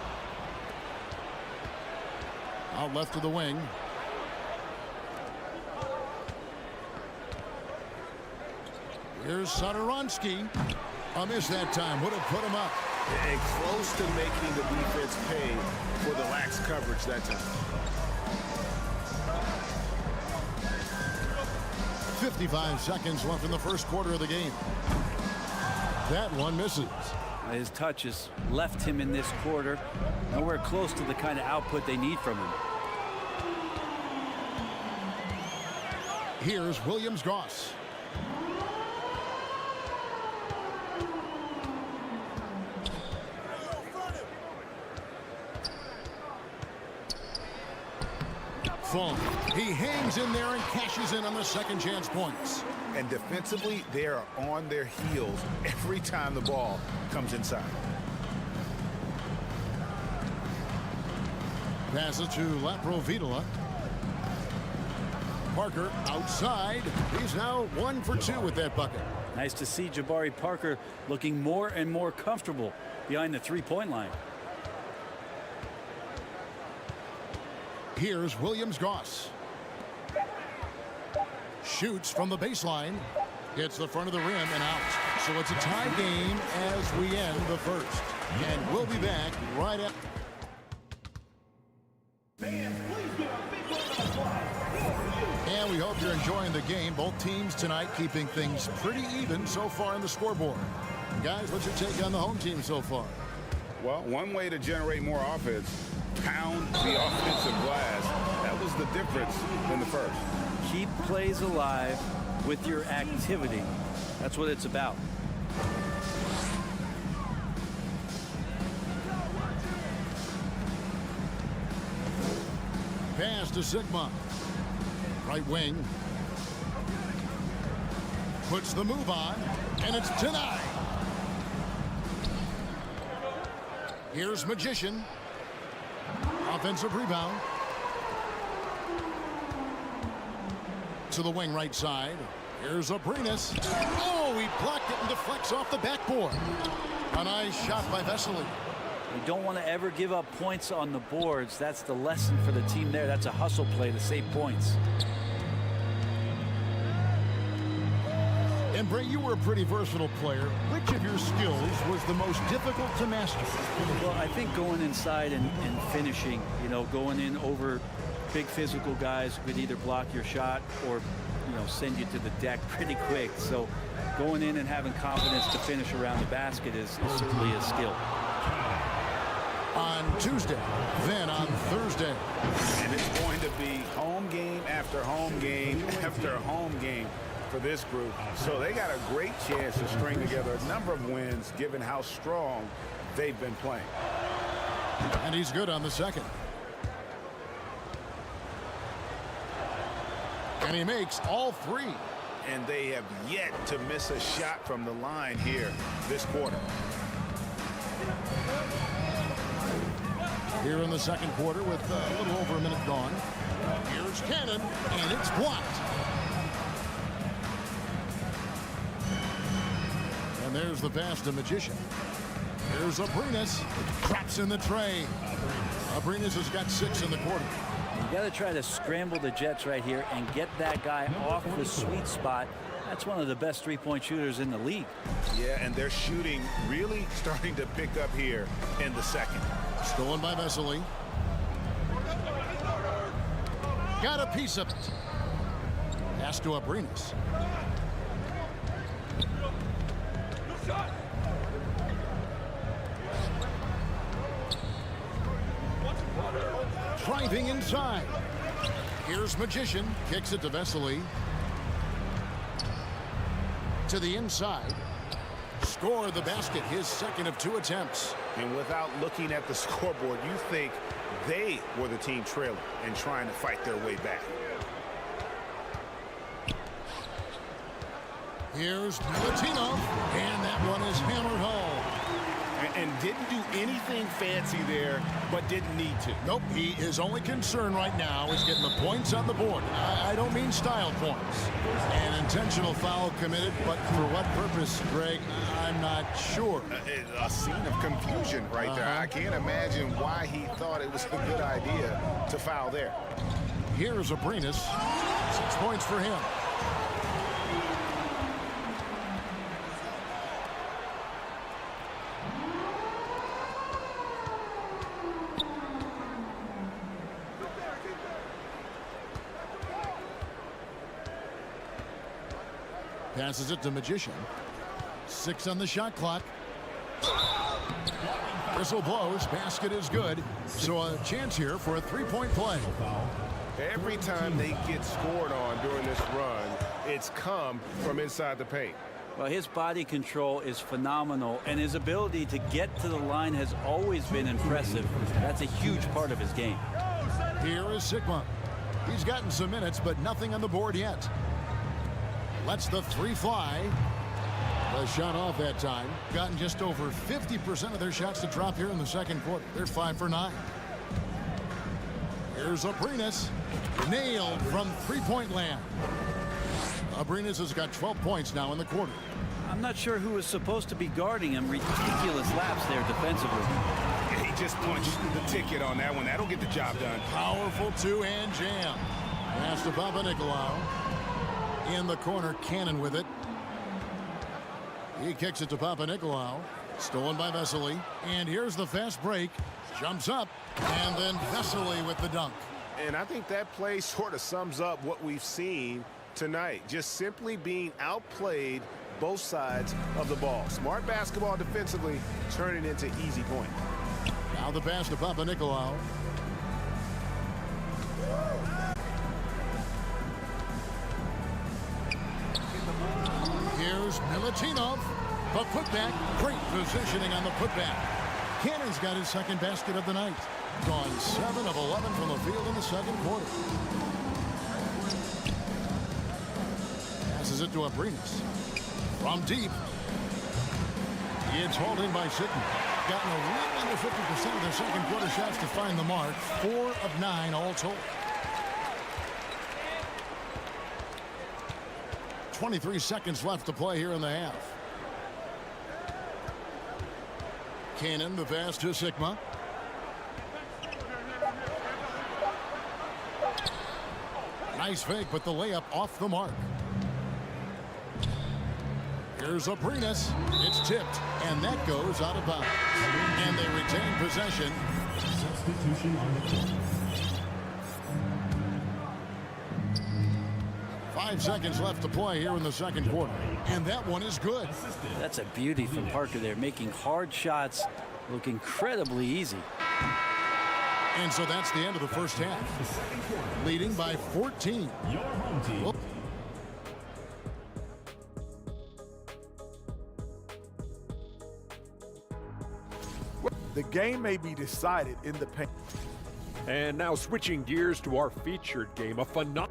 Out left of the wing. Here's Satoransky. A miss that time. Would have put him up. And close to making the defense pay for the lax coverage that time. 55 seconds left in the first quarter of the game. That one misses. His touches left him in this quarter. Nowhere close to the kind of output they need from him. Here's Williams-Goss. Fong. He hangs in there and cashes in on the second chance points. And defensively, they are on their heels every time the ball comes inside. Passes to Laprovitola. Parker outside. He's now 1 for 2 with that bucket. Nice to see Jabari Parker looking more and more comfortable behind the three-point line. Here's Williams-Goss. Shoots from the baseline. Hits the front of the rim and out. So it's a tie game as we end the first. And we'll be back right after. And we hope you're enjoying the game. Both teams tonight keeping things pretty even so far in the scoreboard. Guys, what's your take on the home team so far? Well, one way to generate more offense, pound the offensive glass. That was the difference in the first. Keep plays alive with your activity. That's what it's about. Pass to Sigma. Right wing. Puts the move on, and it's denied. Here's Magician. Offensive rebound. To the wing right side. Here's Abrinas. Oh, he blocked it and deflects off the backboard. A nice shot by Vesely. You don't want to ever give up points on the boards. That's the lesson for the team there. That's a hustle play to save points. And Bray, you were a pretty versatile player. Which of your skills was the most difficult to master? Well, I think going inside and finishing, going in over big physical guys who could either block your shot or, send you to the deck pretty quick. So going in and having confidence to finish around the basket is certainly a skill. On Tuesday, then on Thursday. And it's going to be home game after home game after home game for this group. So they got a great chance to string together a number of wins given how strong they've been playing. And he's good on the second. And he makes all three. And they have yet to miss a shot from the line here this quarter. Here in the second quarter with a little over a minute gone. Here's Cannon, and it's blocked. And there's the pass to Magician. Here's Abrinas. Traps in the tray. Abrinas has got 6 in the quarter. You got to try to scramble the Jets right here and get that guy off the sweet spot. That's one of the best three-point shooters in the league. Yeah, and their shooting really starting to pick up here in the second. Stolen by Vesely. Got a piece of it. Pass to Abrinas. Driving inside. Here's Magician. Kicks it to Vesely. To the inside. Score the basket. His second of 2 attempts. And without looking at the scoreboard, you think they were the team trailing and trying to fight their way back. Here's Milutinov. And that one is hammered home. And didn't do anything fancy there, but didn't need to. Nope, his only concern right now is getting the points on the board. I don't mean style points. An intentional foul committed, but for what purpose, Greg, I'm not sure. A scene of confusion right there. I can't imagine why he thought it was a good idea to foul there. Here's Abrinas. 6 points for him. Passes it to Magician. 6 on the shot clock. Whistle blows. Basket is good. So a chance here for a 3-point play. Every time they get scored on during this run, it's come from inside the paint. Well, his body control is phenomenal, and his ability to get to the line has always been impressive. That's a huge part of his game. Here is Sigma. He's gotten some minutes, but nothing on the board yet. Lets the 3 fly. The shot off that time. Gotten just over 50% of their shots to drop here in the second quarter. They're 5 for 9. Here's Abrinas. Nailed from 3-point land. Abrinas has got 12 points now in the quarter. I'm not sure who was supposed to be guarding him. Ridiculous lapse there defensively. He just punched the ticket on that one. That'll get the job done. Powerful 2-hand jam. Pass to Papanikolaou. In the corner, Cannon with it. He kicks it to Papanikolaou. Stolen by Vesely. And here's the fast break. Jumps up. And then Vesely with the dunk. And I think that play sort of sums up what we've seen tonight. Just simply being outplayed both sides of the ball. Smart basketball defensively, turning into easy point. Now the pass to Papanikolaou. Here's Milutinov. The putback. Great positioning on the putback. Cannon's got his second basket of the night. Gone 7 of 11 from the field in the second quarter. Passes it to Abrinas. From deep. It's hauled in by Sigma. Gotten a little under 50% of their second quarter shots to find the mark. 4 of 9 all told. 23 seconds left to play here in the half. Cannon, the pass to Sigma. Nice fake, but the layup off the mark. Here's Abrinas. It's tipped, and that goes out of bounds. And they retain possession. Substitution on the court. 5 seconds left to play here in the second quarter. And that one is good. That's a beauty from Parker there, making hard shots look incredibly easy. And so that's the end of the first half. Leading by 14. Your home team. The game may be decided in the paint. And now switching gears to our featured game, a phenomenal.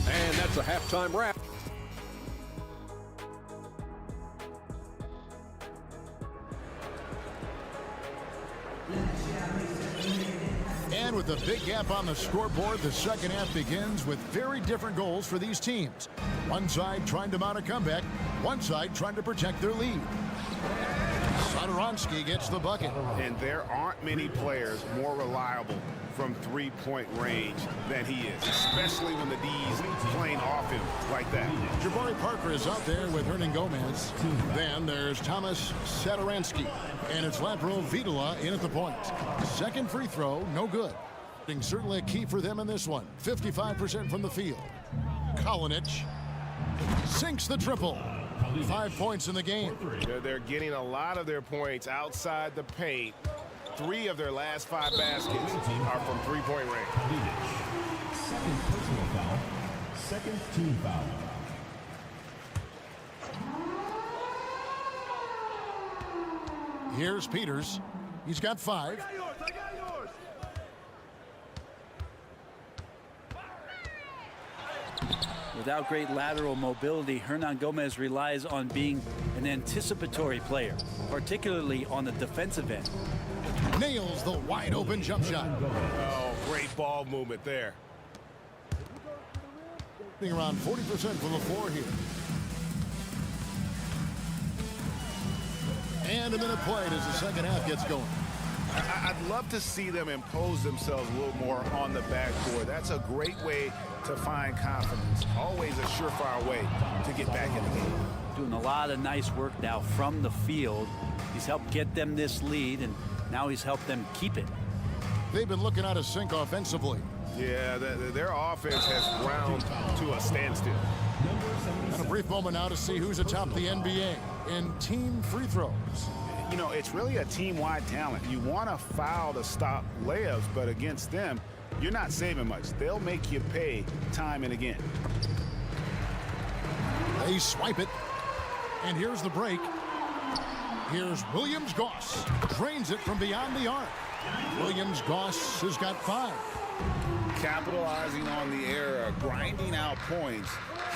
And that's a halftime wrap. And with a big gap on the scoreboard, the second half begins with very different goals for these teams. One side trying to mount a comeback, one side trying to protect their lead. Satoransky gets the bucket. And there aren't many players more reliable from three-point range than he is, especially when the D's playing off him like that. Jabari Parker is out there with Hernan Gomez. Then there's Thomas Satoransky. And it's Lapro Vidala in at the point. Second free throw, no good. Certainly a key for them in this one. 55% from the field. Kalinic sinks the triple. 5 points in the game. They're getting a lot of their points outside the paint. 3 of their last 5 baskets are from three-point range. Second personal foul. Second team foul. Here's Peters. He's got 5. Without great lateral mobility, Hernan Gomez relies on being an anticipatory player, particularly on the defensive end. Nails the wide open jump shot. Oh, great ball movement there. Around 40% from the floor here. And a minute played as the second half gets going. I'd love to see them impose themselves a little more on the backboard. That's a great way to find confidence. Always a surefire way to get back in the game. Doing a lot of nice work now from the field. He's helped get them this lead, and now he's helped them keep it. They've been looking out of sync offensively. Yeah, their offense has ground to a standstill. And a brief moment now to see who's atop the NBA in team free throws. You know, it's really a team-wide talent. You want to foul to stop layups, but against them, you're not saving much. They'll make you pay time and again. They swipe it. And here's the break. Here's Williams-Goss. Drains it from beyond the arc. Williams-Goss has got 5. Capitalizing on the error, grinding out points.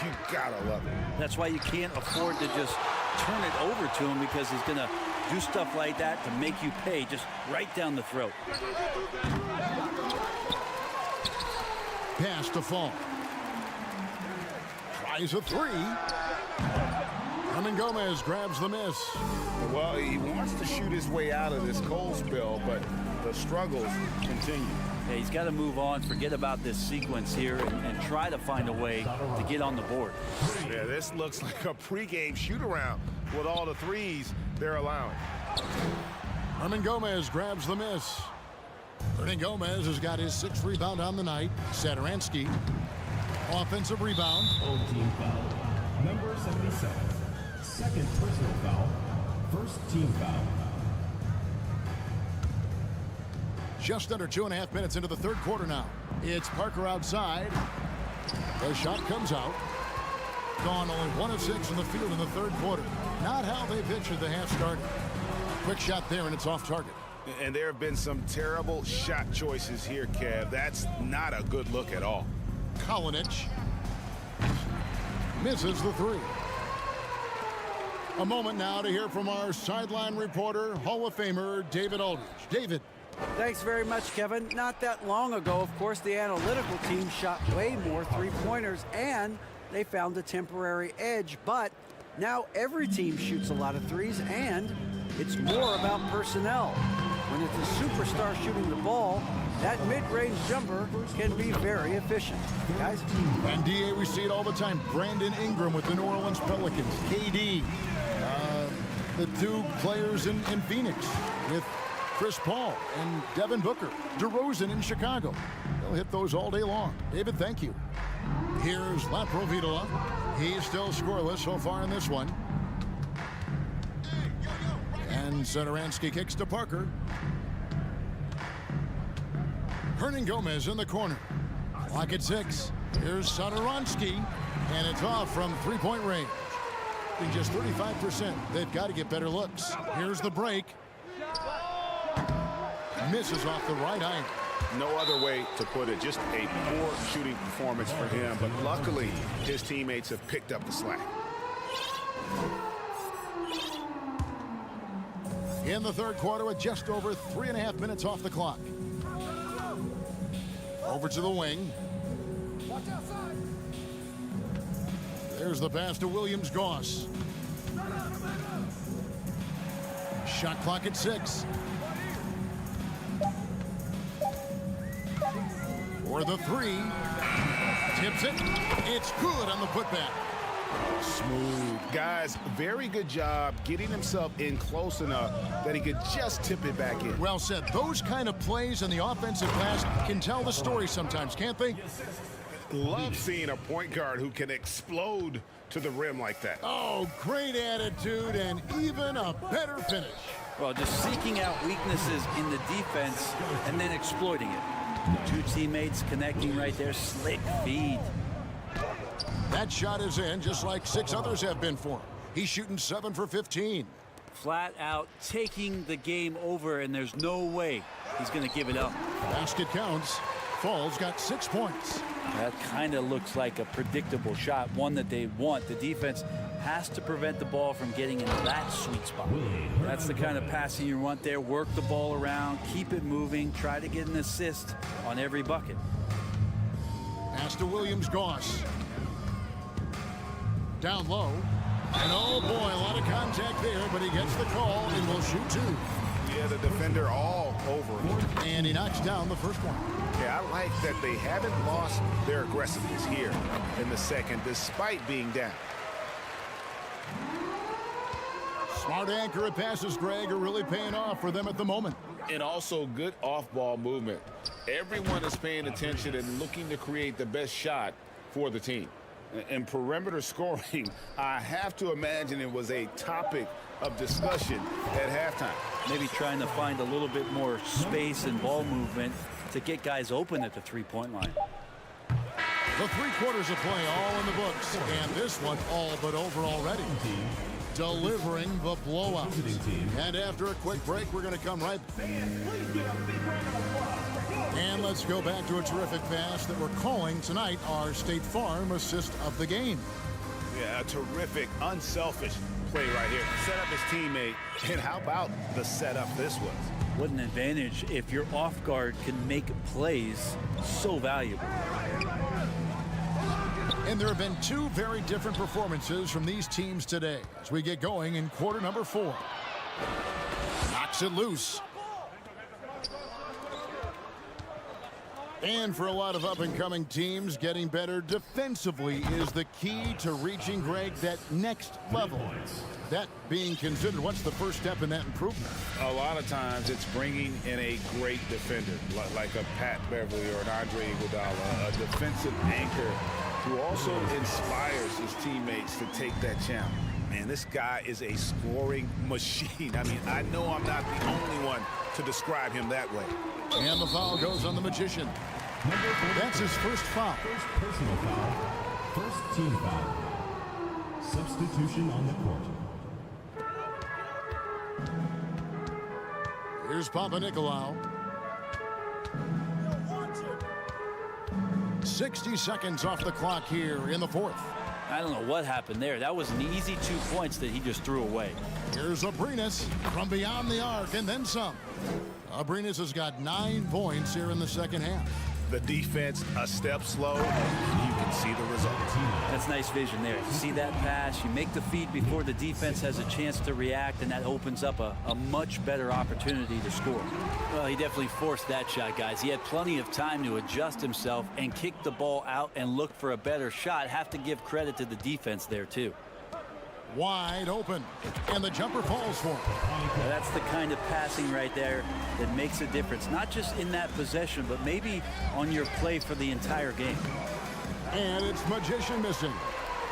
You gotta love it. That's why you can't afford to just turn it over to him, because he's going to do stuff like that to make you pay just right down the throat. Pass to Fall. Tries a 3. Hernan Gomez grabs the miss. Well, he wants to shoot his way out of this cold spell, but the struggles continue. Yeah, he's got to move on, forget about this sequence here, and try to find a way to get on the board. Yeah, this looks like a pregame shoot-around with all the threes they're allowing. Hernan Gomez grabs the miss. Hernan Gomez has got his 6th rebound on the night. Satoransky, offensive rebound. Old team foul. Number 77. Second personal foul. First team foul. Just under 2.5 minutes into the third quarter now. It's Parker outside. The shot comes out. Gone only 1 of 6 in the field in the third quarter. Not how they pictured the half started. Quick shot there, and it's off target. And there have been some terrible shot choices here, Kev. That's not a good look at all. Kalinic misses the 3. A moment now to hear from our sideline reporter, Hall of Famer David Aldridge. David. Thanks very much, Kevin. Not that long ago, of course, the analytical team shot way more three-pointers, and they found a temporary edge. But now every team shoots a lot of threes, and it's more about personnel. When it's a superstar shooting the ball, That mid-range jumper can be very efficient. Guys? And DA, we see it all the time. Brandon Ingram with the New Orleans Pelicans. KD. The two players in Phoenix with Chris Paul and Devin Booker. DeRozan in Chicago. They'll hit those all day long. David, thank you. Here's Laprovitola. He's still scoreless so far in this one. And Satoransky kicks to Parker. Hernan Gomez in the corner. Clock at 6. Here's Satoransky. And it's off from three-point range. In just 35%. They've got to get better looks. Here's the break. Misses off the right iron. No other way to put it. Just a poor shooting performance for him. But luckily, his teammates have picked up the slack. In the third quarter with just over 3.5 minutes off the clock. Over to the wing. There's the pass to Williams-Goss. Shot clock at 6. For the 3. Tips it. It's good on the putback. Smooth. Guys, very good job getting himself in close enough that he could just tip it back in. Well said. Those kind of plays in the offensive glass can tell the story sometimes, can't they? Love seeing a point guard who can explode to the rim like that. Oh, great attitude and even a better finish. Well, just seeking out weaknesses in the defense and then exploiting it. Two teammates connecting right there. Slick feed. That shot is in, just like 6 others have been for him. He's shooting 7 for 15. Flat out taking the game over, and there's no way he's going to give it up. Basket counts. Fall's got 6 points. That kind of looks like a predictable shot, one that they want. The defense has to prevent the ball from getting into that sweet spot. That's the kind of passing you want there. Work the ball around, keep it moving, try to get an assist on every bucket. Pass to Williams-Goss. Down low. And oh boy, a lot of contact there, but he gets the call and will shoot 2. Yeah, the defender all over him. And he knocks down the first one. Yeah, I like that they haven't lost their aggressiveness here in the second, despite being down. Smart accurate passes, Greg, are really paying off for them at the moment. And also good off-ball movement. Everyone is paying attention and looking to create the best shot for the team. And perimeter scoring, I have to imagine it was a topic of discussion at halftime. Maybe trying to find a little bit more space and ball movement to get guys open at the three-point line. The 3 quarters of play all in the books, and this one all but over already. Delivering the blowout. And after a quick break, we're going to come right back. And let's go back to a terrific pass that we're calling tonight our State Farm assist of the game. Yeah, a terrific, unselfish play right here. Set up his teammate. And how about the setup this was? What an advantage if your off guard can make plays so valuable. And there have been 2 very different performances from these teams today as we get going in quarter number 4. Knocks it loose. And for a lot of up-and-coming teams, getting better defensively is the key to reaching, Greg, that next level. That being considered, what's the first step in that improvement? A lot of times it's bringing in a great defender, like a Pat Beverly or an Andre Iguodala, a defensive anchor who also inspires his teammates to take that challenge. Man, this guy is a scoring machine. I mean, I know I'm not the only one to describe him that way. And the foul goes on the Magician. That's his first foul. First personal foul. First team foul. Substitution on the court. Here's Papanikolaou. 60 seconds off the clock here in the 4th. I don't know what happened there. That was an easy 2 points that he just threw away. Here's Abrinas from beyond the arc and then some. Abrinas has got 9 points here in the second half. The defense a step slow, you can see the result. That's That's nice vision there. You see that pass, you make the feed before the defense has a chance to react, and that opens up a much better opportunity to score. Well, he definitely forced that shot, guys. He had plenty of time to adjust himself and kick the ball out and look for a better shot. Have to give credit to the defense there, too. Wide open, and the jumper falls for him. Well, that's the kind of passing right there that makes a difference, not just in that possession, but maybe on your play for the entire game. And it's Magician missing.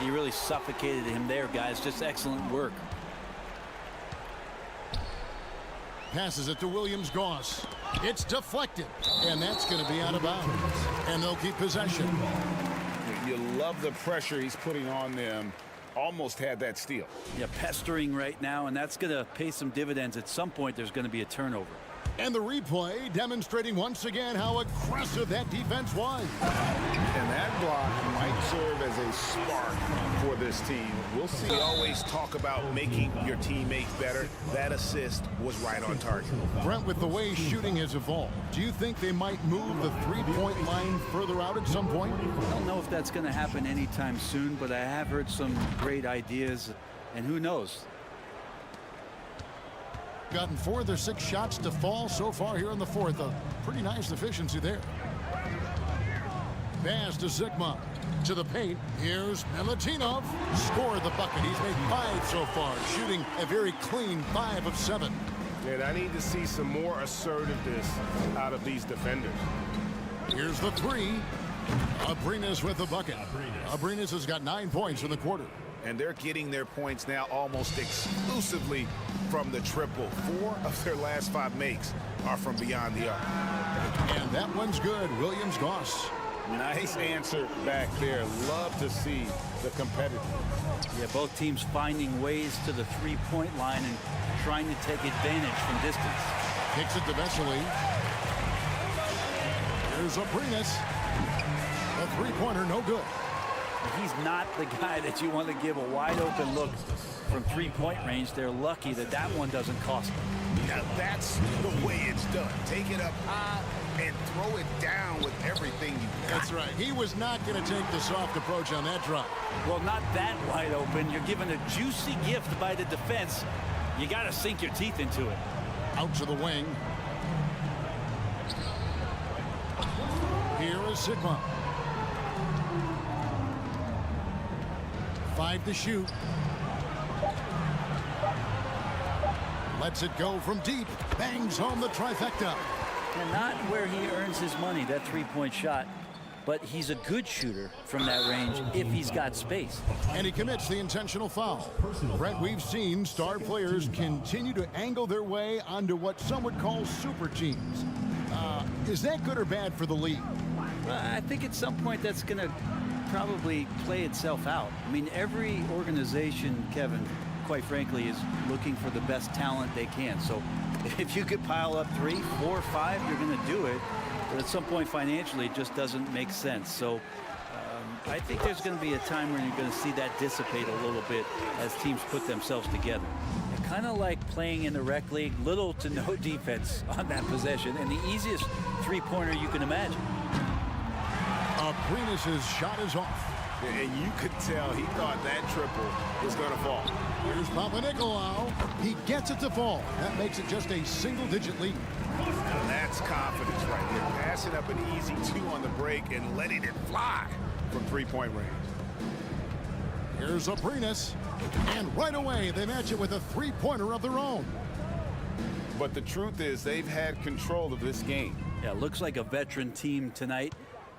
He really suffocated him there, guys. Just excellent work. Passes it to Williams-Goss. It's deflected, and that's going to be out of bounds. And they'll keep possession. You love the pressure he's putting on them. Almost had that steal. Yeah, pestering right now, and that's going to pay some dividends. At some point, there's going to be a turnover. And the replay demonstrating once again how aggressive that defense was. And that block might serve as a spark for this team. We'll see. We always talk about making your teammates better. That assist was right on target. Brent, with the way shooting has evolved, do you think they might move the three-point line further out at some point? I don't know if that's going to happen anytime soon, but I have heard some great ideas, and who knows? Gotten 4 of their 6 shots to fall so far here in the fourth. A pretty nice efficiency there. Pass to Sigma. To the paint. Here's Milutinov. Scored the bucket. He's made 5 so far, shooting a very clean 5 of 7. And I need to see some more assertiveness out of these defenders. Here's the 3. Abrinas with the bucket. Abrinas has got 9 points in the quarter. And they're getting their points now almost exclusively from the triple. 4 of their last 5 makes are from beyond the arc. And that one's good. Williams-Goss. Nice answer back there. Love to see the competitive. Yeah, both teams finding ways to the three-point line and trying to take advantage from distance. Kicks it to Vesely. Here's Abrinas. The three-pointer, no good. He's not the guy that you want to give a wide-open look from three-point range. They're lucky that that one doesn't cost them. Now that's the way it's done. Take it up high and throw it down with everything you got. That's right. He was not going to take the soft approach on that drop. Well, not that wide open. You're given a juicy gift by the defense. You got to sink your teeth into it. Out to the wing. Here is Sigma. 5 to shoot. Lets it go from deep. Bangs home the trifecta. And not where he earns his money, that three-point shot. But he's a good shooter from that range if he's got space. And he commits the intentional foul. Brent, we've seen star players continue to angle their way onto what some would call super teams. Is that good or bad for the league? Well, I think at some point that's going to probably play itself out. I mean, every organization, Kevin, quite frankly, is looking for the best talent they can. So if you could pile up 3, 4, 5, you're going to do it. But at some point financially, it just doesn't make sense. So I think there's going to be a time where you're going to see that dissipate a little bit as teams put themselves together. Kind of like playing in the rec league, little to no defense on that possession, and the easiest three-pointer you can imagine. Abrinas' shot is off. And you could tell he thought that triple was going to fall. Here's Papanikolaou. He gets it to fall. That makes it just a single-digit lead. Now that's confidence right there. Passing up an easy 2 on the break and letting it fly from three-point range. Here's Abrinas. And right away, they match it with a three-pointer of their own. But the truth is they've had control of this game. Yeah, looks like a veteran team tonight.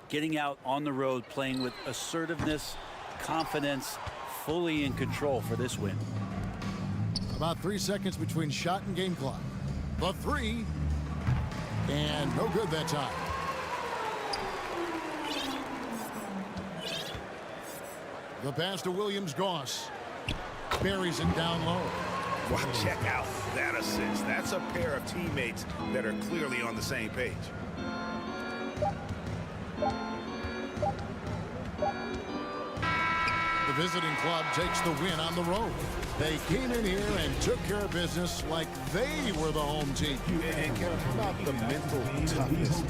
Getting out on the road, playing with assertiveness, confidence, fully in control for this win. About 3 seconds between shot and game clock. The 3. And no good that time. The pass to Williams-Goss. Buries it down low. Well, check out that assist. That's a pair of teammates that are clearly on the same page. The visiting club takes the win on the road. They came in here and took care of business like they were the home team. And Kevin, how about the mental toughness?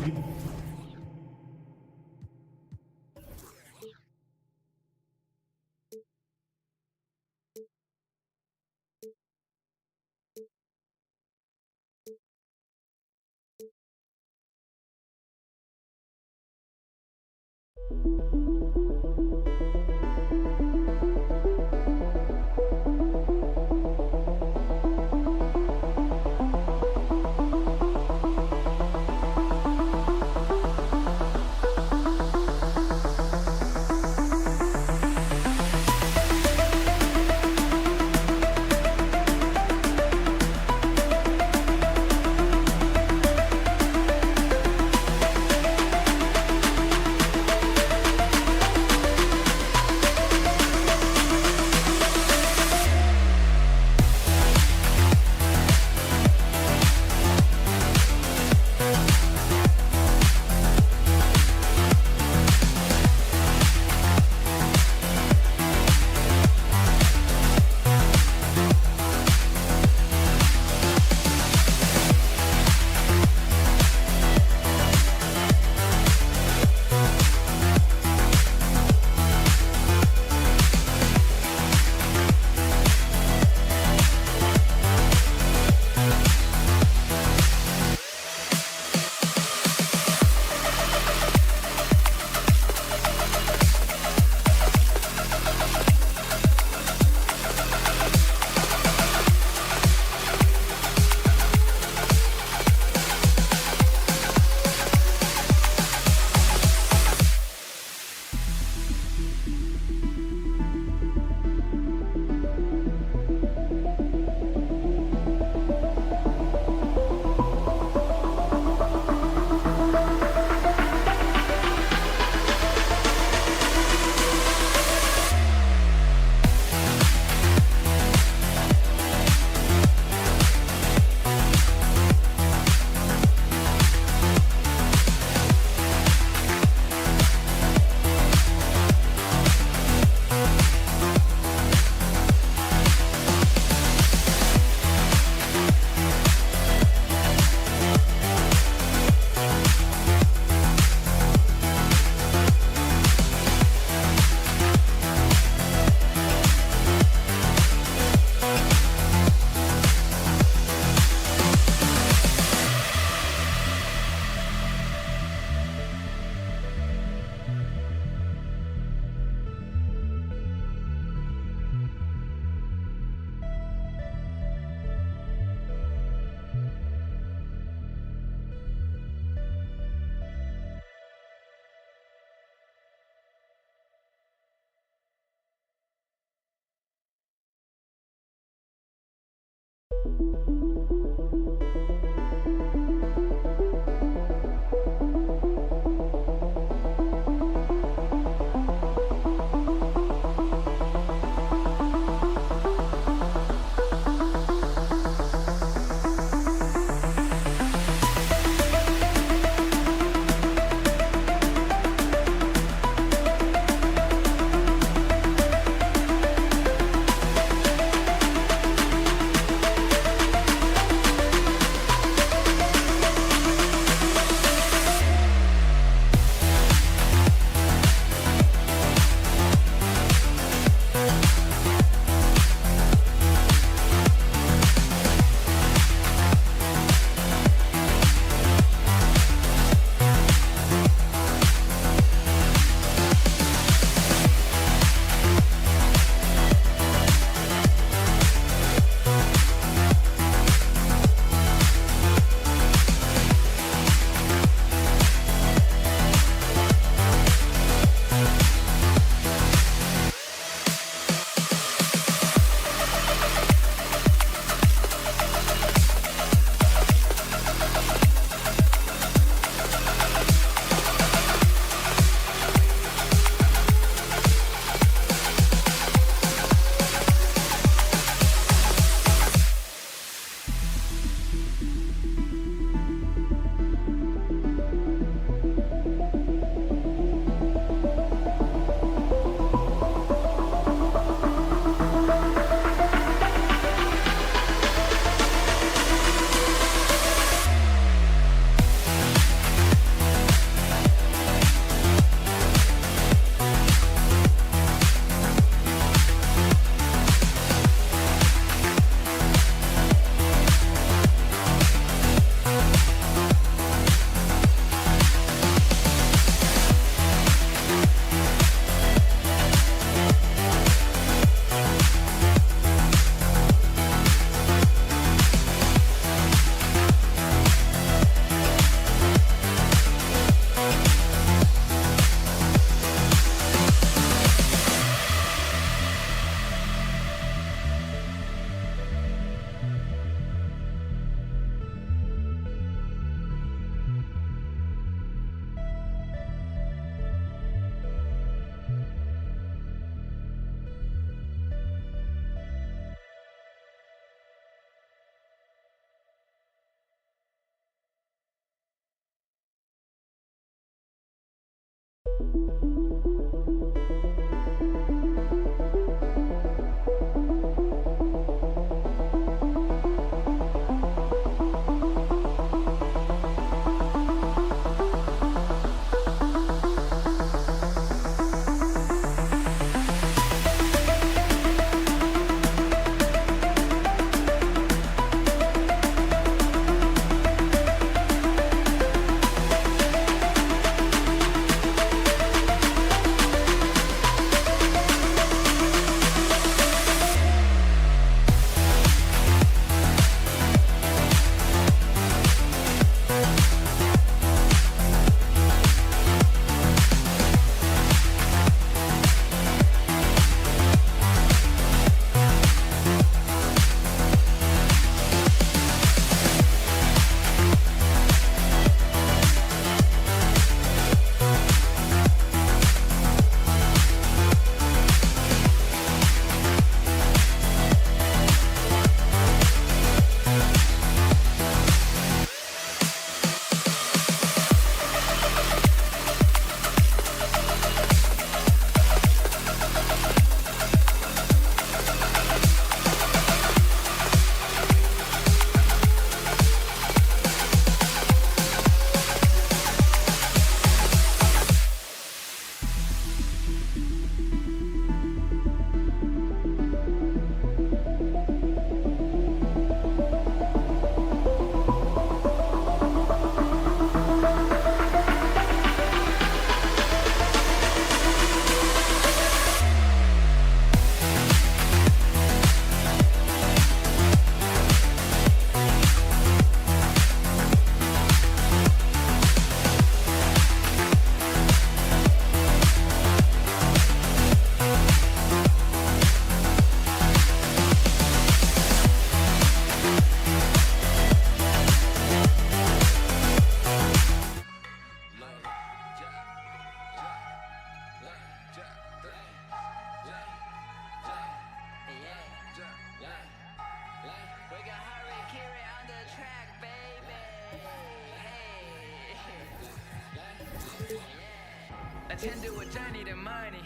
钱对我占你的 money，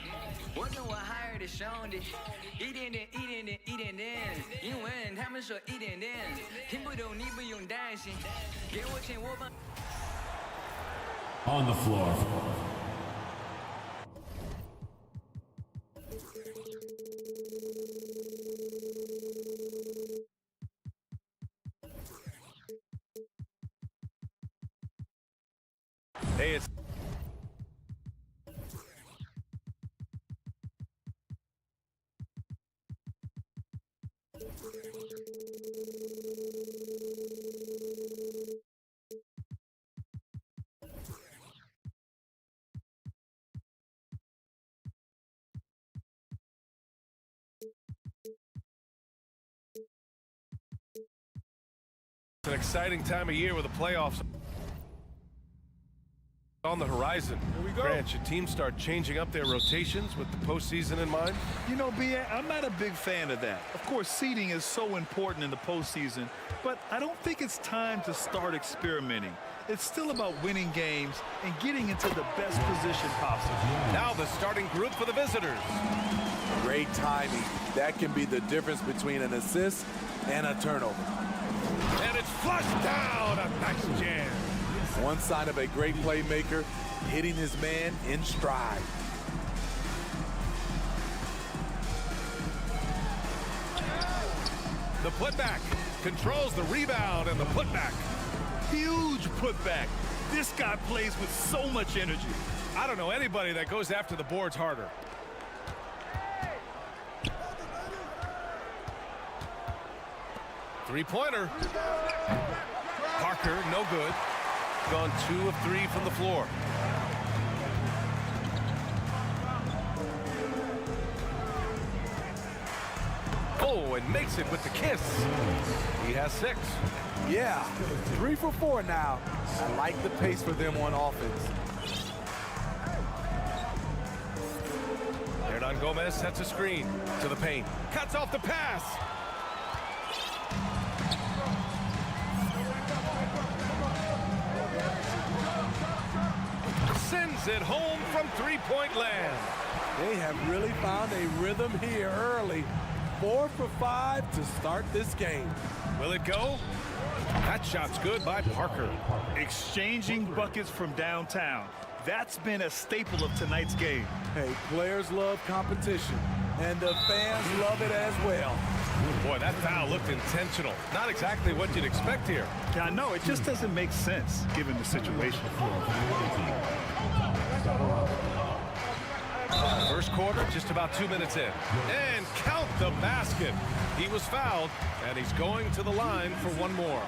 我跟我 hire 的兄弟，一点点，一点点，一点点，英文他们说一点点，听不懂你不用担心，给我钱我帮。 On the floor. Hey, it's an exciting time of year with the playoffs on the horizon. Here we go. Grant, should teams start changing up their rotations with the postseason in mind? You know, B.A., I'm not a big fan of that. Of course, seeding is so important in the postseason, but I don't think it's time to start experimenting. It's still about winning games and getting into the best position possible. Now the starting group for the visitors. Great timing. That can be the difference between an assist and a turnover. And it's flushed down. A nice jam. One sign of a great playmaker, hitting his man in stride. The putback controls the rebound and the putback. Huge putback. This guy plays with so much energy. I don't know anybody that goes after the boards harder. Three-pointer. Parker, no good. Gone 2 of 3 from the floor. Oh, and makes it with the kiss. He has 6. Yeah, 3 for 4 now. I like the pace for them on offense. Hernan Gomez sets a screen to the paint. Cuts off the pass. Sends it home from three-point land. They have really found a rhythm here early. 4 for 5 to start this game. Will it go? That shot's good by Parker. Exchanging buckets from downtown. That's been a staple of tonight's game. Hey, players love competition, and the fans love it as well. Boy, that foul looked intentional. Not exactly what you'd expect here. Yeah, I know. It just doesn't make sense given the situation. First quarter, just about 2 minutes in. And count the basket. He was fouled, and he's going to the line for one more.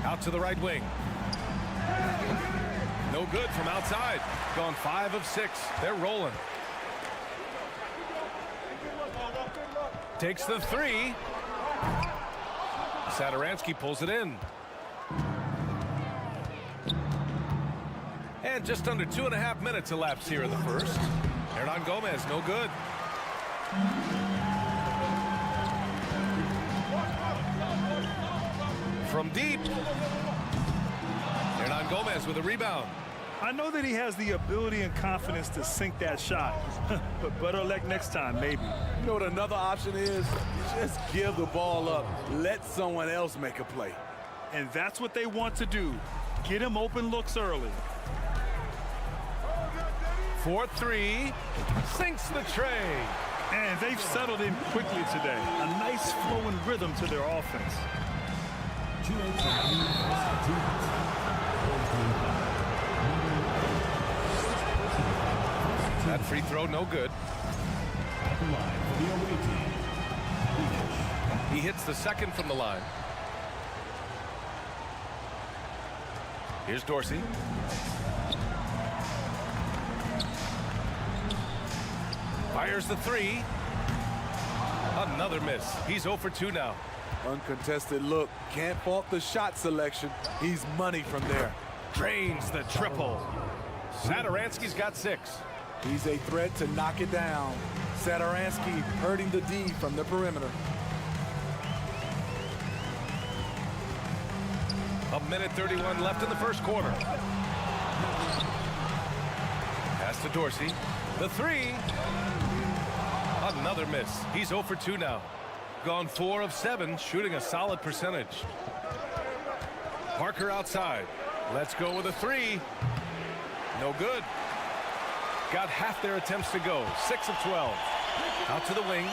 Out to the right wing. No good from outside. Gone 5 of 6. They're rolling. Takes the 3. Satoransky pulls it in. And just under 2.5 minutes elapsed here in the first. Hernan Gomez, no good. From deep. Hernan Gomez with a rebound. I know that he has the ability and confidence to sink that shot, but better luck next time, maybe. You know what another option is? Just give the ball up. Let someone else make a play. And that's what they want to do. Get him open looks early. 4-3. Sinks the tray. And they've settled in quickly today. A nice flowing rhythm to their offense. That free throw, no good. He hits the second from the line. Here's Dorsey. Fires the 3. Another miss. He's 0 for 2 now. Uncontested look. Can't fault the shot selection. He's money from there. Drains the triple. Satoransky's got 6. He's a threat to knock it down. Satoransky hurting the D from the perimeter. A minute 31 left in the first quarter. Pass to Dorsey. The 3. Another miss. He's 0 for 2 now. Gone 4 of 7, shooting a solid percentage. Parker outside. Let's go with a 3. No good. Got half their attempts to go. 6 of 12. Out to the wing.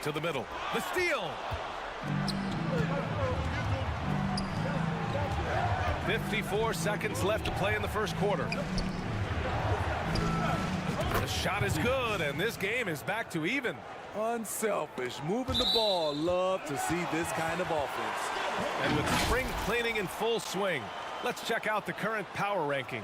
To the middle. The steal. 54 seconds left to play in the first quarter. The shot is good, and this game is back to even. Unselfish, moving the ball. Love to see this kind of offense. And with spring cleaning in full swing, let's check out the current power rankings.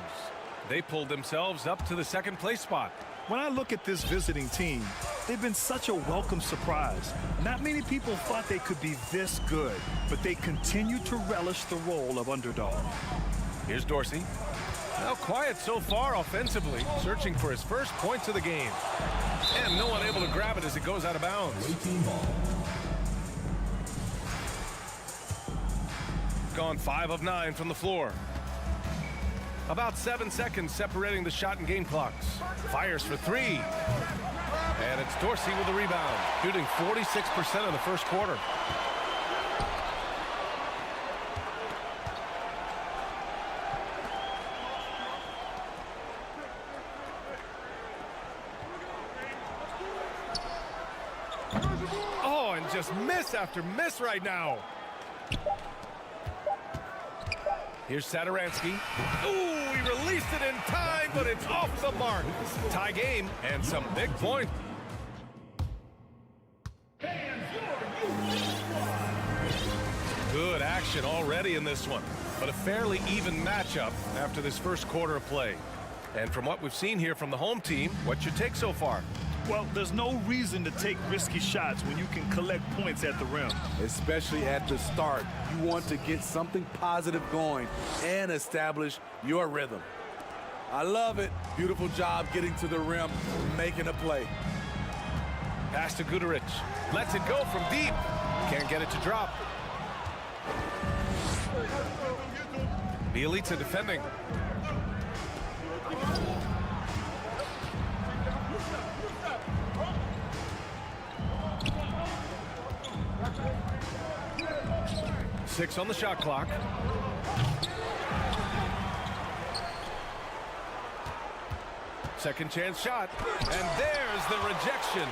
They pulled themselves up to the second place spot. When I look at this visiting team, they've been such a welcome surprise. Not many people thought they could be this good, but they continue to relish the role of underdog. Here's Dorsey. Now quiet so far offensively, searching for his first points of the game. And no one able to grab it as it goes out of bounds. Gone 5 of 9 from the floor. About 7 seconds separating the shot and game clocks. Fires for 3. And it's Dorsey with the rebound, shooting 46% in the first quarter. Oh, and just miss after miss right now. Here's Satoransky. Ooh, he released it in time, but it's off the mark. Tie game and some big points. Good action already in this one, but a fairly even matchup after this first quarter of play. And from what we've seen here from the home team, what's your take so far? Well, there's no reason to take risky shots when you can collect points at the rim. Especially at the start. You want to get something positive going and establish your rhythm. I love it. Beautiful job getting to the rim, making a play. Pass to Guduric. Lets it go from deep. Can't get it to drop. Bjelica defending. Six on the shot clock. Second chance shot. And there's the rejection.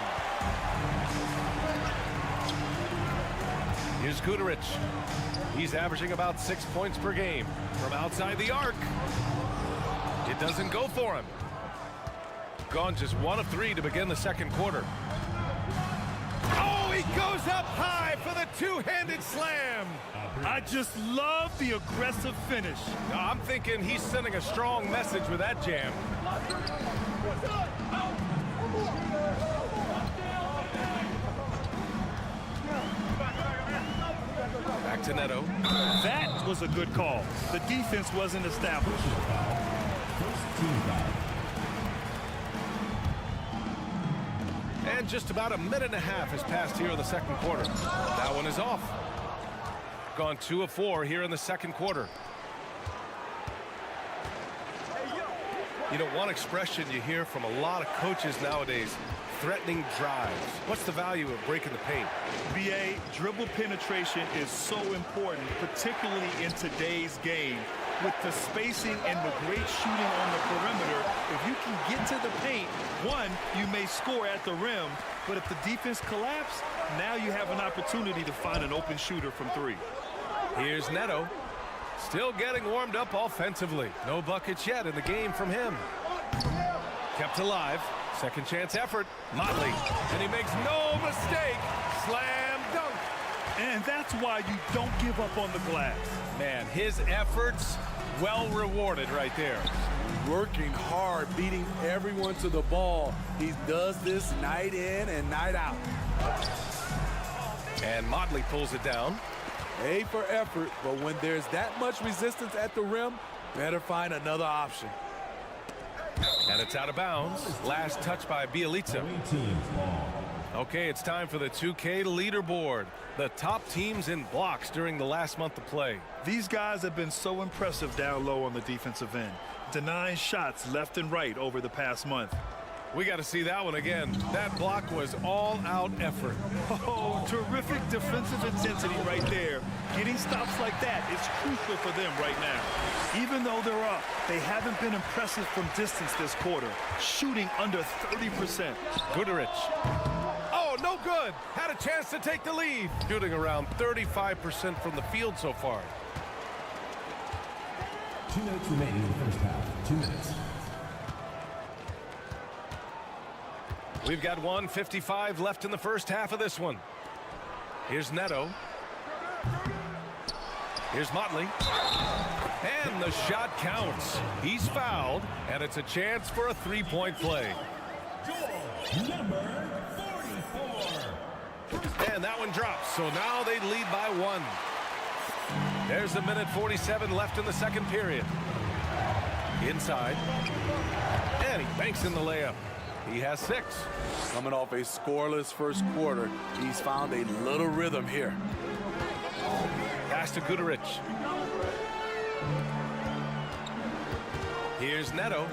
Here's Guduric. He's averaging about 6 points per game. From outside the arc. It doesn't go for him. Gone just 1 of 3 to begin the second quarter. Oh, he goes up high for the two-handed slam. I just love the aggressive finish. I'm thinking he's sending a strong message with that jam. Back to Neto. That was a good call. The defense wasn't established. And just about a minute and a half has passed here in the second quarter. That one is off. Gone 2 of 4 here in the second quarter. You know, one expression you hear from a lot of coaches nowadays, threatening drives. What's the value of breaking the paint? BA, dribble penetration is so important, particularly in today's game. With the spacing and the great shooting on the perimeter, if you can get to the paint, one, you may score at the rim, but if the defense collapses, now you have an opportunity to find an open shooter from 3. Here's Neto. Still getting warmed up offensively. No buckets yet in the game from him. Kept alive. Second chance effort. Motley. And he makes no mistake. Slam dunk. And that's why you don't give up on the glass. Man, his efforts well rewarded right there. Working hard, beating everyone to the ball. He does this night in and night out. And Motley pulls it down. A for effort, but when there's that much resistance at the rim, better find another option. And it's out of bounds. Last touch by Bjelica. Okay, it's time for the 2K leaderboard. The top teams in blocks during the last month of play. These guys have been so impressive down low on the defensive end, denying shots left and right over the past month. We got to see that one again. That block was all-out effort. Oh, terrific defensive intensity right there. Getting stops like that is crucial for them right now. Even though they're up, they haven't been impressive from distance this quarter, shooting under 30%. Guduric. Oh, no good. Had a chance to take the lead. Shooting around 35% from the field so far. 2 minutes remaining in the first half. 2 minutes. We've got 1:55 left in the first half of this one. Here's Neto. Here's Motley. And the shot counts. He's fouled, and it's a chance for a three-point play. Number 44. And that one drops, so now they lead by 1. There's a minute 47 left in the second period. Inside. And he banks in the layup. He has 6. Coming off a scoreless first quarter, he's found a little rhythm here. Pass to Guduric. Here's Neto.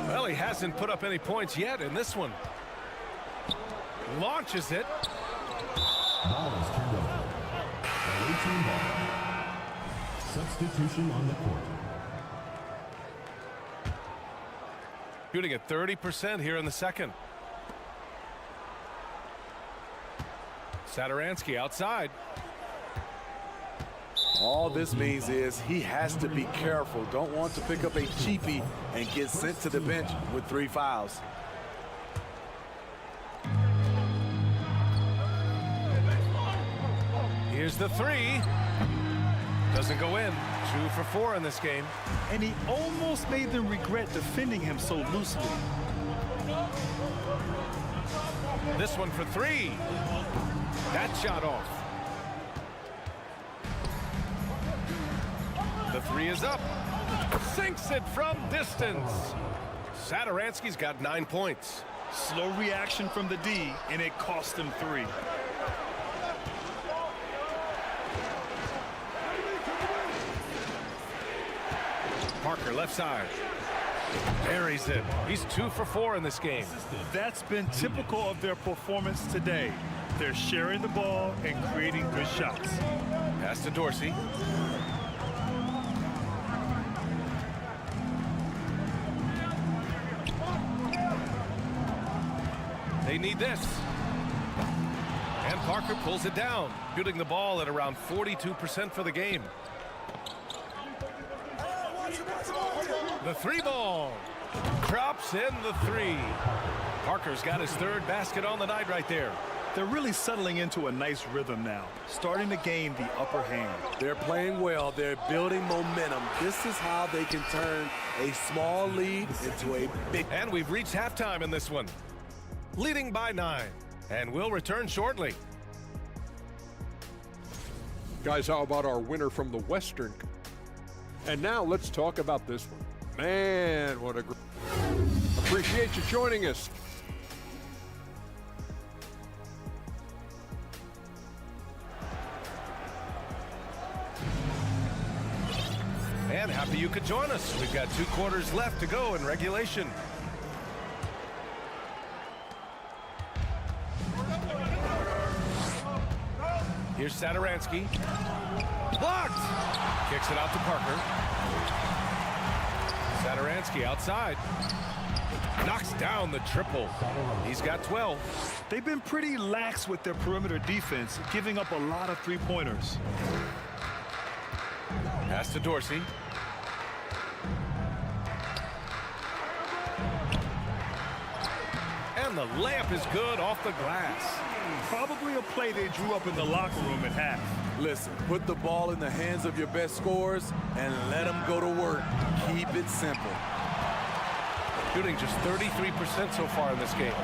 Well, he hasn't put up any points yet in this one. Launches it. Ball is turned over. A 18 ball. Substitution on the court. Shooting at 30% here in the second. Satoransky outside. All this means is he has to be careful. Don't want to pick up a cheapie and get sent to the bench with 3 fouls. Here's the 3. Doesn't go in. 2 for 4 in this game. And he almost made them regret defending him so loosely. This one for 3. That shot off. The 3 is up. Sinks it from distance. Satoransky's got 9 points. Slow reaction from the D, and it cost him 3. Parker left side. Buries it. He's 2 for 4 in this game. That's been typical of their performance today. They're sharing the ball and creating good shots. Pass to Dorsey. They need this. And Parker pulls it down, shooting the ball at around 42% for the game. The 3 ball. Drops in the 3. Parker's got his 3rd basket on the night right there. They're really settling into a nice rhythm now, starting to gain the upper hand. They're playing well. They're building momentum. This is how they can turn a small lead into a big. And we've reached halftime in this one. Leading by 9. And we'll return shortly. Guys, how about our winner from the Western? And now let's talk about this one. Man, what a great. Appreciate you joining us. And happy you could join us. We've got 2 quarters left to go in regulation. Here's Satoransky. Blocked! Kicks it out to Parker. Satoransky outside. Knocks down the triple. He's got 12. They've been pretty lax with their perimeter defense, giving up a lot of 3-pointers. Pass to Dorsey. And the layup is good off the glass. Probably a play they drew up in the locker room at half. Listen, put the ball in the hands of your best scorers and let them go to work. Keep it simple. Shooting just 33% so far in this game.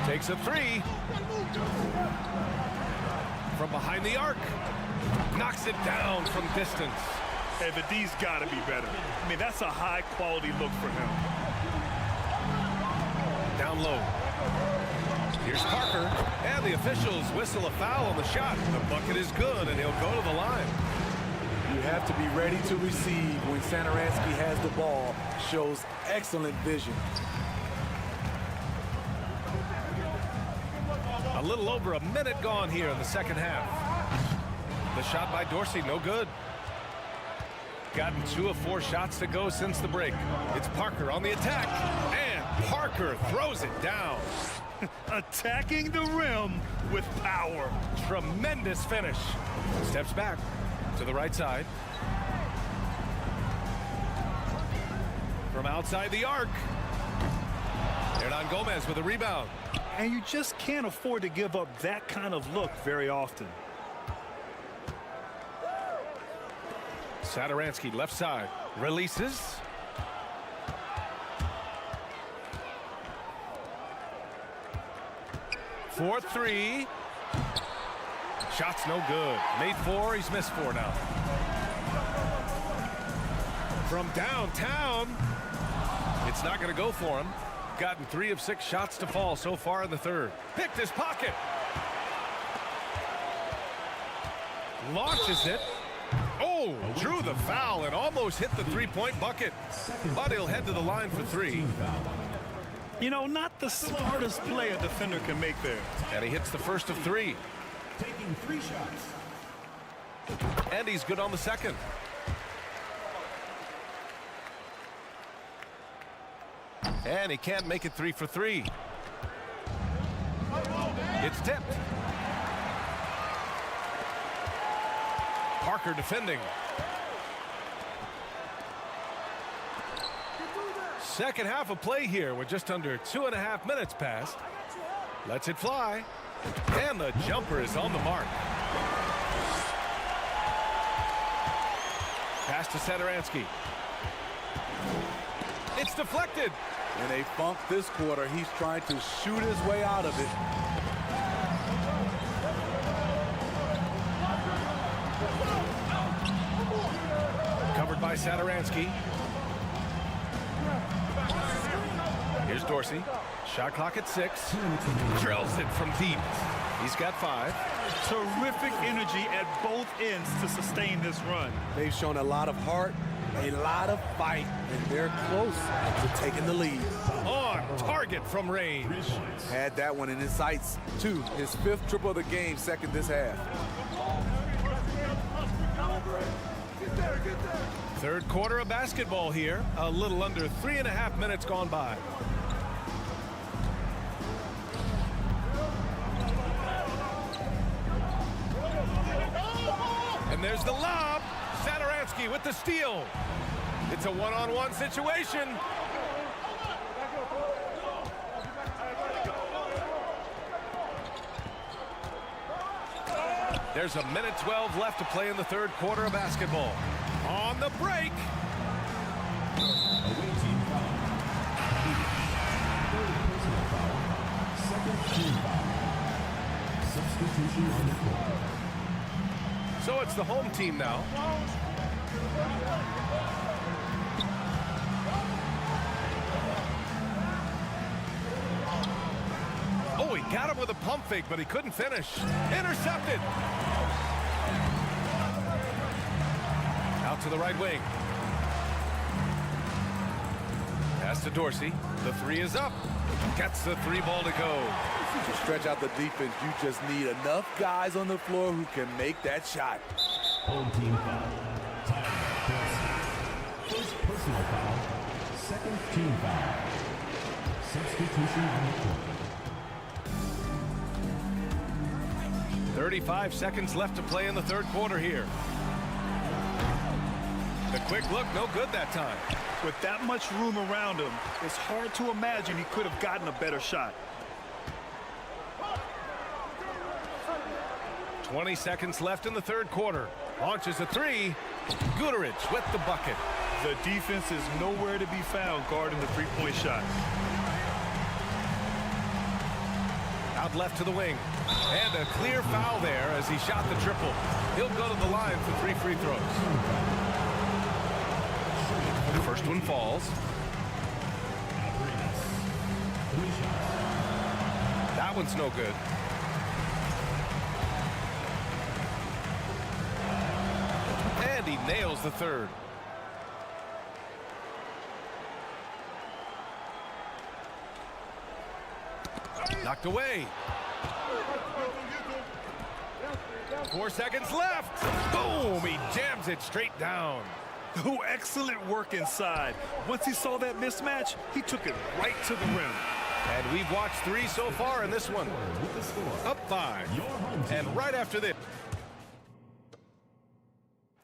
Takes a 3. From behind the arc. Knocks it down from distance. Hey, but D's got to be better. I mean, that's a high-quality look for him. Down low. Here's Parker, and the officials whistle a foul on the shot. The bucket is good, and he'll go to the line. You have to be ready to receive when Satoransky has the ball. Shows excellent vision. A little over a minute gone here in the second half. The shot by Dorsey, no good. Gotten 2 of 4 shots to go since the break. It's Parker on the attack, and Parker throws it down. Attacking the rim with power. Tremendous finish. Steps back to the right side. From outside the arc. Hernan Gomez with a rebound. And you just can't afford to give up that kind of look very often. Satoransky left side. Releases. For 3. Shot's no good. Made 4. He's missed 4 now. From downtown. It's not going to go for him. Gotten 3 of 6 shots to fall so far in the third. Picked his pocket. Launches it. Oh, drew the foul and almost hit the three-point bucket. But he'll head to the line for 3. You know, not the smartest play a defender can make there. And he hits the first of 3. Taking 3 shots. And he's good on the second. And he can't make it 3 for 3. It's tipped. Parker defending. Second half of play here with just under 2.5 minutes passed. Lets it fly. And the jumper is on the mark. Pass to Satoransky. It's deflected. In a funk this quarter, he's trying to shoot his way out of it. Covered by Satoransky. Here's Dorsey. Shot clock at 6. Drills it from deep. He's got 5. Terrific energy at both ends to sustain this run. They've shown a lot of heart, a lot of fight, and they're close to taking the lead. On target from range. Had that one in his sights, too. His 5th triple of the game, second this half. Third quarter of basketball here. A little under 3.5 minutes gone by. And there's the lob. Satoransky with the steal. It's a one-on-one situation. There's a minute 12 left to play in the third quarter of basketball. On the break. Away team foul. Third personal foul. Second team foul. Substitution on the court. So it's the home team now. Oh, he got him with a pump fake, but he couldn't finish. Intercepted. Out to the right wing. Pass to Dorsey. The 3 is up. Gets the 3 ball to go. To stretch out the defense, you just need enough guys on the floor who can make that shot. Home team foul. First personal foul. Second team foul. Substitution on the court. 35 seconds left to play in the third quarter here. The quick look, no good that time. With that much room around him, it's hard to imagine he could have gotten a better shot. 20 seconds left in the third quarter. Launches a 3. Guterich with the bucket. The defense is nowhere to be found guarding the three-point shot. Out left to the wing. And a clear foul there as he shot the triple. He'll go to the line for 3 free throws. The first one falls. That one's no good. And he nails the third. Knocked away. 4 seconds left. Boom! He jams it straight down. Oh, excellent work inside. Once he saw that mismatch, he took it right to the rim. And we've watched 3 so far in this one. Up 5. And right after this.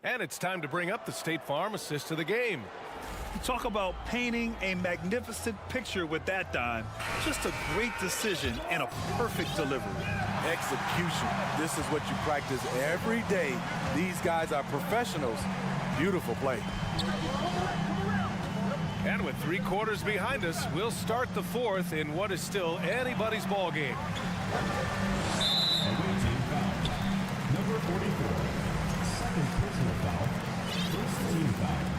And it's time to bring up the State Farm assist of the game. Talk about painting a magnificent picture with that dime. Just a great decision and a perfect delivery. Execution. This is what you practice every day. These guys are professionals. Beautiful play. And with 3 quarters behind us, we'll start the 4th in what is still anybody's ball game. Number 44, second personal foul, first team foul.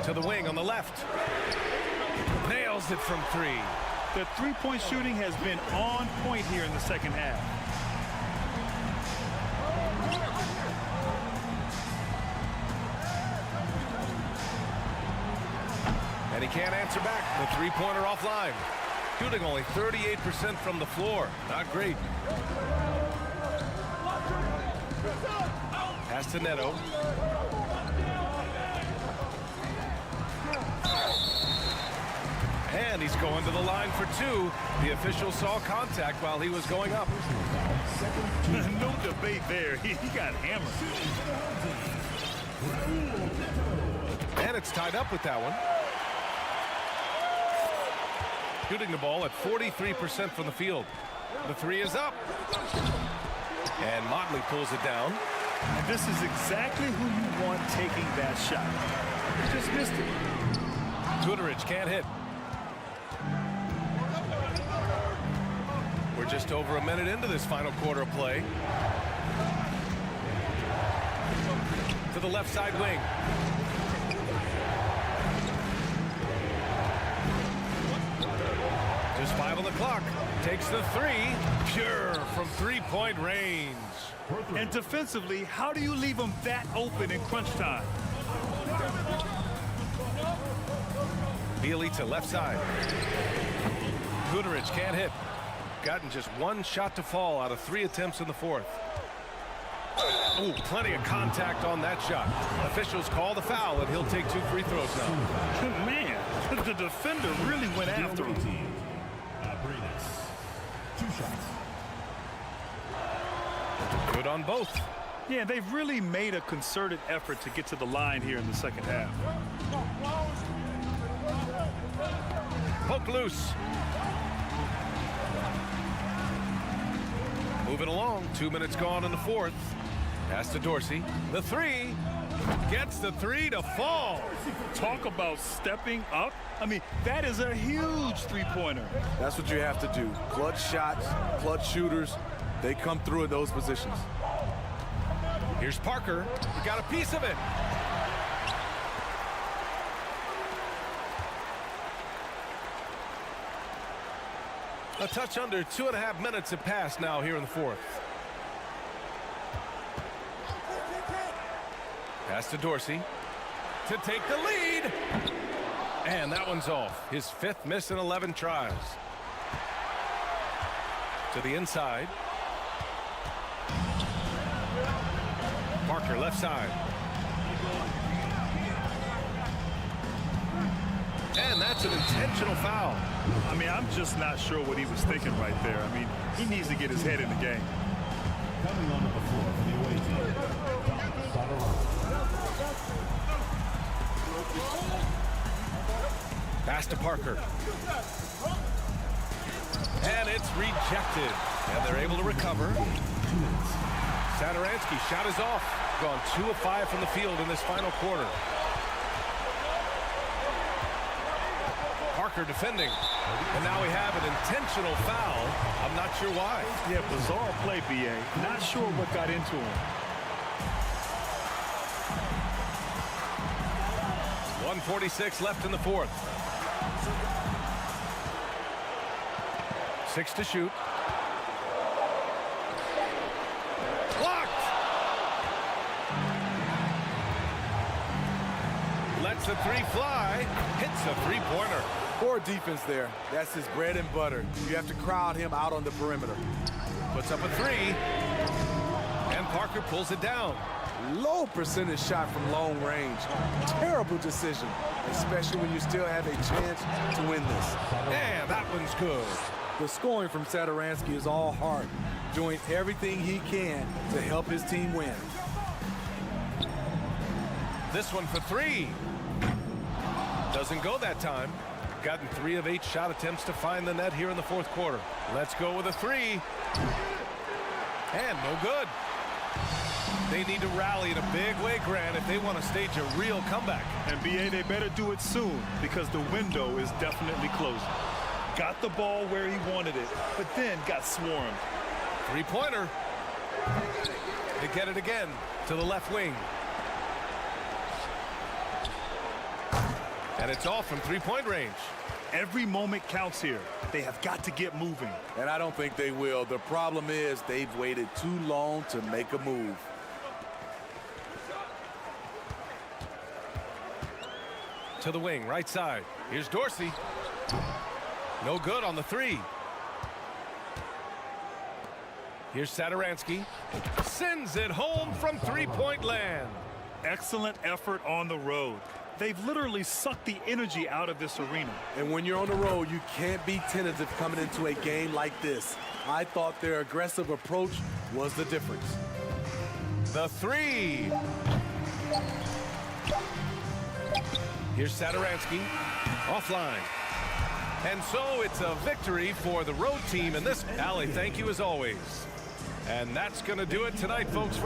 To the wing on the left. Nails it from 3. The three-point shooting has been on point here in the second half. And he can't answer back. The three-pointer offline. Shooting only 38% from the floor. Not great. Pass to Neto. And he's going to the line for 2. The official saw contact while he was going up. No debate there. He got hammered. And it's tied up with that one. Shooting the ball at 43% from the field. The 3 is up. And Motley pulls it down. And this is exactly who you want taking that shot. Just missed it. Goodrich can't hit. We're just over a minute into this final quarter of play. To the left side wing. Just 5 on the clock. Takes the 3. Pure from 3-point range. And defensively, how do you leave them that open in crunch time? Bjelica left side. Goodrich can't hit. Gotten just 1 shot to fall out of 3 attempts in the 4th. Oh, plenty of contact on that shot. Officials call the foul, and he'll take 2 free throws now. Man, the defender really went after him. 2 shots. Good on both. Yeah, they've really made a concerted effort to get to the line here in the second half. Poke loose. Moving along. 2 minutes gone in the 4th. Pass to Dorsey. The 3. Gets the 3 to fall. Talk about stepping up. I mean, that is a huge three-pointer. That's what you have to do. Clutch shots, clutch shooters. They come through in those positions. Here's Parker. He got a piece of it. A touch under 2.5 minutes have passed now here in the 4th. Pass to Dorsey to take the lead. And that one's off. His 5th miss in 11 tries. To the inside. Parker left side. And that's an intentional foul. I mean, I'm just not sure what he was thinking right there. I mean, he needs to get his head in the game. Coming onto the floor for the away team, Pass to Parker. And it's rejected. And they're able to recover. Satoransky shot is off. Gone 2 of 5 from the field in this final quarter. Parker defending. And now we have an intentional foul. I'm not sure why. Yeah, bizarre play, BA. Not sure what got into him. 1:46 left in the fourth. 6 to shoot. Blocked! Lets the three fly. Hits a three-pointer. Poor defense there. That's his bread and butter. You have to crowd him out on the perimeter. Puts up a three. And Parker pulls it down. Low percentage shot from long range. Terrible decision, especially when you still have a chance to win this. And that one's good. The scoring from Satoransky is all heart, doing everything he can to help his team win. This one for three. Doesn't go that time. Gotten 3 of 8 shot attempts to find the net here in the fourth quarter. Let's go with a three. And no good. They need to rally in a big way, Grant, if they want to stage a real comeback. And BA, they better do it soon because the window is definitely closing. Got the ball where he wanted it, but then got swarmed. Three-pointer. They get it again to the left wing. And it's off from three-point range. Every moment counts here. They have got to get moving. And I don't think they will. The problem is they've waited too long to make a move. To the wing, right side. Here's Dorsey. No good on the three. Here's Satoransky. Sends it home from three-point land. Excellent effort on the road. They've literally sucked the energy out of this arena. And when you're on the road, you can't be tentative coming into a game like this. I thought their aggressive approach was the difference. The three. Here's Satoransky. Offline. And so it's a victory for the road team in this. Allie, thank you as always. And that's going to do it tonight, folks.